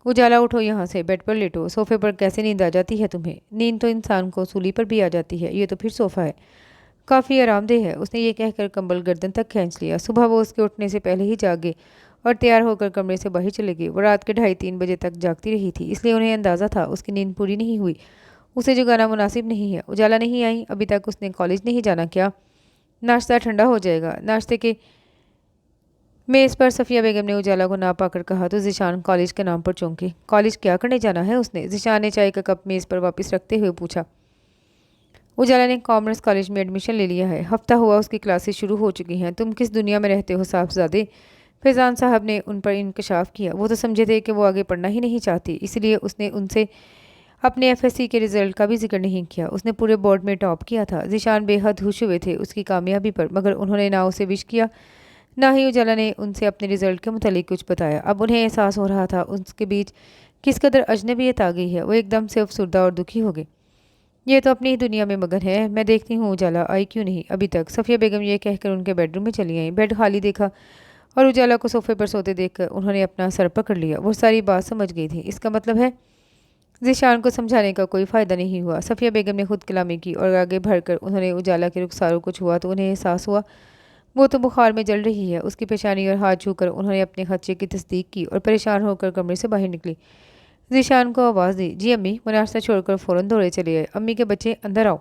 اجالا اٹھو یہاں سے، بیڈ پر لیٹو۔ صوفے پر کیسے نیند آ جاتی ہے تمہیں؟ نیند تو انسان کو سولی پر بھی آ جاتی ہے، یہ تو پھر صوفہ ہے، کافی آرام دہ ہے۔ اس نے یہ کہہ کر کمبل گردن تک کھینچ لیا۔ صبح وہ اس کے اٹھنے سے پہلے ہی جاگ گئے اور تیار ہو کر کمرے سے باہر چلے گئے۔ وہ رات کے 2:30-3 بجے تک جاگتی رہی تھی، اس لیے انہیں اندازہ تھا اس کی نیند پوری نہیں ہوئی۔ اسے جگانا مناسب نہیں ہے۔ اجالا نہیں آئی؟ ابھی تک اس نے کالج نہیں جانا کیا؟ ناشتہ ٹھنڈا ہو جائے گا۔ ناشتے کے میز پر صفیہ بیگم نے اجالا کو نہ پا کر کہا تو ذیشان کالج کے نام پر چونکی۔ کالج کیا کرنے جانا ہے اس نے؟ ذیشان نے چائے کا کپ میز پر واپس رکھتے ہوئے پوچھا۔ اجالا نے کامرس کالج میں ایڈمیشن لے لیا ہے، ہفتہ ہوا اس کی کلاسز شروع ہو چکی ہیں۔ تم کس دنیا میں رہتے ہو صاحبزادے؟ فیضان صاحب نے ان پر انکشاف کیا۔ وہ تو سمجھے تھے کہ وہ آگے پڑھنا ہی نہیں چاہتی، اس لیے اس نے ان سے اپنے ایف ایس سی کے رزلٹ کا بھی ذکر نہیں کیا۔ اس نے پورے بورڈ میں ٹاپ کیا تھا۔ ذیشان بے حد خوش ہوئے تھے اس کی کامیابی پر، مگر انہوں نے نہ اسے وش کیا نہ ہی اجالا نے ان سے اپنے رزلٹ کے متعلق کچھ بتایا۔ اب انہیں احساس ہو رہا تھا اس کے بیچ کس قدر اجنبیت آ گئی ہے۔ وہ ایک دم سے افسردہ اور دکھی ہو گئے۔ یہ تو اپنی ہی دنیا میں مگن ہے، میں دیکھتی ہوں اجالا آئی کیوں نہیں ابھی تک؟ صفیہ بیگم یہ کہہ کر ان کے بیڈ روم میں چلی آئیں۔ بیڈ خالی دیکھا اور اجالا کو صوفے پر سوتے دیکھ کر انہوں نے اپنا سر پکڑ لیا۔ وہ ساری بات سمجھ گئی تھی۔ اس کا مطلب ہے ذیشان کو سمجھانے کا کوئی فائدہ نہیں ہوا۔ صفیہ بیگم نے خود کلامی کی اور آگے بڑھ کر انہوں نے اجالا کے رخساروں کو چھوا تو انہیں احساس ہوا وہ تو بخار میں جل رہی ہے۔ اس کی پیشانی اور ہاتھ چھو کر انہوں نے اپنے خدشے کی تصدیق کی اور پریشان ہو کر کمرے سے باہر نکلی۔ ذیشان کو آواز دی، جی امی۔ وہ ناشتہ چھوڑ کر فوراً دوڑے چلے آئے۔ امی کے بچے اندر آؤ۔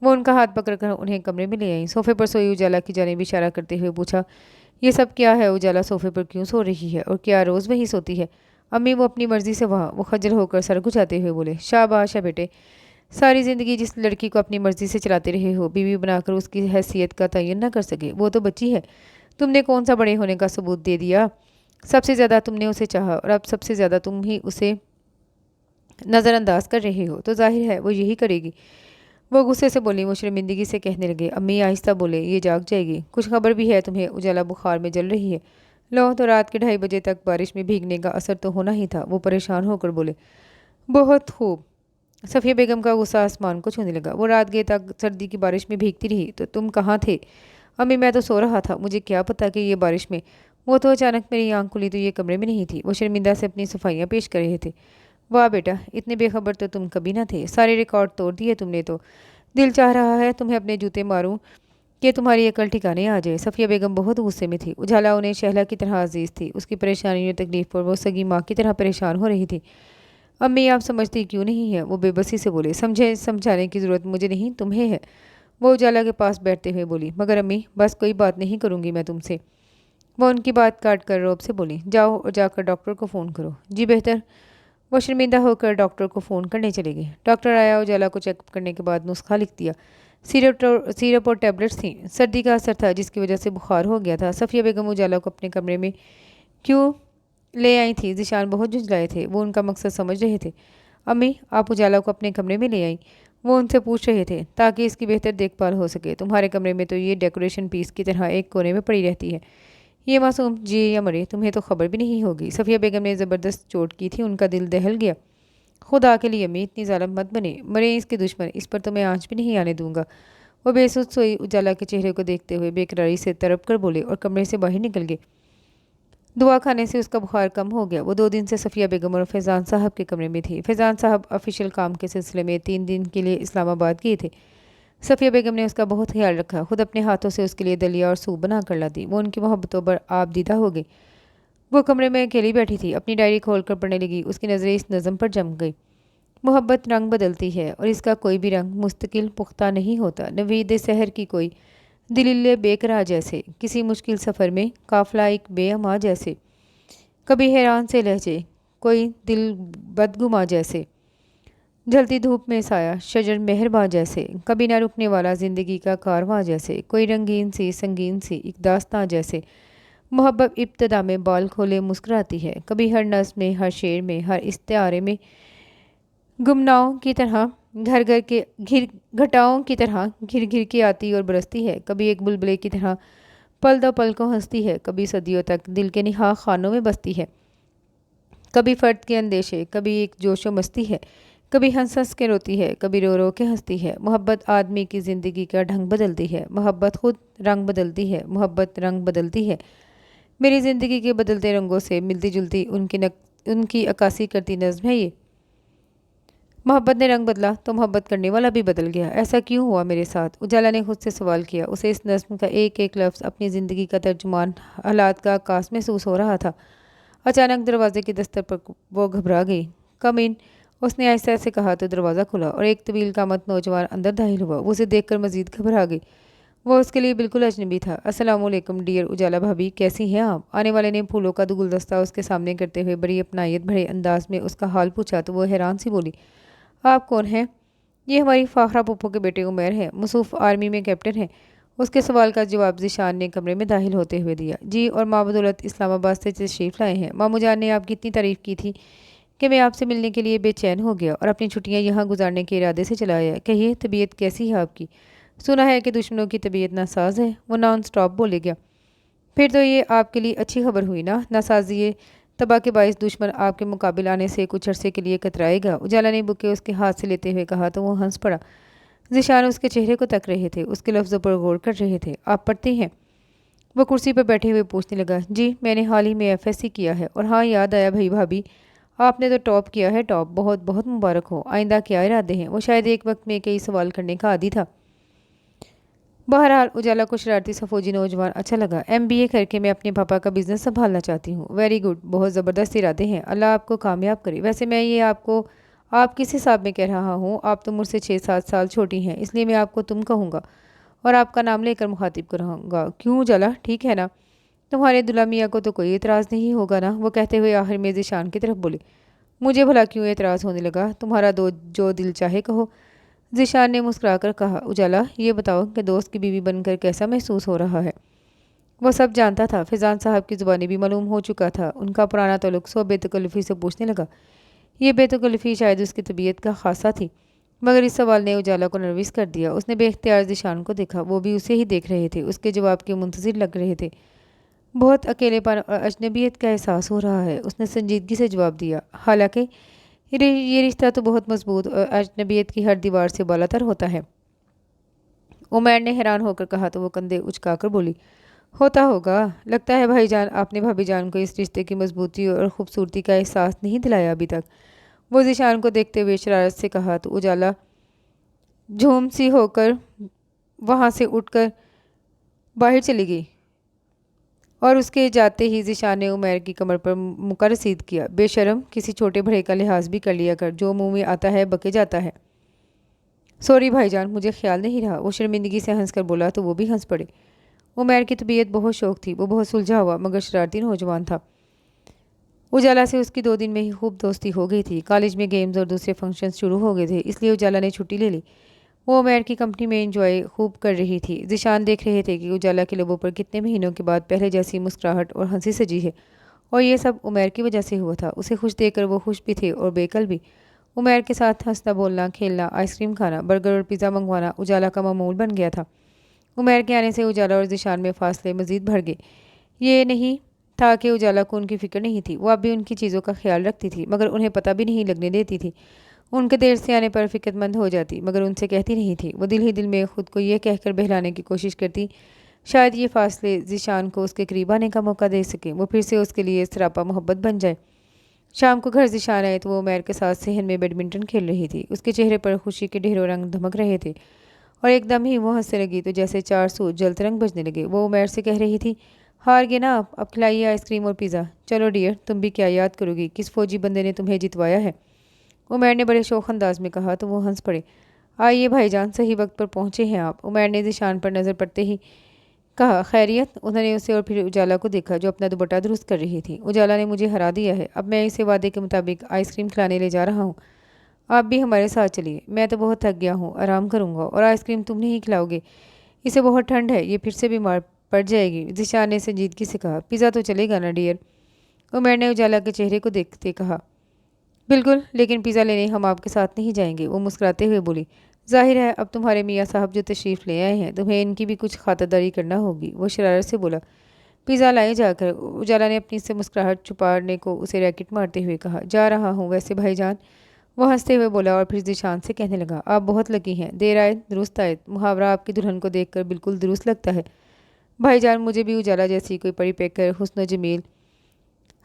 وہ ان کا ہاتھ پکڑ کر انہیں کمرے میں لے آئیں۔ صوفے پر سوئی اجالا کی جانب اشارہ کرتے ہوئے پوچھا، یہ سب کیا ہے؟ اجالا صوفے پر کیوں سو رہی ہے اور کیا روز وہی سوتی ہے؟ امی وہ اپنی مرضی سے وہاں۔ وہ خجل ہو کر سر گھچاتے ہوئے بولے، شاباش ہے بیٹے، ساری زندگی جس لڑکی کو اپنی مرضی سے چلاتے رہے ہو، بیوی بنا کر اس کی حیثیت کا تعین نہ کر سکے، وہ تو بچی ہے۔ تم نے کون سا بڑے ہونے کا ثبوت دے دیا؟ سب سے زیادہ تم نے اسے چاہا اور اب سب سے زیادہ تم ہی اسے نظر انداز کر رہے ہو، تو ظاہر ہے وہ یہی کرے گی۔ وہ غصے سے بولی۔ وہ شرمندگی سے کہنے لگے، امی آہستہ بولے، یہ جاگ جائے گی۔ کچھ خبر بھی ہے تمہیں؟ اجالا بخار میں جل رہی ہے۔ لو تو رات کے 2:30 بجے تک بارش میں بھیگنے کا اثر تو ہونا ہی تھا۔ وہ پریشان ہو کر بولے، بہت خوب۔ صفیہ بیگم کا غصہ آسمان کو چھونے لگا۔ وہ رات گئے تک سردی کی بارش میں بھیگتی رہی تو تم کہاں تھے؟ امی میں تو سو رہا تھا، مجھے کیا پتا کہ یہ بارش میں۔ وہ تو اچانک میری آنکھ کھلی تو یہ کمرے میں نہیں تھی۔ وہ شرمندہ سے اپنی صفائیاں پیش کر رہے تھے۔ واہ بیٹا، اتنے بے خبر تو تم کبھی نہ تھے، سارے ریکارڈ توڑ دیے تم نے تو۔ دل چاہ رہا ہے تمہیں اپنے جوتے ماروں کہ تمہاری عقل ٹھکانے آ جائے۔ صفیہ بیگم بہت غصے میں تھی۔ اجالا انہیں شہلا کی طرح عزیز تھی۔ اس کی پریشانی اور تکلیف پر وہ سگی ماں کی طرح پریشان ہو رہی تھی۔ امی آپ سمجھتی کیوں نہیں ہیں؟ وہ بے بسی سے بولے، سمجھانے کی ضرورت مجھے نہیں تمہیں ہے۔ وہ اجالا کے پاس بیٹھتے ہوئے بولی، مگر امی بس کوئی بات نہیں کروں گی میں تم سے۔ وہ ان کی بات کاٹ کر روب سے بولی، جاؤ اور جا کر ڈاکٹر کو فون کرو۔ جی بہتر۔ وہ شرمندہ ہو کر ڈاکٹر کو فون کرنے چلے گئے۔ ڈاکٹر آیا، اجالا کو چیک اپ کرنے کے بعد نسخہ لکھ دیا۔ سیرپ اور ٹیبلٹس تھیں۔ سردی کا اثر تھا جس کی وجہ سے بخار ہو گیا تھا۔ صفیہ بیگم اجالا کو اپنے کمرے میں کیوں لے آئی تھی؟ ذیشان بہت جھنجھلائے تھے۔ وہ ان کا مقصد سمجھ رہے تھے۔ امی آپ اجالا کو اپنے کمرے میں لے آئیں، وہ ان سے پوچھ رہے تھے، تاکہ اس کی بہتر دیکھ بھال ہو سکے۔ تمہارے کمرے میں تو یہ ڈیکوریشن پیس کی طرح ایک کونے میں پڑی رہتی ہے۔ یہ معصوم جیے یا مرے تمہیں تو خبر بھی نہیں ہوگی۔ صفیہ بیگم نے زبردست چوٹ کی تھی، ان کا دل دہل گیا۔ خدا کے لیے امی اتنی ظالم مت بنے، مرے اس کے دشمن، اس پر تو میں آنچ بھی نہیں آنے دوں گا۔ وہ بے سود سوئی اجالا کے چہرے کو دیکھتے ہوئے بے قراری سے تڑپ کر بولے اور کمرے سے باہر نکل گئے۔ دعا کھانے سے اس کا بخار کم ہو گیا۔ وہ 2 دن سے صفیہ بیگم اور فیضان صاحب کے کمرے میں تھی۔ فیضان صاحب آفیشیل کام کے سلسلے میں 3 دن کے لیے اسلام آباد گئے تھے۔ صفیہ بیگم نے اس کا بہت خیال رکھا، خود اپنے ہاتھوں سے اس کے لیے دلیا اور سوپ بنا کر لاتی۔ وہ ان کی محبتوں پر آپ دیدہ ہو گئی۔ وہ کمرے میں اکیلی بیٹھی تھی، اپنی ڈائری کھول کر پڑھنے لگی۔ اس کی نظریں اس نظم پر جم گئی، محبت رنگ بدلتی ہے اور اس کا کوئی بھی رنگ مستقل پختہ نہیں ہوتا۔ نوید سحر کی کوئی دلیل بے قرار جیسے، کسی مشکل سفر میں قافلہ ایک بے اما جیسے، کبھی حیران سے لہجے، کوئی دل بدگما جیسے، جھلتی دھوپ میں سایہ شجر مہرباں جیسے، کبھی نہ رکنے والا زندگی کا کارواں جیسے، کوئی رنگین سی سنگین سی ایک داستاں جیسے۔ محبت ابتدا میں بال کھولے مسکراتی ہے، کبھی ہر نظم میں، ہر شعر میں، ہر استعارے میں گمناؤں کی طرح گھٹاؤں کی طرح گھر گھر کے آتی اور برستی ہے، کبھی ایک بلبلے کی طرح پل دو پل کو ہنستی ہے، کبھی صدیوں تک دل کے نہا خانوں میں بستی ہے، کبھی فرد کے اندیشے، کبھی ایک جوش و مستی ہے، کبھی ہنس ہنس کے روتی ہے، کبھی رو رو کے ہنستی ہے۔ محبت آدمی کی زندگی کا ڈھنگ بدلتی ہے، محبت خود رنگ بدلتی ہے، محبت رنگ بدلتی ہے۔ میری زندگی کے بدلتے رنگوں سے ملتی جلتی ان کی عکاسی کرتی نظم ہے یہ۔ محبت نے رنگ بدلا تو محبت کرنے والا بھی بدل گیا، ایسا کیوں ہوا میرے ساتھ؟ اجالا نے خود سے سوال کیا۔ اسے اس نظم کا ایک ایک لفظ اپنی زندگی کا ترجمان، حالات کا عکاس محسوس ہو رہا تھا۔ اچانک دروازے کی دستک پر وہ گھبرا گئی۔ کم ان، اس نے آہستہ سے کہا تو دروازہ کھلا اور ایک طویل قامت نوجوان اندر داخل ہوا۔ وہ اسے دیکھ کر مزید گھبرا گئی۔ وہ اس کے لیے بالکل اجنبی تھا۔ السلام علیکم ڈیئر اجالا بھابی، کیسی ہیں آپ؟ آنے والے نے پھولوں کا گلدستہ اس کے سامنے کرتے ہوئے بڑی اپنائیت بھرے انداز میں اس کا حال پوچھا تو وہ حیران سی بولی، آپ کون ہیں؟ یہ ہماری فاخرہ پپو کے بیٹے عمیر ہیں، مصروف آرمی میں کیپٹن ہیں۔ اس کے سوال کا جواب ذیشان نے کمرے میں داخل ہوتے ہوئے دیا۔ جی، اور ماں بدولت اسلام آباد سے تشریف لائے ہیں۔ ماموں جان نے آپ کی اتنی تعریف کی تھی کہ میں آپ سے ملنے کے لیے بے چین ہو گیا اور اپنی چھٹیاں یہاں گزارنے کے ارادے سے چلا آیا۔ کہیے، طبیعت کیسی ہے آپ کی؟ سنا ہے کہ دشمنوں کی طبیعت ناساز ہے، وہ نان سٹاپ بولے گیا۔ پھر تو یہ آپ کے لیے اچھی خبر ہوئی نا، ناسازی تباہ کے باعث دشمن آپ کے مقابل آنے سے کچھ عرصے کے لیے کترائے گا۔ اجالا نے بکے اس کے ہاتھ سے لیتے ہوئے کہا تو وہ ہنس پڑا۔ ذیشان اس کے چہرے کو تک رہے تھے، اس کے لفظوں پر غور کر رہے تھے۔ آپ پڑھتے ہیں؟ وہ کرسی پر بیٹھے ہوئے پوچھنے لگا۔ جی، میں نے حال ہی میں FSC کیا ہے، اور ہاں، یاد آیا بھائی بھابھی، آپ نے تو ٹاپ کیا ہے، ٹاپ! بہت بہت مبارک ہو۔ آئندہ کیا ارادے ہیں؟ وہ شاید ایک وقت میں کئی سوال کرنے کا عادی تھا۔ بہرحال اجالا کو شرارتی سا فوجی نوجوان اچھا لگا۔ MBA کر کے میں اپنے پاپا کا بزنس سنبھالنا چاہتی ہوں۔ ویری گڈ، بہت زبردست ارادے ہیں، اللہ آپ کو کامیاب کرے۔ ویسے میں یہ آپ کس حساب میں کہہ رہا ہوں؟ آپ تو مجھ سے 6-7 سال چھوٹی ہیں، اس لیے میں آپ کو تم کہوں گا اور آپ کا نام لے کر مخاطب کروں گا۔ کیوں اجالا، ٹھیک ہے نا؟ تمہارے دلہا میاں کو تو کوئی اعتراض نہیں ہوگا نا؟ وہ کہتے ہوئے آخر میں ذیشان کی طرف بولے۔ مجھے بھلا کیوں اعتراض ہونے لگا؟ تمہارا جو دل چاہے کہو، ذیشان نے مسکرا کر کہا۔ اجالا، یہ بتاؤ کہ دوست کی بیوی بن کر کیسا محسوس ہو رہا ہے؟ وہ سب جانتا تھا، فیضان صاحب کی زبانی بھی معلوم ہو چکا تھا۔ ان کا پرانا تعلق سو بے تکلفی سے پوچھنے لگا۔ یہ بے تکلفی شاید اس کی طبیعت کا خاصہ تھی، مگر اس سوال نے اجالا کو نروس کر دیا۔ اس نے بے اختیار ذیشان کو دیکھا، وہ بھی اسے ہی دیکھ رہے تھے، اس کے جواب کے منتظر لگ رہے تھے۔ بہت اکیلے پن اور اجنبیت کا احساس ہو رہا ہے، اس نے سنجیدگی سے جواب دیا۔ حالانکہ یہ رشتہ تو بہت مضبوط اور اجنبیت کی ہر دیوار سے بالا تر ہوتا ہے۔ عمیر نے حیران ہو کر کہا تو وہ کندھے اچکا کر بولی۔ ہوتا ہوگا، لگتا ہے بھائی جان آپ نے بھابھی جان کو اس رشتے کی مضبوطی اور خوبصورتی کا احساس نہیں دلایا ابھی تک۔ وہ ذیشان کو دیکھتے ہوئے شرارت سے کہا تو اجالا جھوم سی ہو کر وہاں سے اٹھ کر باہر چلی گئی، اور اس کے جاتے ہی ذیشان نے عمیر کی کمر پر مکہ رسید کیا۔ بے شرم، کسی چھوٹے بڑے کا لحاظ بھی کر لیا کر، جو منہ میں آتا ہے بکے جاتا ہے۔ سوری بھائی جان، مجھے خیال نہیں رہا۔ وہ شرمندگی سے ہنس کر بولا تو وہ بھی ہنس پڑے۔ عمیر کی طبیعت بہت شوق تھی، وہ بہت سلجھا ہوا مگر شرارتی نوجوان تھا۔ اجالا سے اس کی 2 دن میں ہی خوب دوستی ہو گئی تھی۔ کالج میں گیمز اور دوسرے فنکشنز شروع ہو گئے تھے، اس لیے اجالا نے چھٹی لے لی۔ وہ عمیر کی کمپنی میں انجوائے خوب کر رہی تھی۔ ذیشان دیکھ رہے تھے کہ اجالا کے لبوں پر کتنے مہینوں کے بعد پہلے جیسی مسکراہٹ اور ہنسی سجی ہے، اور یہ سب عمیر کی وجہ سے ہوا تھا۔ اسے خوش دیکھ کر وہ خوش بھی تھے اور بے کل بھی۔ عمیر کے ساتھ ہنسنا بولنا، کھیلنا، آئس کریم کھانا، برگر اور پیزا منگوانا اجالا کا معمول بن گیا تھا۔ عمیر کے آنے سے اجالا اور ذیشان میں فاصلے مزید بڑھ گئے۔ یہ نہیں تھا کہ اجالا کو ان کی فکر نہیں تھی، وہ اب بھی ان کی چیزوں کا خیال رکھتی تھی، مگر انہیں پتہ بھی نہیں لگنے دیتی تھی۔ ان کے دیر سے آنے پر فکر مند ہو جاتی، مگر ان سے کہتی نہیں تھی۔ وہ دل ہی دل میں خود کو یہ کہہ کر بہلانے کی کوشش کرتی، شاید یہ فاصلے ذیشان کو اس کے قریب آنے کا موقع دے سکیں، وہ پھر سے اس کے لیے سراپا محبت بن جائے۔ شام کو گھر ذیشان آئے تو وہ عمیر کے ساتھ صحن میں بیڈمنٹن کھیل رہی تھی۔ اس کے چہرے پر خوشی کے ڈھیروں رنگ دھمک رہے تھے، اور ایک دم ہی وہ ہنسنے لگی تو جیسے 4 سو جلت رنگ بجنے لگے۔ وہ عمیر سے کہہ رہی تھی، ہار گئے نا آپ، اب کھلائیے آئس کریم اور پیزا۔ چلو ڈیئر، تم بھی کیا یاد کرو گی، کس فوجی بندے نے تمہیں جتوایا ہے؟ عمیر نے بڑے شوخ انداز میں کہا تو وہ ہنس پڑے۔ آئیے بھائی جان، صحیح وقت پر پہنچے ہیں آپ، عمیر نے ذیشان پر نظر پڑتے ہی کہا۔ خیریت؟ انہوں نے اسے اور پھر اجالا کو دیکھا جو اپنا دوپٹہ درست کر رہی تھی۔ اجالا نے مجھے ہرا دیا ہے، اب میں اسے وعدے کے مطابق آئس کریم کھلانے لے جا رہا ہوں، آپ بھی ہمارے ساتھ چلیے۔ میں تو بہت تھک گیا ہوں، آرام کروں گا، اور آئس کریم تم نہیں کھلاؤ گے، اسے بہت ٹھنڈ ہے، یہ پھر سے بیمار پڑ جائے گی، ذیشان نے سنجیدگی سے کہا۔ پیزا تو چلے گا نا ڈیئر؟ عمیر نے اجالا کے چہرے کو دیکھتے کہا۔ بالکل، لیکن پیزا لینے ہم آپ کے ساتھ نہیں جائیں گے، وہ مسکراتے ہوئے بولی۔ ظاہر ہے اب تمہارے میاں صاحب جو تشریف لے آئے ہیں، تمہیں ان کی بھی کچھ خاطرداری کرنا ہوگی، وہ شرارت سے بولا۔ پیزا لائے جا کر، اجالا نے اپنی سے مسکراہٹ چھپانے کو اسے ریکٹ مارتے ہوئے کہا۔ جا رہا ہوں ویسے بھائی جان، وہ ہنستے ہوئے بولا، اور پھر ذیشان سے کہنے لگا، آپ بہت لکی ہیں، دیر آئے درست آئے، محاورہ آپ کی دلہن کو دیکھ کر بالکل درست لگتا ہے۔ بھائی جان، مجھے بھی اجالا جیسی کوئی پری پیکر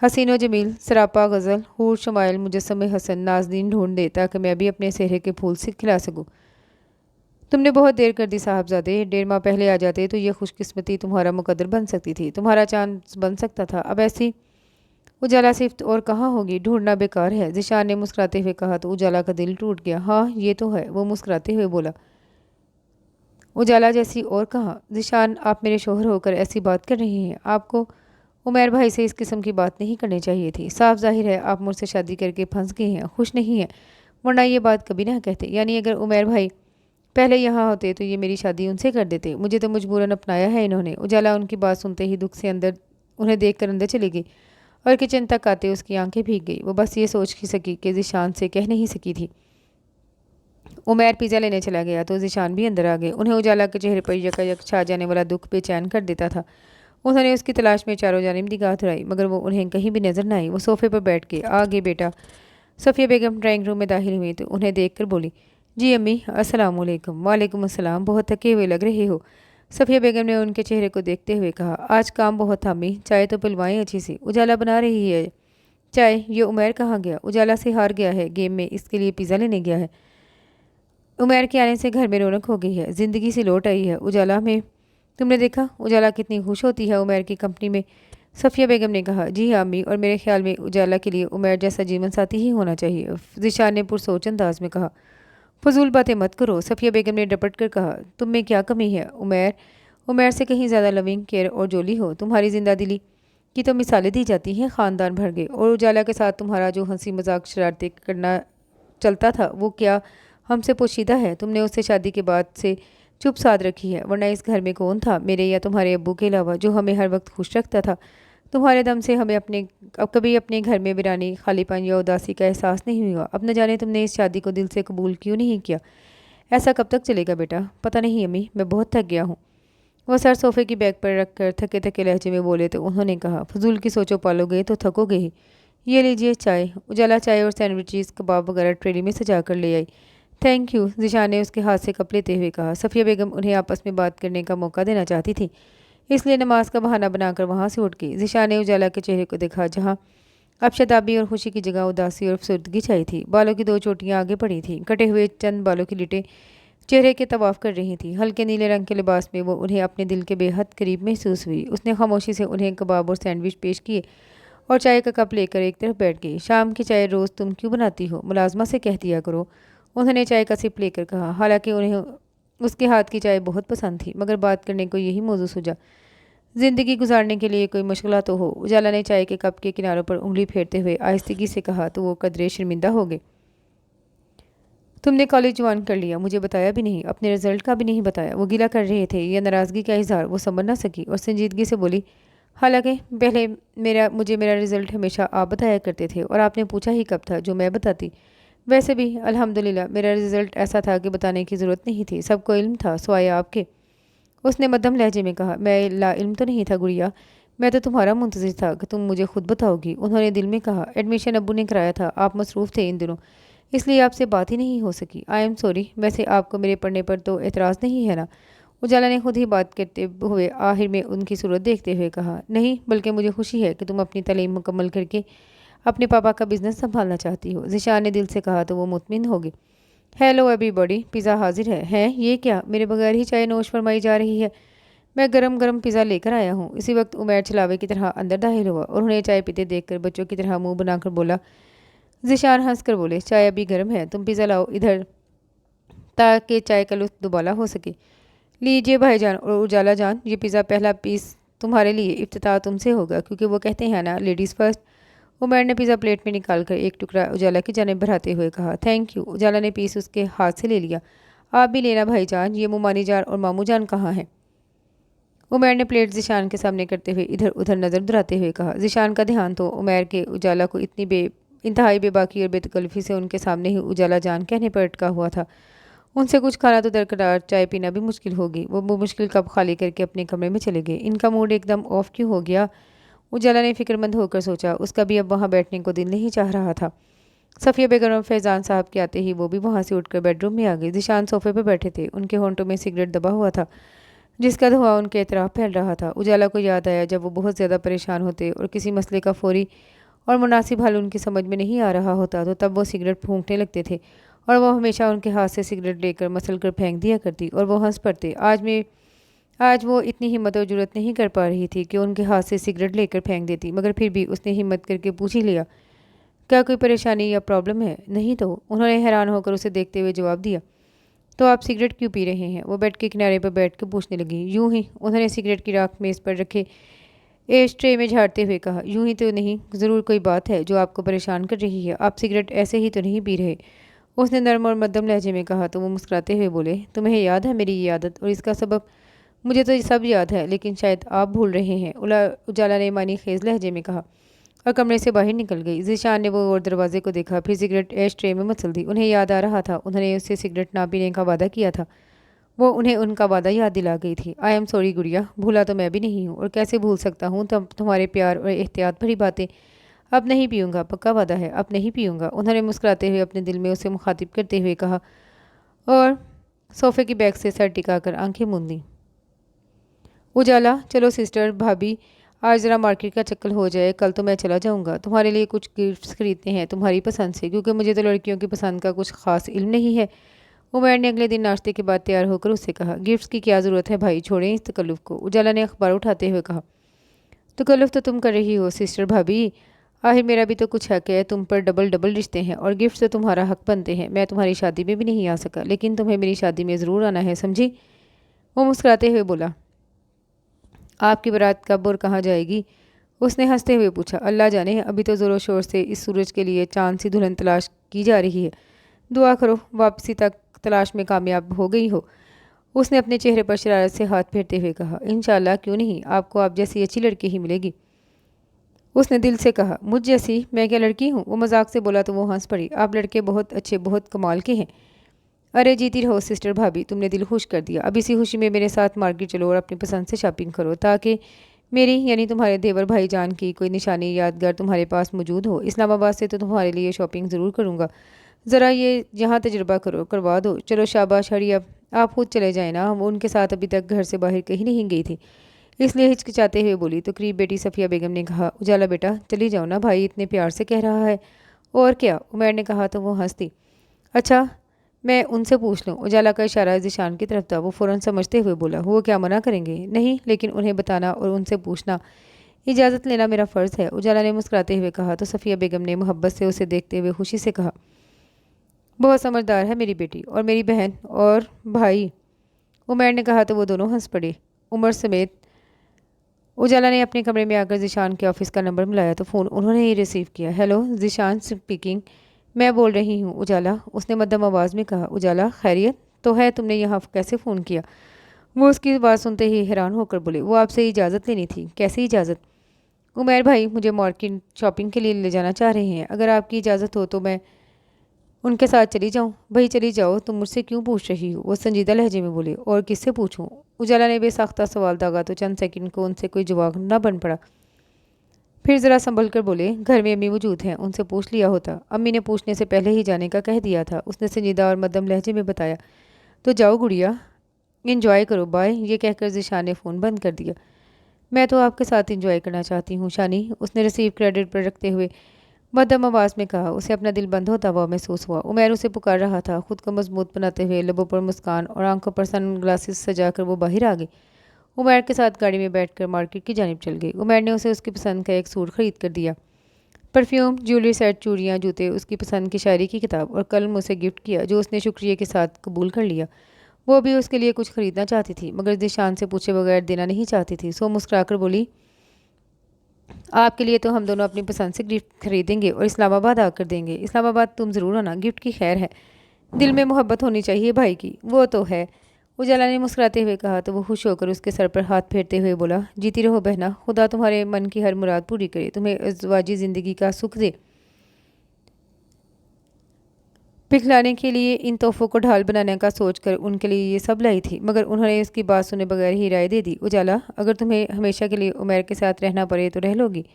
حسین و جمیل، سراپا غزل، حور شمائل، مجسم حسن نازنین ڈھونڈ دے تاکہ میں بھی اپنے چہرے کے پھول سے کھلا سکوں۔ تم نے بہت دیر کر دی صاحبزادے، 1.5 ماہ پہلے آ جاتے تو یہ خوش قسمتی تمہارا مقدر بن سکتی تھی، تمہارا چاند بن سکتا تھا، اب ایسی اجالا صفت اور کہاں ہوگی، ڈھونڈنا بیکار ہے، ذیشان نے مسکراتے ہوئے کہا تو اجالا کا دل ٹوٹ گیا۔ ہاں یہ تو ہے، وہ مسکراتے ہوئے بولا۔ اجالا جیسی اور کہاں؟ ذیشان، آپ میرے شوہر ہو کر ایسی بات کر رہے ہیں، آپ کو عمیر بھائی سے اس قسم کی بات نہیں کرنی چاہیے تھی، صاف ظاہر ہے آپ مجھ سے شادی کر کے پھنس گئے ہیں، خوش نہیں ہیں۔ ورنہ یہ بات کبھی نہ کہتے، یعنی اگر عمیر بھائی پہلے یہاں ہوتے تو یہ میری شادی ان سے کر دیتے، مجھے تو مجبوراً اپنایا ہے انہوں نے۔ اجالا ان کی بات سنتے ہی دکھ سے انہیں دیکھ کر اندر چلی گئی اور کچن تک آتے اس کی آنکھیں بھیگ گئی۔ وہ بس یہ سوچ ہی سکی کہ ذیشان سے کہہ نہیں سکی تھی۔ عمیر پیزا لینے چلا گیا تو ذیشان بھی اندر آ گئے۔ انہیں اجالا کے چہرے پر یکا یک چھا جانے والا دکھ بے چین کر دیتا تھا۔ انہوں نے اس کی تلاش میں چاروں جانب نگاہ دھرائی مگر وہ انہیں کہیں بھی نظر نہ آئی۔ وہ صوفے پر بیٹھ کے آگے بیٹا صفیہ بیگم ڈرائنگ روم میں داخل ہوئی تو انہیں دیکھ کر بولی، جی امی السلام علیکم۔ وعلیکم السلام، بہت تھکے ہوئے لگ رہے ہو۔ صفیہ بیگم نے ان کے چہرے کو دیکھتے ہوئے کہا، آج کام بہت تھا امی، چائے تو پلوائیں اچھی سی۔ اجالا بنا رہی ہے چائے۔ یہ عمیر کہاں گیا؟ اجالا سے ہار گیا ہے گیم میں، اس کے لیے پیزا لینے گیا ہے۔ عمیر کے آنے سے گھر میں رونق ہو گئی ہے، زندگی سے لوٹ آئی ہے۔ اجالا میں تم نے دیکھا اجالا کتنی خوش ہوتی ہے عمیر کی کمپنی میں؟ صفیہ بیگم نے کہا، جی ہاں امی، اور میرے خیال میں اجالا کے لیے عمیر جیسا جیون ساتھی ہی ہونا چاہیے۔ ذیشان نے پرسوچ انداز میں کہا، فضول باتیں مت کرو۔ صفیہ بیگم نے ڈپٹ کر کہا، تم میں کیا کمی ہے؟ عمیر سے کہیں زیادہ لونگ، کیئر اور جولی ہو۔ تمہاری زندہ دلی کی تو مثالیں دی جاتی ہیں، خاندان بھر گئے۔ اور اجالا کے ساتھ تمہارا جو ہنسی مذاق شرارتیں کرنا چلتا تھا وہ کیا ہم سے پوشیدہ ہے؟ تم نے اس سے شادی کے بعد سے چپ سادھ رکھی ہے، ورنہ اس گھر میں کون تھا میرے یا تمہارے ابو کے علاوہ جو ہمیں ہر وقت خوش رکھتا تھا؟ تمہارے دم سے ہمیں کبھی اپنے گھر میں ویرانی، خالی پن یا اداسی کا احساس نہیں ہوا۔ اب نہ جانے تم نے اس شادی کو دل سے قبول کیوں نہیں کیا؟ ایسا کب تک چلے گا بیٹا؟ پتہ نہیں امی، میں بہت تھک گیا ہوں۔ وہ سر صوفے کی بیگ پر رکھ کر تھکے تھکے لہجے میں بولے تو انہوں نے کہا، فضول کی سوچو پالو گے تو تھکو گے ہی۔ یہ لیجئے چائے۔ اجالا چائے اور سینڈوچز، کباب وغیرہ ٹریلی میں سجا کر لے آئی۔ تھینک یو، ذیشان نے اس کے ہاتھ سے کپ لیتے ہوئے کہا۔ صفیہ بیگم انہیں آپس میں بات کرنے کا موقع دینا چاہتی تھی، اس لیے نماز کا بہانہ بنا کر وہاں سے اٹھ گئی۔ ذیشان نے اجالا کے چہرے کو دیکھا جہاں اب شتابی اور خوشی کی جگہ اداسی اور افسردگی چھائی تھی۔ بالوں کی دو چوٹیاں آگے پڑی تھیں، کٹے ہوئے چند بالوں کی لٹیں چہرے کے طواف کر رہی تھیں۔ ہلکے نیلے رنگ کے لباس میں وہ انہیں اپنے دل کے بے حد قریب محسوس ہوئی۔ اس نے خاموشی سے انہیں کباب اور سینڈوچ پیش کیے اور چائے کا کپ لے کر ایک طرف بیٹھ گئی۔ شام کی چائے روز تم کیوں بناتی ہو؟ ملازمہ سے کہہ دیا کرو، انہوں نے چائے کا سپ لے کر کہا۔ حالانکہ انہیں اس کے ہاتھ کی چائے بہت پسند تھی مگر بات کرنے کو یہی موضوع سوجا۔ زندگی گزارنے کے لیے کوئی مشغلہ تو ہو۔ اجالا نے چائے کے کپ کے کناروں پر انگلی پھیرتے ہوئے آہستگی سے کہا تو وہ قدرے شرمندہ ہو گئے۔ تم نے کالج جوائن کر لیا، مجھے بتایا بھی نہیں، اپنے رزلٹ کا بھی نہیں بتایا۔ وہ گلہ کر رہے تھے یا ناراضگی کا اظہار وہ سمجھ نہ سکی اور سنجیدگی سے بولی، حالانکہ پہلے مجھے میرا رزلٹ ہمیشہ آپ بتایا کرتے تھے اور آپ نے پوچھا ہی کب تھا جو میں بتاتی۔ ویسے بھی الحمدللہ میرا رزلٹ ایسا تھا کہ بتانے کی ضرورت نہیں تھی، سب کو علم تھا سوائے آپ کے۔ اس نے مدھم لہجے میں کہا، میں لا علم تو نہیں تھا گڑیا، میں تو تمہارا منتظر تھا کہ تم مجھے خود بتاؤ گی۔ انہوں نے دل میں کہا، ایڈمیشن ابو نے کرایا تھا، آپ مصروف تھے ان دنوں، اس لیے آپ سے بات ہی نہیں ہو سکی۔ آئی ایم سوری، ویسے آپ کو میرے پڑھنے پر تو اعتراض نہیں ہے نا؟ اجالا نے خود ہی بات کرتے ہوئے آخر میں ان کی صورت دیکھتے ہوئے کہا، نہیں، بلکہ مجھے خوشی ہے کہ تم اپنی تعلیم مکمل کر کے اپنے پاپا کا بزنس سنبھالنا چاہتی ہو۔ ذیشان نے دل سے کہا تو وہ مطمئن ہو گئی۔ ہیلو ایوری باڈی، پیزا حاضر ہے۔ ہیں یہ کیا، میرے بغیر ہی چائے نوش فرمائی جا رہی ہے؟ میں گرم گرم پیزا لے کر آیا ہوں۔ اسی وقت عمیر چلاوے کی طرح اندر داخل ہوا اور انہیں چائے پیتے دیکھ کر بچوں کی طرح منہ بنا کر بولا۔ ذیشان ہنس کر بولے، چائے ابھی گرم ہے، تم پیزا لاؤ ادھر تاکہ چائے کا لطف دوبالا ہو سکے۔ لیجئے بھائی جان اور اجالا جان، یہ پیزا پہلا پیس تمہارے لیے، افتتاح تم سے ہوگا کیونکہ وہ کہتے ہیں نا لیڈیز فرسٹ۔ عمیر نے پیزا پلیٹ میں نکال کر ایک ٹکڑا اجالا کی جانب بڑھاتے ہوئے کہا، تھینک یو۔ اجالا نے پیس اس کے ہاتھ سے لے لیا۔ آپ بھی لینا بھائی جان۔ یہ مومانی جان اور ماموں جان کہاں ہیں؟ عمیر نے پلیٹ ذیشان کے سامنے کرتے ہوئے ادھر ادھر نظر دھراتے ہوئے کہا۔ ذیشان کا دھیان تو عمیر کے اجالا کو اتنی انتہائی بے باکی اور بے تکلفی سے ان کے سامنے ہی اجالا جان کہنے پر اٹکا ہوا تھا۔ ان سے کچھ کھانا تو درکار، چائے پینا بھی مشکل ہوگی۔ وہ مشکل کپ خالی کر کے اپنے کمرے میں چلے گئے۔ ان کا موڈ ایک دم آف کیوں ہو گیا؟ اجالا نے فکر مند ہو کر سوچا۔ اس کا بھی اب وہاں بیٹھنے کو دل نہیں چاہ رہا تھا۔ صفیہ بیگم اور فیضان صاحب کے آتے ہی وہ بھی وہاں سے اٹھ کر بیڈ روم میں آ گئی۔ ذیشان صوفے پہ بیٹھے تھے، ان کے ہونٹوں میں سگریٹ دبا ہوا تھا جس کا دھواں ان کے اطراف پھیل رہا تھا۔ اجالا کو یاد آیا جب وہ بہت زیادہ پریشان ہوتے اور کسی مسئلے کا فوری اور مناسب حل ان کی سمجھ میں نہیں آ رہا ہوتا تو تب وہ سگریٹ پھونکنے لگتے تھے اور وہ ہمیشہ ان کے ہاتھ سے سگریٹ لے کر مسل کر پھینک دیا کرتی اور وہ ہنس پڑتے۔ آج وہ اتنی ہمت اور جرأت نہیں کر پا رہی تھی کہ ان کے ہاتھ سے سگریٹ لے کر پھینک دیتی، مگر پھر بھی اس نے ہمت کر کے پوچھ ہی لیا، کیا کوئی پریشانی یا پرابلم ہے؟ نہیں تو، انہوں نے حیران ہو کر اسے دیکھتے ہوئے جواب دیا۔ تو آپ سگریٹ کیوں پی رہے ہیں؟ وہ بیڈ کے کنارے پر بیٹھ کے پوچھنے لگی۔ یوں ہی، انہوں نے سگریٹ کی راکھ میز پر رکھے ایش ٹرے میں جھاڑتے ہوئے کہا۔ یوں ہی تو نہیں، ضرور کوئی بات ہے جو آپ کو پریشان کر رہی ہے، آپ سگریٹ ایسے ہی تو نہیں پی رہے؟ उसने नर्म और मध्यम लहजे में कहा तो वो मुस्कुराते हुए बोले, तुम्हें याद है मेरी ये आदत और इसका सबब? मुझे तो ये सब याद है, लेकिन शायद आप भूल रहे हैं, उजाला ने मानी खेज लहजे में कहा और कमरे से बाहर निकल गई। ज़ीशान ने वो और दरवाजे को देखा, फिर सिगरेट एश ट्रे में मसल दी। उन्हें याद आ रहा था, उन्होंने उससे सिगरेट ना पीने का वादा किया था। वो उन्हें उनका वादा याद दिला गई थी। आई एम सॉरी गुड़िया, भूला तो मैं भी नहीं हूँ, और कैसे भूल सकता हूँ तब तुम्हारे प्यार और एहतियात भरी बातें। अब नहीं पीऊँगा, पक्का वादा है, अब नहीं पीऊँगा, उन्होंने मुस्कुराते हुए अपने दिल में उसे मुखातिब करते हुए कहा और सोफे की बैग से सर टिकाकर आंखें मूंद लीं। उजाला, चलो सिस्टर भाभी, आज ज़रा मार्केट का चक्कर हो जाए, कल तो मैं चला जाऊँगा। तुम्हारे लिए कुछ गिफ्ट्स खरीदते हैं तुम्हारी पसंद से, क्योंकि मुझे तो लड़कियों की पसंद का कुछ ख़ास इल्म नहीं है। उमर ने अगले दिन नाश्ते के बाद तैयार होकर उससे कहा, गिफ्ट्स की क्या ज़रूरत है भाई, छोड़ें इस तकल्लुफ़ को। उजाला ने अखबार उठाते हुए कहा, तकल्लुफ़ तो तुम कर रही हो सिस्टर भाभी, आखिर मेरा भी तो कुछ हक है, तुम पर डबल डबल रिश्ते हैं और गिफ्ट तो तुम्हारा हक बनते हैं। मैं तुम्हारी शादी में भी नहीं आ सका, लेकिन तुम्हें मेरी शादी में ज़रूर आना है, समझी? वो मुस्कुराते हुए बोला, आपकी बारात कब और कहाँ जाएगी? उसने हंसते हुए पूछा, अल्लाह जाने, अभी तो ज़ोरों शोर से इस सूरज के लिए चांद सी दुल्हन तलाश की जा रही है। दुआ करो वापसी तक तलाश में कामयाब हो गई हो। उसने अपने चेहरे पर शरारत से हाथ फेरते हुए कहा, इंशाल्लाह, क्यों नहीं, आपको आप जैसी अच्छी लड़की ही मिलेगी। उसने दिल से कहा, मुझ जैसी? मैं क्या लड़की हूँ? वो मजाक से बोला तो वो हंस पड़ी, आप लड़के बहुत अच्छे, बहुत कमाल के हैं। अरे जीती रहो सिस्टर भाभी, तुमने दिल खुश कर दिया। अब इसी खुशी में मेरे साथ मार्केट चलो और अपनी पसंद से शॉपिंग करो, ताकि मेरी यानी तुम्हारे देवर भाई जान की कोई निशानी यादगार तुम्हारे पास मौजूद हो। इस्लामाबाद से तो तुम्हारे लिए शॉपिंग ज़रूर करूँगा, ज़रा ये यहाँ तजुर्बा करवा दो। चलो शाबाश, हरी, अब आप खुद चले जाएं ना, वो उनके साथ अभी तक घर से बाहर कहीं नहीं गई थी, इसलिए हिचकिचाते हुए बोली। तो करीब बेटी सफ़िया बेगम ने कहा, उजाला बेटा चली जाओ ना, भाई इतने प्यार से कह रहा है। और क्या, उमर ने कहा तो वो हंस दी। अच्छा, मैं उनसे पूछ लूँ? उजाला का इशारा ज़ीशान की तरफ था। वो फ़ौरन समझते हुए बोला, वो क्या मना करेंगे? नहीं, लेकिन उन्हें बताना और उनसे पूछना, इजाज़त लेना मेरा फ़र्ज़ है। उजाला ने मुस्कुराते हुए कहा तो सफ़िया बेगम ने मोहब्बत से उसे देखते हुए खुशी से कहा, बहुत समझदार है मेरी बेटी, और मेरी बहन और भाई। उमर ने कहा तो वो दोनों हंस पड़े, उमर समेत। उजाला ने अपने कमरे में आकर ज़ीशान के ऑफिस का नंबर मिलाया तो फ़ोन उन्होंने ही रिसीव किया। हेलो, ज़ीशान स्पीकिंग, मैं बोल रही हूँ उजाला, उसने मध्यम आवाज़ में कहा। उजाला, खैरियत तो है, तुमने यहाँ कैसे फ़ोन किया? वो उसकी बात सुनते ही हैरान होकर बोले, वो आपसे इजाज़त लेनी थी। कैसी इजाज़त? उमर भाई मुझे मार्केट शॉपिंग के लिए ले जाना चाह रहे हैं, अगर आपकी इजाज़त हो तो मैं उनके साथ चली जाऊं? भाई चली जाओ, तुम मुझसे क्यों पूछ रही हो? वो संजीदा लहजे में बोले, और किससे पूछूं? उजाला ने बेसाख्ता सवाल दागा तो चंद सेकंड को उनसे कोई जवाब न बन पड़ा। फिर ज़रा संभल कर बोले, घर में अम्मी मौजूद हैं, उनसे पूछ लिया होता, अम्मी ने पूछने से पहले ही जाने का कह दिया था। उसने संजीदा और मध्यम लहजे में बताया। तो जाओ गुड़िया, इंजॉय करो, बाय। ये कहकर ज़ीशान ने फ़ोन बंद कर दिया। मैं तो आपके साथ इंजॉय करना चाहती हूँ शानी, उसने रिसीव क्रेडिट पर रखते हुए मध्यम आवाज़ में कहा। उसे अपना दिल बंद होता हुआ महसूस हुआ। उमर उसे पुकार रहा था। खुद को मजबूत बनाते हुए लबों पर मुस्कान और आंखों पर सन ग्लासेस सजाकर वो बाहर आ गई। उमर के साथ गाड़ी में बैठकर मार्केट की जानिब चल गई। उमर ने उसे उसकी पसंद का एक सूट खरीद कर दिया। परफ्यूम, ज्वेलरी सेट, चूड़ियाँ, जूते, उसकी पसंद की शायरी की किताब और कलम उसे गिफ्ट किया, जो उसने शुक्रिया के साथ कबूल कर लिया। वो भी उसके लिए कुछ खरीदना चाहती थी, मगर ज़ीशान से पूछे बगैर देना नहीं चाहती थी। सो मुस्कुराकर बोली, आपके लिए तो हम दोनों अपनी पसंद से गिफ्ट खरीदेंगे और इस्लामाबाद आकर देंगे। इस्लामाबाद तुम ज़रूर आना, गिफ्ट की खैर है, दिल में मोहब्बत होनी चाहिए भाई की। वो तो है, उजाला ने मुस्कुराते हुए कहा तो वो खुश होकर उसके सर पर हाथ फेरते हुए बोला, जीती रहो बहना, खुदा तुम्हारे मन की हर मुराद पूरी करे, तुम्हें अज़वाजी ज़िंदगी का सुख दे। पिघलाने के लिए इन तोहफ़ों को ढाल बनाने का सोचकर उनके लिए ये सब लाई थी, मगर उन्होंने इसकी बात सुने बगैर ही राय दे दी। उजाला, अगर तुम्हें हमेशा के लिए उमर के साथ रहना पड़े तो रह लोगी?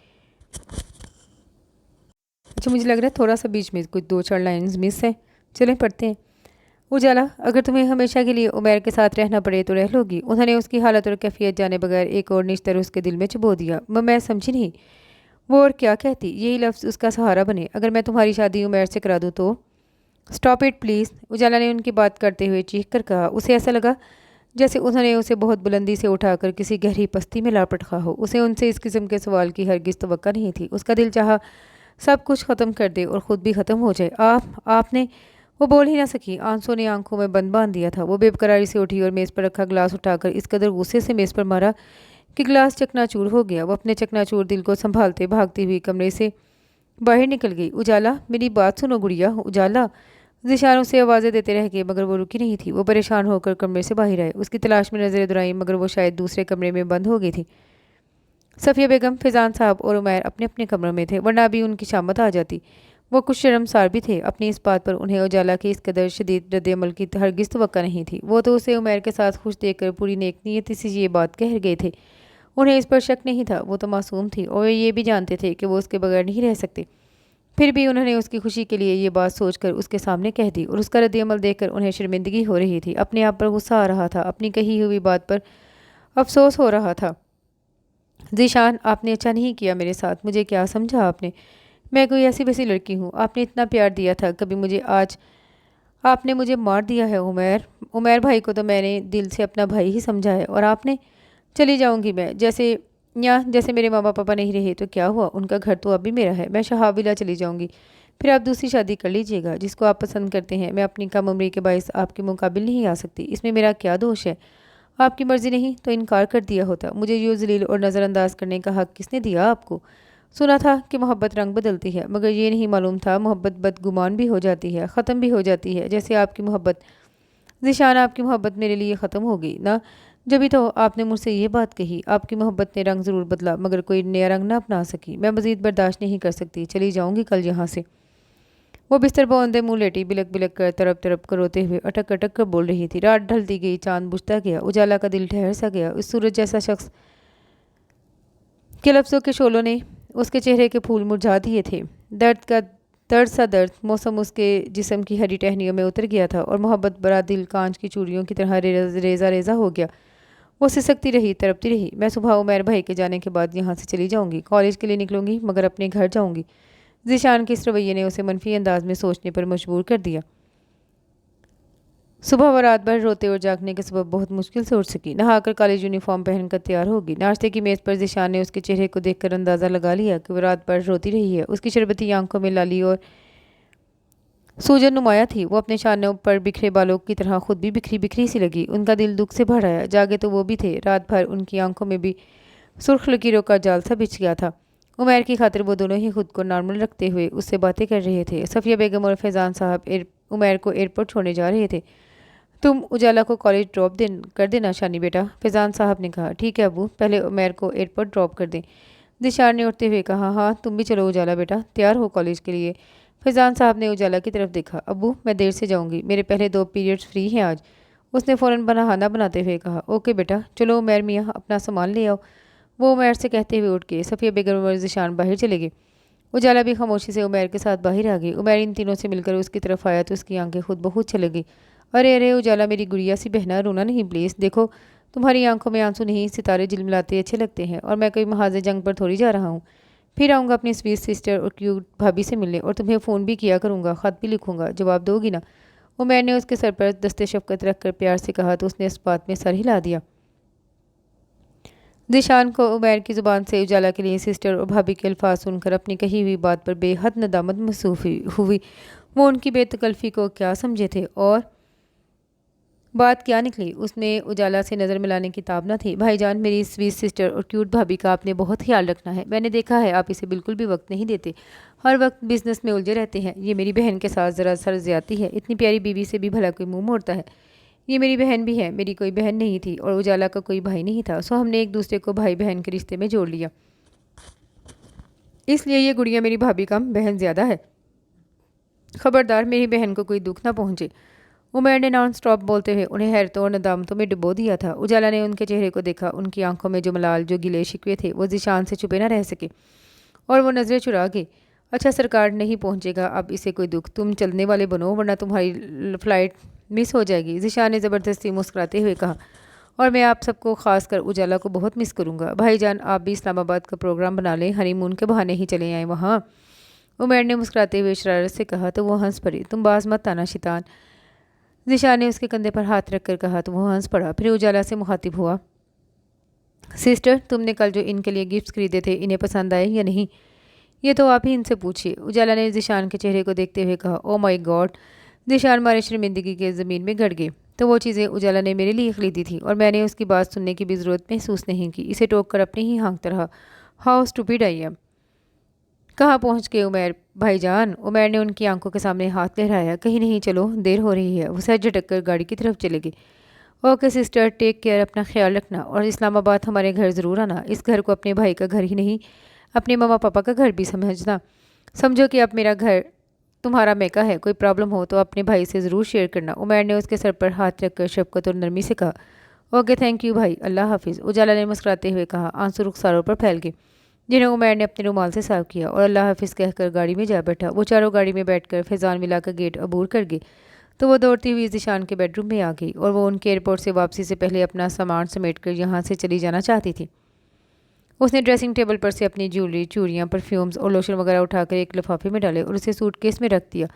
अच्छा, मुझे लग रहा है थोड़ा सा बीच में कुछ दो चार लाइन्स मिस है, चलें पढ़ते हैं। उजाला, अगर तुम्हें हमेशा के लिए उमर के साथ रहना पड़े तो रह लोगी? उन्होंने उसकी हालत और कैफियत जाने बगैर एक और निश्तर उसके दिल में चुबो दिया। मैं समझी नहीं, वो और क्या कहती? यही लफ्ज़ उसका सहारा बने। अगर मैं तुम्हारी शादी उमर से करा दूँ तो? स्टॉप इट प्लीज़, उजाला ने उनकी बात करते हुए चीख कर कहा। उसे ऐसा लगा जैसे उन्होंने उसे बहुत बुलंदी से उठाकर किसी गहरी पस्ती में लापट रखा हो। उसे उनसे इस किस्म के सवाल की हरगिज़ तवक्का नहीं थी। उसका दिल चाहा सब कुछ ख़त्म कर दे और ख़ुद भी ख़त्म हो जाए। आपने, वो बोल ही ना सकी, आंसू ने आंखों में बंद बांध दिया था। वो बेकरारी से उठी और मेज़ पर रखा गिलास उठाकर इस कदर गुस्से से मेज़ पर मारा कि गिलास चकनाचूर हो गया। वो अपने चकनाचूर दिल को संभालते भागती हुई कमरे से बाहर निकल गई। उजाला, मेरी बात सुनो गुड़िया, उजाला, ذیشان اسے آوازیں دیتے رہ گئے مگر وہ رکی نہیں تھی۔ وہ پریشان ہو کر کمرے سے باہر آئے، اس کی تلاش میں نظریں دورائیں مگر وہ شاید دوسرے کمرے میں بند ہو گئی تھی۔ صفیہ بیگم، فیضان صاحب اور عمیر اپنے اپنے کمروں میں تھے، ورنہ ابھی ان کی شامت آ جاتی۔ وہ کچھ شرمسار بھی تھے اپنی اس بات پر، انہیں اجالا کے اس قدر شدید رد عمل کی ہرگز توقع نہیں تھی۔ وہ تو اسے عمیر کے ساتھ خوش دیکھ کر پوری نیک نیتی سے یہ بات کہہ گئے تھے، انہیں اس پر شک نہیں تھا۔ وہ تو معصوم تھی اور وہ یہ بھی جانتے تھے کہ وہ اس کے بغیر نہیں رہ سکتے، پھر بھی انہوں نے اس کی خوشی کے لیے یہ بات سوچ کر اس کے سامنے کہہ دی، اور اس کا رد عمل دیکھ کر انہیں شرمندگی ہو رہی تھی، اپنے آپ پر غصہ آ رہا تھا، اپنی کہی ہوئی بات پر افسوس ہو رہا تھا۔ ذیشان، آپ نے اچھا نہیں کیا میرے ساتھ، مجھے کیا سمجھا آپ نے؟ میں کوئی ایسی ویسی لڑکی ہوں؟ آپ نے اتنا پیار دیا تھا کبھی مجھے، آج آپ نے مجھے مار دیا ہے۔ عمیر بھائی کو تو میں نے دل سے اپنا بھائی ہی سمجھا ہے، اور آپ نے؟ چلی جاؤں گی میں، جیسے میرے ماں پاپا نہیں رہے تو کیا ہوا، ان کا گھر تو اب بھی میرا ہے، میں شہاب ولا چلی جاؤں گی، پھر آپ دوسری شادی کر لیجئے گا جس کو آپ پسند کرتے ہیں۔ میں اپنی کم عمری کے باعث آپ کے مقابل نہیں آ سکتی، اس میں میرا کیا دوش ہے؟ آپ کی مرضی نہیں تو انکار کر دیا ہوتا، مجھے یوں ذلیل اور نظر انداز کرنے کا حق کس نے دیا آپ کو؟ سنا تھا کہ محبت رنگ بدلتی ہے، مگر یہ نہیں معلوم تھا محبت بدگمان بھی ہو جاتی ہے، ختم بھی ہو جاتی ہے، جیسے آپ کی محبت۔ ذیشان، آپ کی محبت میرے لیے ختم ہو گئی نا، جبھی تو آپ نے مجھ سے یہ بات کہی۔ آپ کی محبت نے رنگ ضرور بدلا مگر کوئی نیا رنگ نہ اپنا سکی، میں مزید برداشت نہیں کر سکتی، چلی جاؤں گی کل یہاں سے۔ وہ بستر پر اوندے منہ لیٹی بلک بلک کر تڑپ تڑپ کر روتے ہوئے اٹک اٹک کر بول رہی تھی۔ رات ڈھلتی گئی، چاند بجھتا گیا، اجالا کا دل ٹھہر سا گیا۔ اس سورج جیسا شخص کے لفظوں کے شعلوں نے اس کے چہرے کے پھول مرجھا دیے تھے۔ درد سا درد موسم اس کے جسم کی ہری ٹہنیوں میں اتر گیا تھا، اور محبت برا دل کانچ کی چوڑیوں کی طرح ریزہ ریزہ ہو گیا۔ وہ سسکتی رہی، تڑپتی رہی۔ میں صبح عمیر بھائی کے جانے کے بعد یہاں سے چلی جاؤں گی، کالج کے لیے نکلوں گی مگر اپنے گھر جاؤں گی۔ ذیشان کے اس رویے نے اسے منفی انداز میں سوچنے پر مجبور کر دیا۔ صبح وہ رات بھر روتے اور جاگنے کے سبب بہت مشکل سے اٹھ سکی، نہا کر کالج یونیفارم پہن کر تیار ہوگی۔ ناشتے کی میز پر ذیشان نے اس کے چہرے کو دیکھ کر اندازہ لگا لیا کہ وہ رات بھر روتی رہی ہے۔ اس کی شربتی آنکھوں میں لالی اور سوجن نمایاں تھی، وہ اپنے شانوں پر بکھرے بالوں کی طرح خود بھی بکھری بکھری سی لگی۔ ان کا دل دکھ سے بھر آیا، جاگے تو وہ بھی تھے، رات بھر ان کی آنکھوں میں بھی سرخ لکیروں کا جال سا بچھ گیا تھا۔ عمیر کی خاطر وہ دونوں ہی خود کو نارمل رکھتے ہوئے اس سے باتیں کر رہے تھے۔ صفیہ بیگم اور فیضان صاحب عمیر کو ایئرپورٹ چھوڑنے جا رہے تھے۔ تم اجالا کو کالج ڈراپ کر دینا شانی بیٹا، فیضان صاحب نے کہا۔ ٹھیک ہے ابو، پہلے عمیر کو ایئرپورٹ ڈراپ کر دیں، ذیشان نے اٹھتے ہوئے کہا۔ ہاں تم بھی چلو اجالا بیٹا، تیار ہو کالج کے لیے۔ فیضان صاحب نے اجالا کی طرف دیکھا۔ ابو میں دیر سے جاؤں گی، میرے پہلے 2 پیریڈز فری ہیں آج، اس نے فوراً بہانہ بناتے ہوئے کہا۔ اوکے بیٹا، چلو عمیر میاں اپنا سامان لے آؤ، وہ عمیر سے کہتے ہوئے اٹھ گئے۔ صفیہ بیگم اور ذیشان باہر چلے گئے۔ اجالا بھی خاموشی سے عمیر کے ساتھ باہر آ گئی۔ عمیر ان تینوں سے مل کر اس کی طرف آیا تو اس کی آنکھیں خود بخود چلے گئی۔ ارے ارے اجالا میری گڑیا سی بہنا، رونا نہیں پلیز، دیکھو تمہاری آنکھوں میں آنسو نہیں، ستارے جلملاتے اچھے لگتے ہیں، اور میں کوئی محاذ جنگ پر تھوڑی جا رہا ہوں، پھر آؤں گا اپنی سویٹ سسٹر اور کیوٹ بھابھی سے ملنے، اور تمہیں فون بھی کیا کروں گا، خط بھی لکھوں گا، جواب دو گی نا؟ عمیر نے اس کے سر پر دست شفقت رکھ کر پیار سے کہا تو اس نے اس بات میں سر ہلا دیا۔ ذیشان کو عمیر کی زبان سے اجالا کے لیے سسٹر اور بھابھی کے الفاظ سن کر اپنی کہی ہوئی بات پر بے حد ندامت محسوس ہوئی۔ وہ ان کی بے تکلفی کو کیا سمجھے تھے اور بات کیا نکلی، اس میں اجالا سے نظر ملانے کی تاب نہ تھی۔ بھائی جان، میری سویٹ سسٹر اور کیوٹ بھابھی کا آپ نے بہت خیال رکھنا ہے، میں نے دیکھا ہے آپ اسے بالکل بھی وقت نہیں دیتے، ہر وقت بزنس میں الجھے رہتے ہیں۔ یہ میری بہن کے ساتھ ذرا سر زیادتی ہے، اتنی پیاری بیوی سے بھی بھلا کوئی منہ موڑتا ہے؟ یہ میری بہن بھی ہے، میری کوئی بہن نہیں تھی اور اجالا کا کوئی بھائی نہیں تھا، سو ہم نے ایک دوسرے کو بھائی بہن کے رشتے میں جوڑ لیا، اس لیے یہ گڑیا میری بھابھی کم بہن زیادہ ہے، خبردار میری بہن کو کوئی دکھ نہ پہنچے۔ عمیر نے نان سٹاپ بولتے ہوئے انہیں حیرتوں اور ندامتوں میں ڈبو دیا تھا۔ اجالا نے ان کے چہرے کو دیکھا، ان کی آنکھوں میں جو ملال، جو گلے شکوے تھے وہ ذیشان سے چھپے نہ رہ سکے، اور وہ نظریں چرا گئے۔ اچھا سرکار، نہیں پہنچے گا اب اسے کوئی دکھ، تم چلنے والے بنو ورنہ تمہاری فلائٹ مس ہو جائے گی، ذیشان نے زبردستی مسکراتے ہوئے کہا۔ اور میں آپ سب کو، خاص کر اجالا کو بہت مس کروں گا۔ بھائی جان آپ بھی اسلام آباد کا پروگرام بنا لیں، ہنی مون کے بہانے ہی چلے آئیں وہاں، عمیر نے مسکراتے ہوئے شرارت سے کہا تو وہ ہنس پڑی۔ تم باز مت آنا شیطان، ذیشان نے اس کے کندھے پر ہاتھ رکھ کر کہا تو وہ ہنس پڑا، پھر اجالا سے مخاطب ہوا۔ سسٹر، تم نے کل جو ان کے لیے گفٹس خریدے تھے انہیں پسند آئے یا نہیں؟ یہ تو آپ ہی ان سے پوچھیے، اجالا نے ذیشان کے چہرے کو دیکھتے ہوئے کہا۔ او مائی گاڈ، ذیشان مارے شرمندگی کے زمین میں گڑ گئے۔ تو وہ چیزیں اجالا نے میرے لیے خریدی تھی اور میں نے اس کی بات سننے کی بھی ضرورت محسوس نہیں کی، اسے ٹوک کر اپنے ہی ہانکتا رہا۔ ہاؤ اسٹوپڈ آئی ایم، کہاں پہنچ کے عمیر بھائی جان؟ عمیر نے ان کی آنکھوں کے سامنے ہاتھ لہرایا۔ کہیں نہیں، چلو دیر ہو رہی ہے۔ وہ سر جھٹک کر گاڑی کی طرف چلے گئے۔ اوکے سسٹر، ٹیک کیئر، اپنا خیال رکھنا، اور اسلام آباد ہمارے گھر ضرور آنا۔ اس گھر کو اپنے بھائی کا گھر ہی نہیں، اپنے ماما پاپا کا گھر بھی سمجھنا۔ سمجھو کہ اب میرا گھر تمہارا میکا ہے، کوئی پرابلم ہو تو اپنے بھائی سے ضرور شیئر کرنا۔ عمیر نے اس کے سر پر ہاتھ رکھ کر شفقت اور نرمی سے کہا۔ اوکے تھینک یو بھائی، اللہ حافظ، اجالا نے مسکراتے ہوئے کہا۔ آنسو رخساروں پر پھیل گئے جنہیں عمیر نے اپنے رومال سے صاف کیا اور اللہ حافظ کہہ کر گاڑی میں جا بیٹھا۔ وہ چاروں گاڑی میں بیٹھ کر فیضان ولا کا گیٹ عبور کر گئے تو وہ دوڑتی ہوئی ذیشان کے بیڈ روم میں آ گئی، اور وہ ان کے ایئرپورٹ سے واپسی سے پہلے اپنا سامان سمیٹ کر یہاں سے چلی جانا چاہتی تھی۔ اس نے ڈریسنگ ٹیبل پر سے اپنی جیولری، چوڑیاں، پرفیومز اور لوشن وغیرہ اٹھا کر ایک لفافے میں ڈالے اور اسے سوٹ کیس میں رکھ دیا۔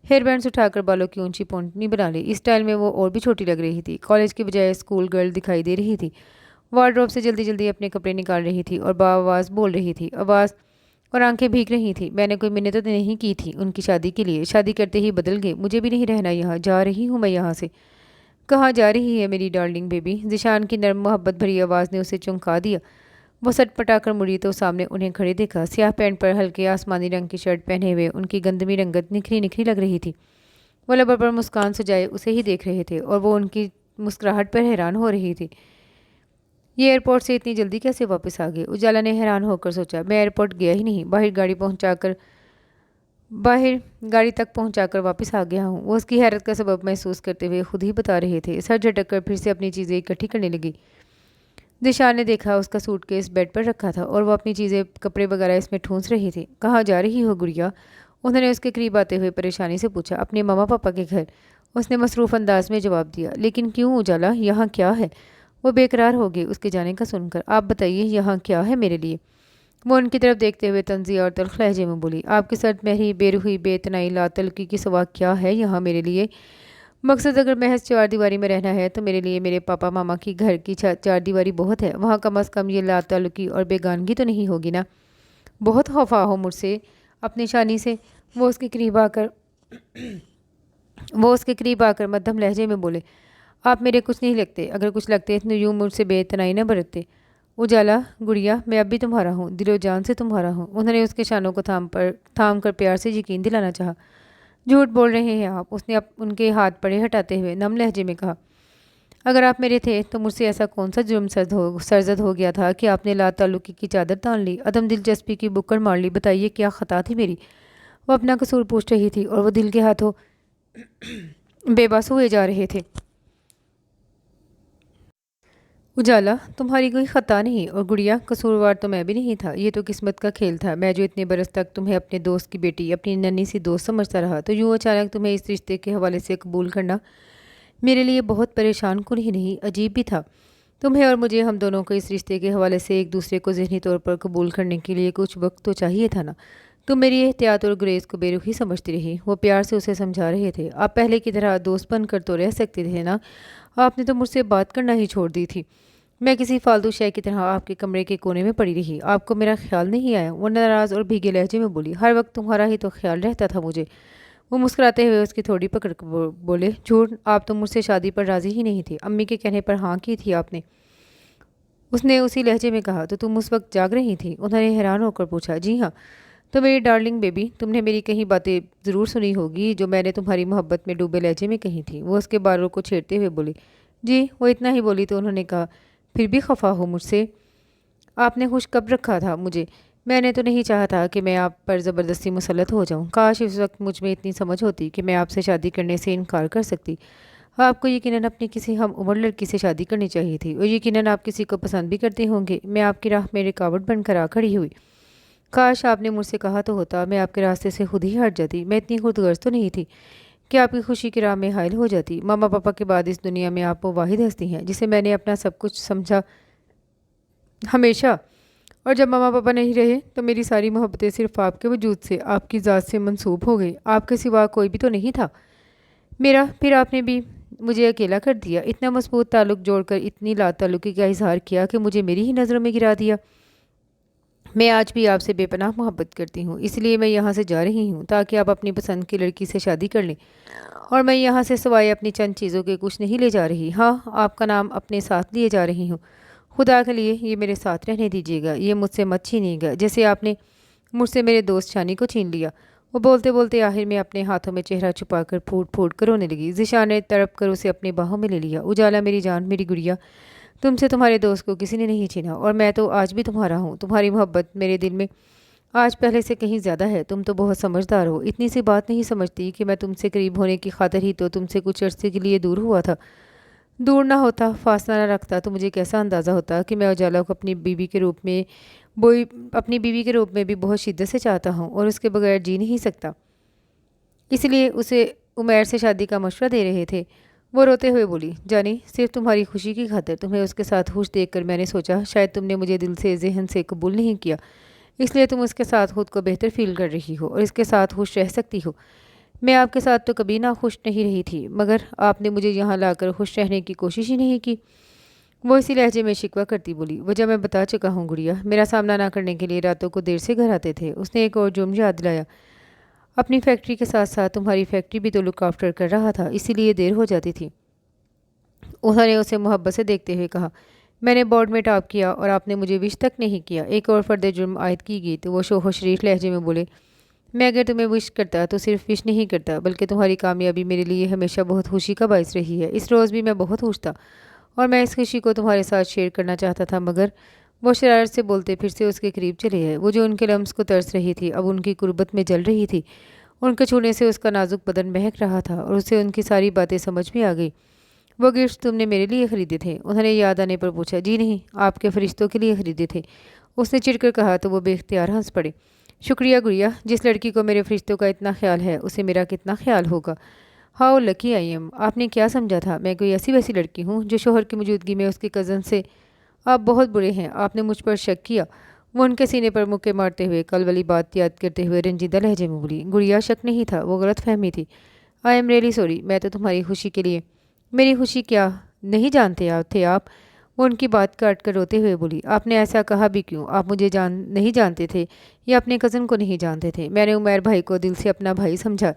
ہیئر بینڈز اٹھا کر بالوں کی اونچی پونٹنی بنا لی۔ اس سٹائل میں وہ اور بھی چھوٹی لگ رہی تھی، کالج کی بجائے اسکول گرل دکھائی دے رہی تھی۔ وارڈروب سے جلدی جلدی اپنے کپڑے نکال رہی تھی اور بآواز بول رہی تھی، آواز اور آنکھیں بھیگ رہی تھیں۔ میں نے کوئی منت تو نہیں کی تھی ان کی شادی کے لیے، شادی کرتے ہی بدل گئے۔ مجھے بھی نہیں رہنا یہاں، جا رہی ہوں میں یہاں سے۔ کہاں جا رہی ہے میری ڈارلنگ بیبی؟ ذیشان کی نرم محبت بھری آواز نے اسے چونکا دیا۔ وہ سٹ پٹا کر مڑی تو سامنے انہیں کھڑے دیکھا۔ سیاہ پینٹ پر ہلکے آسمانی رنگ کی شرٹ پہنے ہوئے ان کی گندمی رنگت نکھری نکھری لگ رہی تھی۔ وہ لبوں پر مسکان سجائے اسے ہی دیکھ رہے تھے اور وہ ان کی مسکراہٹ پر حیران ہو رہی تھی۔ یہ ایئرپورٹ سے اتنی جلدی کیسے واپس آ گئے؟ اجالا نے حیران ہو کر سوچا۔ میں ایئرپورٹ گیا ہی نہیں، باہر گاڑی تک پہنچا کر واپس آ گیا ہوں۔ وہ اس کی حیرت کا سبب محسوس کرتے ہوئے خود ہی بتا رہے تھے۔ سر جھٹک کر پھر سے اپنی چیزیں اکٹھی کرنے لگی۔ ذیشان نے دیکھا اس کا سوٹ کیس بیڈ پر رکھا تھا اور وہ اپنی چیزیں، کپڑے وغیرہ اس میں ٹھونس رہی تھی۔ کہاں جا رہی ہو گڑیا؟ انہوں نے اس کے قریب آتے ہوئے پریشانی سے پوچھا۔ اپنے ماما پاپا کے گھر، اس نے مصروف انداز میں جواب دیا۔ لیکن کیوں اجالا، یہاں کیا ہے؟ وہ بے قرار ہو گئے اس کے جانے کا سن کر۔ آپ بتائیے یہاں کیا ہے میرے لیے؟ وہ ان کی طرف دیکھتے ہوئے طنزیہ اور تلخ لہجے میں بولی۔ آپ کی سرد مہری، بے روحی، بے اتنائی، لا تعلقی کی سوا کیا ہے یہاں میرے لیے؟ مقصد اگر محض چار دیواری میں رہنا ہے تو میرے لیے میرے پاپا ماما کی گھر کی چار دیواری بہت ہے، وہاں کم از کم یہ لا تعلقی اور بیگانگی تو نہیں ہوگی نا؟ بہت خفا ہو مجھ سے اپنی شانی سے؟ وہ اس کے قریب آ کر مدھم لہجے میں بولے۔ آپ میرے کچھ نہیں لگتے، اگر کچھ لگتے تو یوں مجھ سے بے اتنائی نہ برتتے۔ اجالا گڑیا، میں اب بھی تمہارا ہوں، دل و جان سے تمہارا ہوں۔ انہوں نے اس کے شانوں کو تھام کر پیار سے یقین دلانا چاہا۔ جھوٹ بول رہے ہیں آپ، اس نے ان کے ہاتھ پڑے ہٹاتے ہوئے نم لہجے میں کہا۔ اگر آپ میرے تھے تو مجھ سے ایسا کون سا جرم سرزد ہو گیا تھا کہ آپ نے لا تعلقی کی چادر تان لی، عدم دلچسپی کی بکڑ مار لی؟ بتائیے کیا خطا تھی میری؟ وہ اپنا قصور پوچھ رہی تھی اور وہ دل کے ہاتھوں بے بس ہوئے جا رہے تھے۔ اجالا تمہاری کوئی خطا نہیں، اور گڑیا قصوروار تو میں بھی نہیں تھا، یہ تو قسمت کا کھیل تھا۔ میں جو اتنے برس تک تمہیں اپنے دوست کی بیٹی، اپنی ننھی سی دوست سمجھتا رہا، تو یوں اچانک تمہیں اس رشتے کے حوالے سے قبول کرنا میرے لیے بہت پریشان کن ہی نہیں، عجیب بھی تھا۔ تمہیں اور مجھے، ہم دونوں کو اس رشتے کے حوالے سے ایک دوسرے کو ذہنی طور پر قبول کرنے کے لیے کچھ وقت تو چاہیے تھا نا؟ تم میری احتیاط اور گریز کو بے رخی سمجھتی رہی۔ وہ پیار سے اسے سمجھا رہے تھے۔ آپ پہلے کی طرح دوست بن کر تو رہ سکتے تھے نا؟ آپ نے تو مجھ سے بات کرنا ہی چھوڑ دی تھی۔ میں کسی فالتو شے کی طرح آپ کے کمرے کے کونے میں پڑی رہی، آپ کو میرا خیال نہیں آیا؟ وہ ناراض اور بھیگے لہجے میں بولی۔ ہر وقت تمہارا ہی تو خیال رہتا تھا مجھے۔ وہ مسکراتے ہوئے اس کی تھوڑی پکڑ کر بولے۔ جھوٹ، آپ تو مجھ سے شادی پر راضی ہی نہیں تھی، امی کے کہنے پر ہاں کی تھی آپ نے۔ اس نے اسی لہجے میں کہا۔ تو تم اس وقت جاگ رہی تھی؟ انہوں نے حیران ہو کر پوچھا۔ جی ہاں۔ تو میری ڈارلنگ بیبی، تم نے میری کہیں باتیں ضرور سنی ہوگی جو میں نے تمہاری محبت میں ڈوبے لہجے میں کہی تھی۔ وہ اس کے بالوں کو چھیڑتے ہوئے بولی۔ جی، وہ اتنا ہی بولی تو انہوں نے کہا۔ پھر بھی خفا ہو مجھ سے؟ آپ نے خوش کب رکھا تھا مجھے؟ میں نے تو نہیں چاہا تھا کہ میں آپ پر زبردستی مسلط ہو جاؤں۔ کاش اس وقت مجھ میں اتنی سمجھ ہوتی کہ میں آپ سے شادی کرنے سے انکار کر سکتی۔ آپ کو یقیناً اپنی کسی ہم عمر لڑکی سے شادی کرنی چاہیے تھی، اور یقیناً آپ کسی کو پسند بھی کرتے ہوں گے۔ میں آپ کی راہ میں رکاوٹ بن کر آ کھڑی ہوئی۔ کاش آپ نے مجھ سے کہا تو ہوتا، میں آپ کے راستے سے خود ہی ہٹ جاتی۔ میں اتنی خود غرض تو نہیں تھی کہ آپ کی خوشی کی راہ میں حائل ہو جاتی۔ ماما پاپا کے بعد اس دنیا میں آپ وہ واحد ہستی ہیں جسے میں نے اپنا سب کچھ سمجھا ہمیشہ، اور جب ماما پاپا نہیں رہے تو میری ساری محبتیں صرف آپ کے وجود سے، آپ کی ذات سے منسوب ہو گئی۔ آپ کے سوا کوئی بھی تو نہیں تھا میرا۔ پھر آپ نے بھی مجھے اکیلا کر دیا، اتنا مضبوط تعلق جوڑ کر اتنی لا تعلقی کا اظہار کیا کہ مجھے میری ہی نظروں میں گرا دیا۔ میں آج بھی آپ سے بے پناہ محبت کرتی ہوں، اس لیے میں یہاں سے جا رہی ہوں تاکہ آپ اپنی پسند کی لڑکی سے شادی کر لیں، اور میں یہاں سے سوائے اپنی چند چیزوں کے کچھ نہیں لے جا رہی۔ ہاں، آپ کا نام اپنے ساتھ لیے جا رہی ہوں۔ خدا کے لیے یہ میرے ساتھ رہنے دیجیے گا، یہ مجھ سے مت چھینیے گا۔ جیسے آپ نے مجھ سے میرے دوست شانی کو چھین لیا۔ وہ بولتے بولتے آخر میں اپنے ہاتھوں میں چہرہ چھپا کر پھوٹ پھوٹ کر رونے لگی۔ ذیشان نے تڑپ کر اسے اپنی باہوں میں لے لیا۔ اجالا میری جان، میری گڑیا، تم سے تمہارے دوست کو کسی نے نہیں چھینا، اور میں تو آج بھی تمہارا ہوں۔ تمہاری محبت میرے دل میں آج پہلے سے کہیں زیادہ ہے۔ تم تو بہت سمجھدار ہو، اتنی سی بات نہیں سمجھتی کہ میں تم سے قریب ہونے کی خاطر ہی تو تم سے کچھ عرصے کے لیے دور ہوا تھا۔ دور نہ ہوتا، فاصلہ نہ رکھتا تو مجھے کیسا اندازہ ہوتا کہ میں اجالا کو اپنی بیوی کے روپ میں بھی بہت شدت سے چاہتا ہوں اور اس کے بغیر جی نہیں سکتا۔ اس لیے اسے عمیر سے شادی کا مشورہ دے رہے تھے۔ وہ روتے ہوئے بولی، جانی، صرف تمہاری خوشی کی خاطر تمہیں اس کے ساتھ خوش دیکھ کر میں نے سوچا شاید تم نے مجھے دل سے ذہن سے قبول نہیں کیا، اس لیے تم اس کے ساتھ خود کو بہتر فیل کر رہی ہو اور اس کے ساتھ خوش رہ سکتی ہو۔ میں آپ کے ساتھ تو کبھی نہ خوش نہیں رہی تھی، مگر آپ نے مجھے یہاں لا کر خوش رہنے کی کوشش ہی نہیں کی۔ وہ اسی لہجے میں شکوہ کرتی بولی، وجہ میں بتا چکا ہوں گڑیا، میرا سامنا نہ کرنے کے لیے راتوں کو دیر سے گھر آتے تھے۔ اس نے ایک اور جرم یاد دلایا، اپنی فیکٹری کے ساتھ ساتھ تمہاری فیکٹری بھی تو لک آفٹر کر رہا تھا، اسی لیے دیر ہو جاتی تھی۔ انہوں نے اسے محبت سے دیکھتے ہوئے کہا، میں نے بورڈ میں ٹاپ کیا اور آپ نے مجھے وش تک نہیں کیا۔ ایک اور فرد جرم عائد کی گئی تو وہ شوخ و شریف لہجے میں بولے، میں اگر تمہیں وش کرتا تو صرف وش نہیں کرتا بلکہ تمہاری کامیابی میرے لیے ہمیشہ بہت خوشی کا باعث رہی ہے۔ اس روز بھی میں بہت خوش تھا اور میں اس خوشی کو تمہارے ساتھ شیئر کرنا چاہتا تھا، مگر وہ شرارت سے بولتے پھر سے اس کے قریب چلے گئے۔ وہ جو ان کے لمس کو ترس رہی تھی اب ان کی قربت میں جل رہی تھی۔ ان کے چھونے سے اس کا نازک بدن مہک رہا تھا اور اسے ان کی ساری باتیں سمجھ میں آ گئی۔ وہ گفٹ تم نے میرے لیے خریدے تھے؟ انہوں نے یاد آنے پر پوچھا۔ جی نہیں، آپ کے فرشتوں کے لیے خریدے تھے، اس نے چڑھ کر کہا تو وہ بے اختیار ہنس پڑے۔ شکریہ گڑیا، جس لڑکی کو میرے فرشتوں کا اتنا خیال ہے اسے میرا کتنا خیال ہوگا۔ How lucky I am. آپ نے کیا سمجھا تھا میں کوئی ایسی ویسی لڑکی ہوں جو شوہر کی موجودگی میں اس کے کزن سے؟ آپ بہت برے ہیں، آپ نے مجھ پر شک کیا۔ وہ ان کے سینے پر مکے مارتے ہوئے کل والی بات یاد کرتے ہوئے رنجیدہ لہجے میں بولی، گڑیا شک نہیں تھا، وہ غلط فہمی تھی۔ آئی ایم ریئلی سوری، میں تو تمہاری خوشی کے لیے میری خوشی کیا نہیں جانتے تھے آپ؟ وہ ان کی بات کاٹ کر روتے ہوئے بولی، آپ نے ایسا کہا بھی کیوں؟ آپ مجھے نہیں جانتے تھے یا اپنے کزن کو نہیں جانتے تھے؟ میں نے عمیر بھائی کو دل سے اپنا بھائی سمجھا۔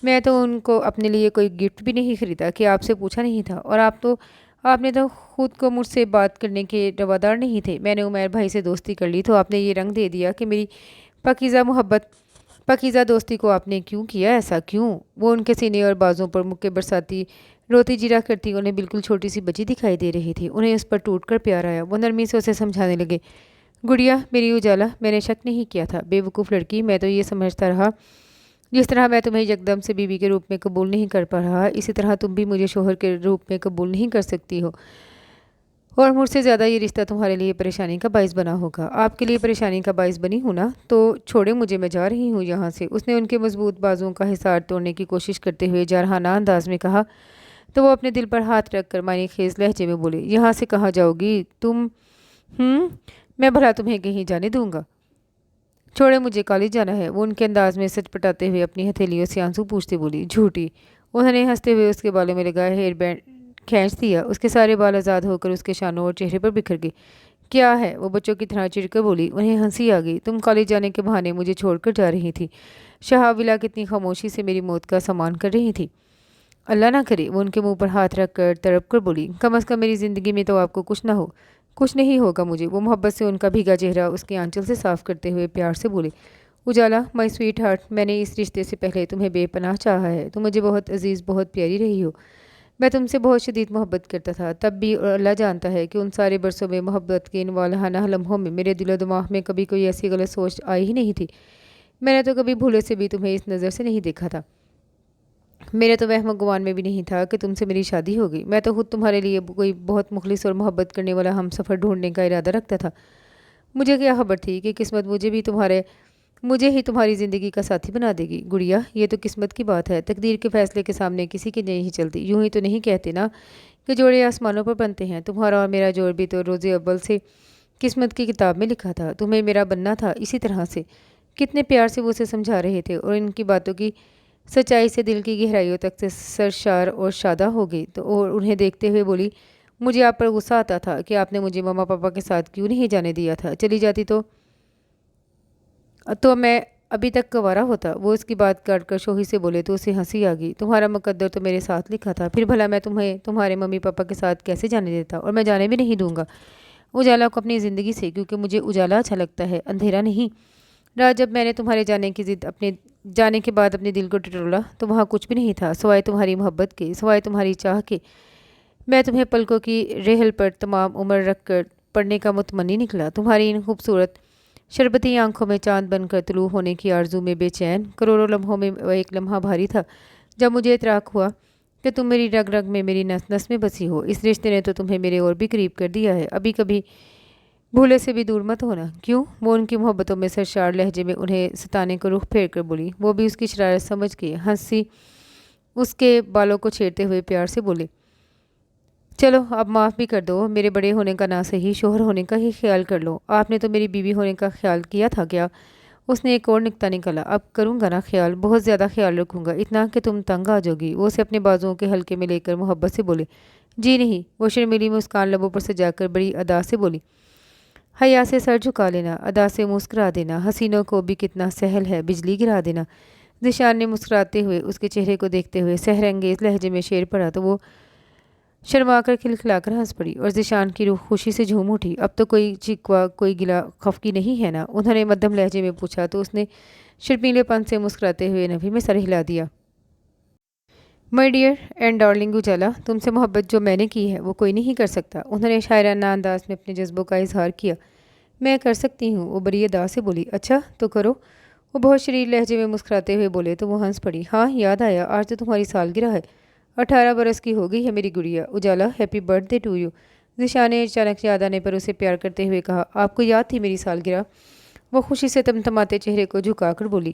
میں تو ان کو اپنے لیے کوئی گفٹ بھی نہیں خریدا کہ آپ سے پوچھا نہیں تھا، اور آپ نے تو خود کو مجھ سے بات کرنے کے روادار نہیں تھے۔ میں نے عمیر بھائی سے دوستی کر لی تو آپ نے یہ رنگ دے دیا کہ میری پاکیزہ دوستی کو آپ نے کیوں کیا؟ ایسا کیوں؟ وہ ان کے سینے اور بازوں پر مکے برساتی روتی جیرا کرتی انہیں بالکل چھوٹی سی بچی دکھائی دے رہی تھی۔ انہیں اس پر ٹوٹ کر پیار آیا۔ وہ نرمی سے اسے سمجھانے لگے، گڑیا میری اجالا، میں نے شک نہیں کیا تھا، بے وقوف لڑکی، میں تو یہ سمجھتا رہا جس طرح میں تمہیں یکدم سے بیوی کے روپ میں قبول نہیں کر پا رہا اسی طرح تم بھی مجھے شوہر کے روپ میں قبول نہیں کر سکتی ہو، اور مجھ سے زیادہ یہ رشتہ تمہارے لیے پریشانی کا باعث بنا ہوگا۔ آپ کے لیے پریشانی کا باعث بنی ہوں نا؟ تو چھوڑے مجھے، میں جا رہی ہوں یہاں سے۔ اس نے ان کے مضبوط بازوؤں کا حصار توڑنے کی کوشش کرتے ہوئے جارحانہ انداز میں کہا تو وہ اپنے دل پر ہاتھ رکھ کر معنی خیز لہجے میں بولے، یہاں سے کہاں جاؤ گی تم؟ میں بھلا تمہیں کہیں جانے دوں گا؟ چھوڑے مجھے، کالج جانا ہے۔ وہ ان کے انداز میں سچ پٹاتے ہوئے اپنی ہتھیلیوں سے آنسو پوچھتے بولی، جھوٹی۔ انہوں نے ہنستے ہوئے اس کے بالوں میں لگا ہیئر بینڈ کھینچ دیا۔ اس کے سارے بال آزاد ہو کر اس کے شانوں اور چہرے پر بکھر گئے۔ کیا ہے؟ وہ بچوں کی طرح چڑھ کر بولی۔ انہیں ہنسی آ گئی۔ تم کالج جانے کے بہانے مجھے چھوڑ کر جا رہی تھی۔ شہابیلا کتنی خاموشی سے میری موت کا سامان کر رہی تھی۔ اللہ نہ کرے، وہ ان کے منہ پر ہاتھ رکھ کر تڑپ کر بولی، کم از کم میری زندگی میں تو آپ کو کچھ نہ ہو، کچھ نہیں ہوگا مجھے۔ وہ محبت سے ان کا بھیگا چہرہ اس کے آنچل سے صاف کرتے ہوئے پیار سے بولے، اجالا مائی سویٹ ہارٹ، میں نے اس رشتے سے پہلے تمہیں بے پناہ چاہا ہے، تم مجھے بہت عزیز، بہت پیاری رہی ہو۔ میں تم سے بہت شدید محبت کرتا تھا تب بھی، اور اللہ جانتا ہے کہ ان سارے برسوں میں محبت کے ان والہانہ لمحوں میں میرے دل و دماغ میں کبھی کوئی ایسی غلط سوچ آئی ہی نہیں تھی۔ میں نے تو کبھی بھولے سے بھی تمہیں اس نظر سے نہیں دیکھا تھا۔ میرے تو وہم و گمان میں بھی نہیں تھا کہ تم سے میری شادی ہوگی۔ میں تو خود تمہارے لیے کوئی بہت مخلص اور محبت کرنے والا ہم سفر ڈھونڈنے کا ارادہ رکھتا تھا۔ مجھے کیا خبر تھی کہ قسمت مجھے ہی تمہاری زندگی کا ساتھی بنا دے گی۔ گڑیا، یہ تو قسمت کی بات ہے، تقدیر کے فیصلے کے سامنے کسی کی نہیں چلتی۔ یوں ہی تو نہیں کہتے نا کہ جوڑے آسمانوں پر بنتے ہیں، تمہارا اور میرا جوڑ بھی تو روز اول سے قسمت کی کتاب میں لکھا تھا، تمہیں میرا بننا تھا اسی طرح سے۔ کتنے پیار سے وہ اسے سمجھا رہے تھے اور ان کی باتوں کی سچائی سے دل کی گہرائیوں تک سے سرشار اور شادہ ہو گئی تو اور انہیں دیکھتے ہوئے بولی، مجھے آپ پر غصہ آتا تھا کہ آپ نے مجھے ماما پاپا کے ساتھ کیوں نہیں جانے دیا تھا، چلی جاتی تو میں ابھی تک گوارا ہوتا۔ وہ اس کی بات کاٹ کر شوہی سے بولے تو اسے ہنسی آ گئی، تمہارا مقدر تو میرے ساتھ لکھا تھا، پھر بھلا میں تمہیں تمہارے ممی پاپا کے ساتھ کیسے جانے دیتا، اور میں جانے بھی نہیں دوں گا اجالا کو اپنی زندگی سے، کیونکہ مجھے اجالا اچھا لگتا ہے، اندھیرا نہیں۔ رات جب میں نے تمہارے جانے کے بعد اپنے دل کو ٹٹولا تو وہاں کچھ بھی نہیں تھا سوائے تمہاری محبت کے، سوائے تمہاری چاہ کے۔ میں تمہیں پلکوں کی رحل پر تمام عمر رکھ کر پڑھنے کا متمنی نکلا، تمہاری ان خوبصورت شربتی آنکھوں میں چاند بن کر طلوع ہونے کی آرزو میں بے چین۔ کروڑوں لمحوں میں وہ ایک لمحہ بھاری تھا جب مجھے اطراق ہوا کہ تم میری رگ رگ میں، میری نس نس میں بسی ہو۔ اس رشتے نے تو تمہیں میرے اور بھی قریب کر دیا ہے، ابھی کبھی بھولے سے بھی دور مت ہونا۔ کیوں؟ وہ ان کی محبتوں میں سرشار لہجے میں انہیں ستانے کو رخ پھیر کر بولی۔ وہ بھی اس کی شرارت سمجھ کے ہنسی اس کے بالوں کو چھیڑتے ہوئے پیار سے بولے، چلو اب معاف بھی کر دو، میرے بڑے ہونے کا نہ صحیح شوہر ہونے کا ہی خیال کر لو۔ آپ نے تو میری بیوی ہونے کا خیال کیا تھا کیا؟ اس نے ایک اور نکتہ نکالا۔ اب کروں گا نا خیال، بہت زیادہ خیال رکھوں گا، اتنا کہ تم تنگ آ جاؤ گی۔ وہ اسے اپنے بازوؤں کے حلقے میں لے کر محبت سے بولے، جی نہیں۔ وہ شرمیلی مسکان لبوں پر سجا کر بڑی ادا سے بولی، حیا سے سر جھکا لینا، ادا سے مسکرا دینا، حسینوں کو بھی کتنا سہل ہے بجلی گرا دینا۔ ذیشان نے مسکراتے ہوئے اس کے چہرے کو دیکھتے ہوئے سحر انگیز لہجے میں شعر پڑھا تو وہ شرما کر کھلکھلا کر ہنس پڑی اور ذیشان کی روح خوشی سے جھوم اٹھی۔ اب تو کوئی شکوہ، کوئی گلا خفگی نہیں ہے نا؟ انہوں نے مدھم لہجے میں پوچھا تو اس نے شرمیلے پن سے مسکراتے ہوئے نفی میں سر ہلا دیا۔ مائی ڈیئر اینڈ ڈارلنگ اجالا، تم سے محبت جو میں نے کی ہے وہ کوئی نہیں کر سکتا۔ انہوں نے شاعرانہ انداز میں اپنے جذبوں کا اظہار کیا۔ میں کر سکتی ہوں، وہ بڑی ادا سے بولی۔ اچھا تو کرو، وہ بہت شریر لہجے میں مسکراتے ہوئے بولے تو وہ ہنس پڑی۔ ہاں یاد آیا، آج تو تمہاری سالگرہ ہے، 18 برس کی ہو گئی ہے میری گڑیا۔ Ujala happy birthday to you. Zeeshan نے اچانک یاد آنے پر اسے پیار کرتے ہوئے کہا، آپ کو یاد تھی میری سالگرہ؟ وہ خوشی سے تمتماتے چہرے کو جھکا کر بولی،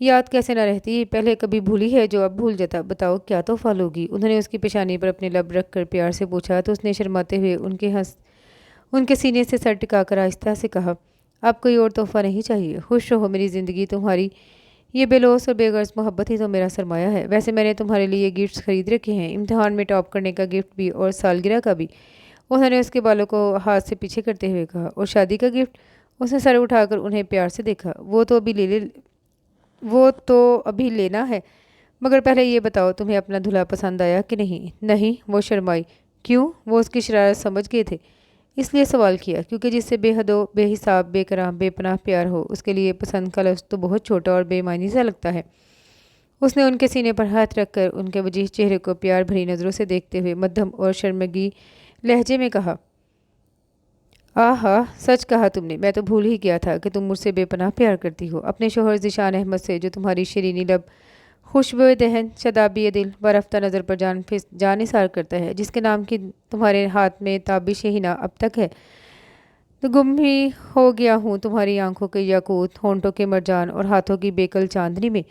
یاد کیسے نہ رہتی، پہلے کبھی بھولی ہے جو اب بھول جاتا، بتاؤ کیا تحفہ لوگی؟ انہوں نے اس کی پیشانی پر اپنے لب رکھ کر پیار سے پوچھا تو اس نے شرماتے ہوئے ان کے سینے سے سر ٹکا کر آہستہ سے کہا، اب کوئی اور تحفہ نہیں چاہیے، خوش رہو میری زندگی، تمہاری یہ بے لوث اور بے غرض محبت ہی تو میرا سرمایہ ہے۔ ویسے میں نے تمہارے لیے گفٹس خرید رکھے ہیں، امتحان میں ٹاپ کرنے کا گفٹ بھی اور سالگرہ کا بھی۔ انہوں نے اس کے بالوں کو ہاتھ سے پیچھے کرتے ہوئے کہا، اور شادی کا گفٹ؟ اس نے سر اٹھا کر انہیں پیار سے دیکھا، وہ تو ابھی لینا ہے، مگر پہلے یہ بتاؤ تمہیں اپنا دلہا پسند آیا کہ نہیں؟ نہیں، وہ شرمائی۔ کیوں؟ وہ اس کی شرارت سمجھ گئے تھے، اس لیے سوال کیا، کیونکہ جس سے بے حد و بے حساب، بے کرام، بے پناہ پیار ہو، اس کے لیے پسند کا لفظ تو بہت چھوٹا اور بے معنی سا لگتا ہے۔ اس نے ان کے سینے پر ہاتھ رکھ کر ان کے وجیح چہرے کو پیار بھری نظروں سے دیکھتے ہوئے مدھم اور شرمگی لہجے میں کہا، آہا، سچ کہا تم نے، میں تو بھول ہی گیا تھا کہ تم مجھ سے بے پناہ پیار کرتی ہو، اپنے شوہر ذیشان احمد سے، جو تمہاری شیرینی لب، خوشبو دہن، شادابی دل، برفتہ نظر پر جان نثار کرتا ہے، جس کے نام کی تمہارے ہاتھ میں تابش ہی نہ اب تک ہے، تو گم ہی ہو گیا ہوں تمہاری آنکھوں کے یاقوت، ہونٹوں کے مرجان اور ہاتھوں کی بیکل چاندنی میں،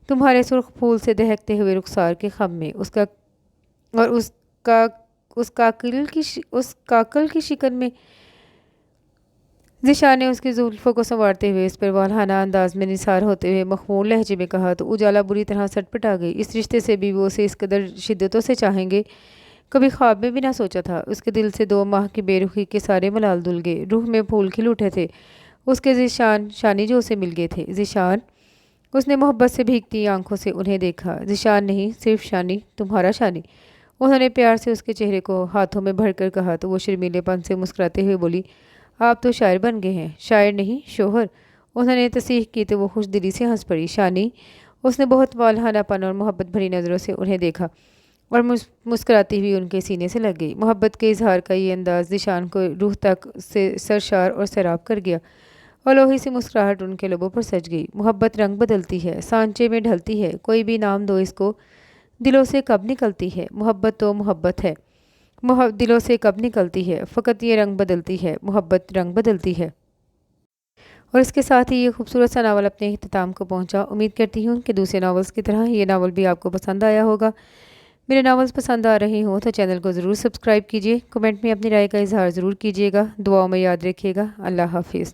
تمہارے سرخ پھول سے دہکتے ہوئے رخسار کے خم میں، اس کاکل کی شکن میں۔ ذیشان نے اس کی زلفوں کو سنوارتے ہوئے اس پر والہانہ انداز میں نثار ہوتے ہوئے مخمور لہجے میں کہا تو اجالا بری طرح سٹ پٹا گئی۔ اس رشتے سے بھی وہ اسے اس قدر شدتوں سے چاہیں گے کبھی خواب میں بھی نہ سوچا تھا۔ اس کے دل سے 2 ماہ کی بے رخی کے سارے ملال دھل گئے، روح میں پھول کھل اٹھے تھے اس کے ذیشان شانی جو اسے مل گئے تھے۔ ذیشان، اس نے محبت سے بھیگتی آنکھوں سے انہیں دیکھا۔ ذیشان نہیں، صرف شانی، تمہارا شانی۔ انہوں نے پیار سے اس کے چہرے کو ہاتھوں میں بھر کر کہا تو وہ شرمیلے پن سے مسکراتے ہوئے بولی، آپ تو شاعر بن گئے ہیں۔ شاعر نہیں، شوہر۔ انہوں نے تصحیح کی تو وہ خوش دلی سے ہنس پڑی۔ شانی، اس نے بہت والہانہ پن اور محبت بھری نظروں سے انہیں دیکھا اور مسکراتی ہوئی ان کے سینے سے لگ گئی۔ محبت کے اظہار کا یہ انداز ذیشان کو روح تک سے سرشار اور سیراب کر گیا اور لوہی سی مسکراہٹ ان کے لبوں پر سج گئی۔ محبت رنگ بدلتی ہے، سانچے میں ڈھلتی ہے، کوئی بھی نام دو اس کو، دلوں سے کب نکلتی ہے۔ محبت تو محبت ہے، دلوں سے کب نکلتی ہے، فقط یہ رنگ بدلتی ہے، محبت رنگ بدلتی ہے۔ اور اس کے ساتھ ہی یہ خوبصورت سا ناول اپنے اختتام کو پہنچا۔ امید کرتی ہوں کہ دوسرے ناولز کی طرح یہ ناول بھی آپ کو پسند آیا ہوگا۔ میرے ناولز پسند آ رہے ہوں تو چینل کو ضرور سبسکرائب کیجیے، کمنٹ میں اپنی رائے کا اظہار ضرور کیجیے گا، دعاؤں میں یاد رکھیے گا۔ اللہ حافظ۔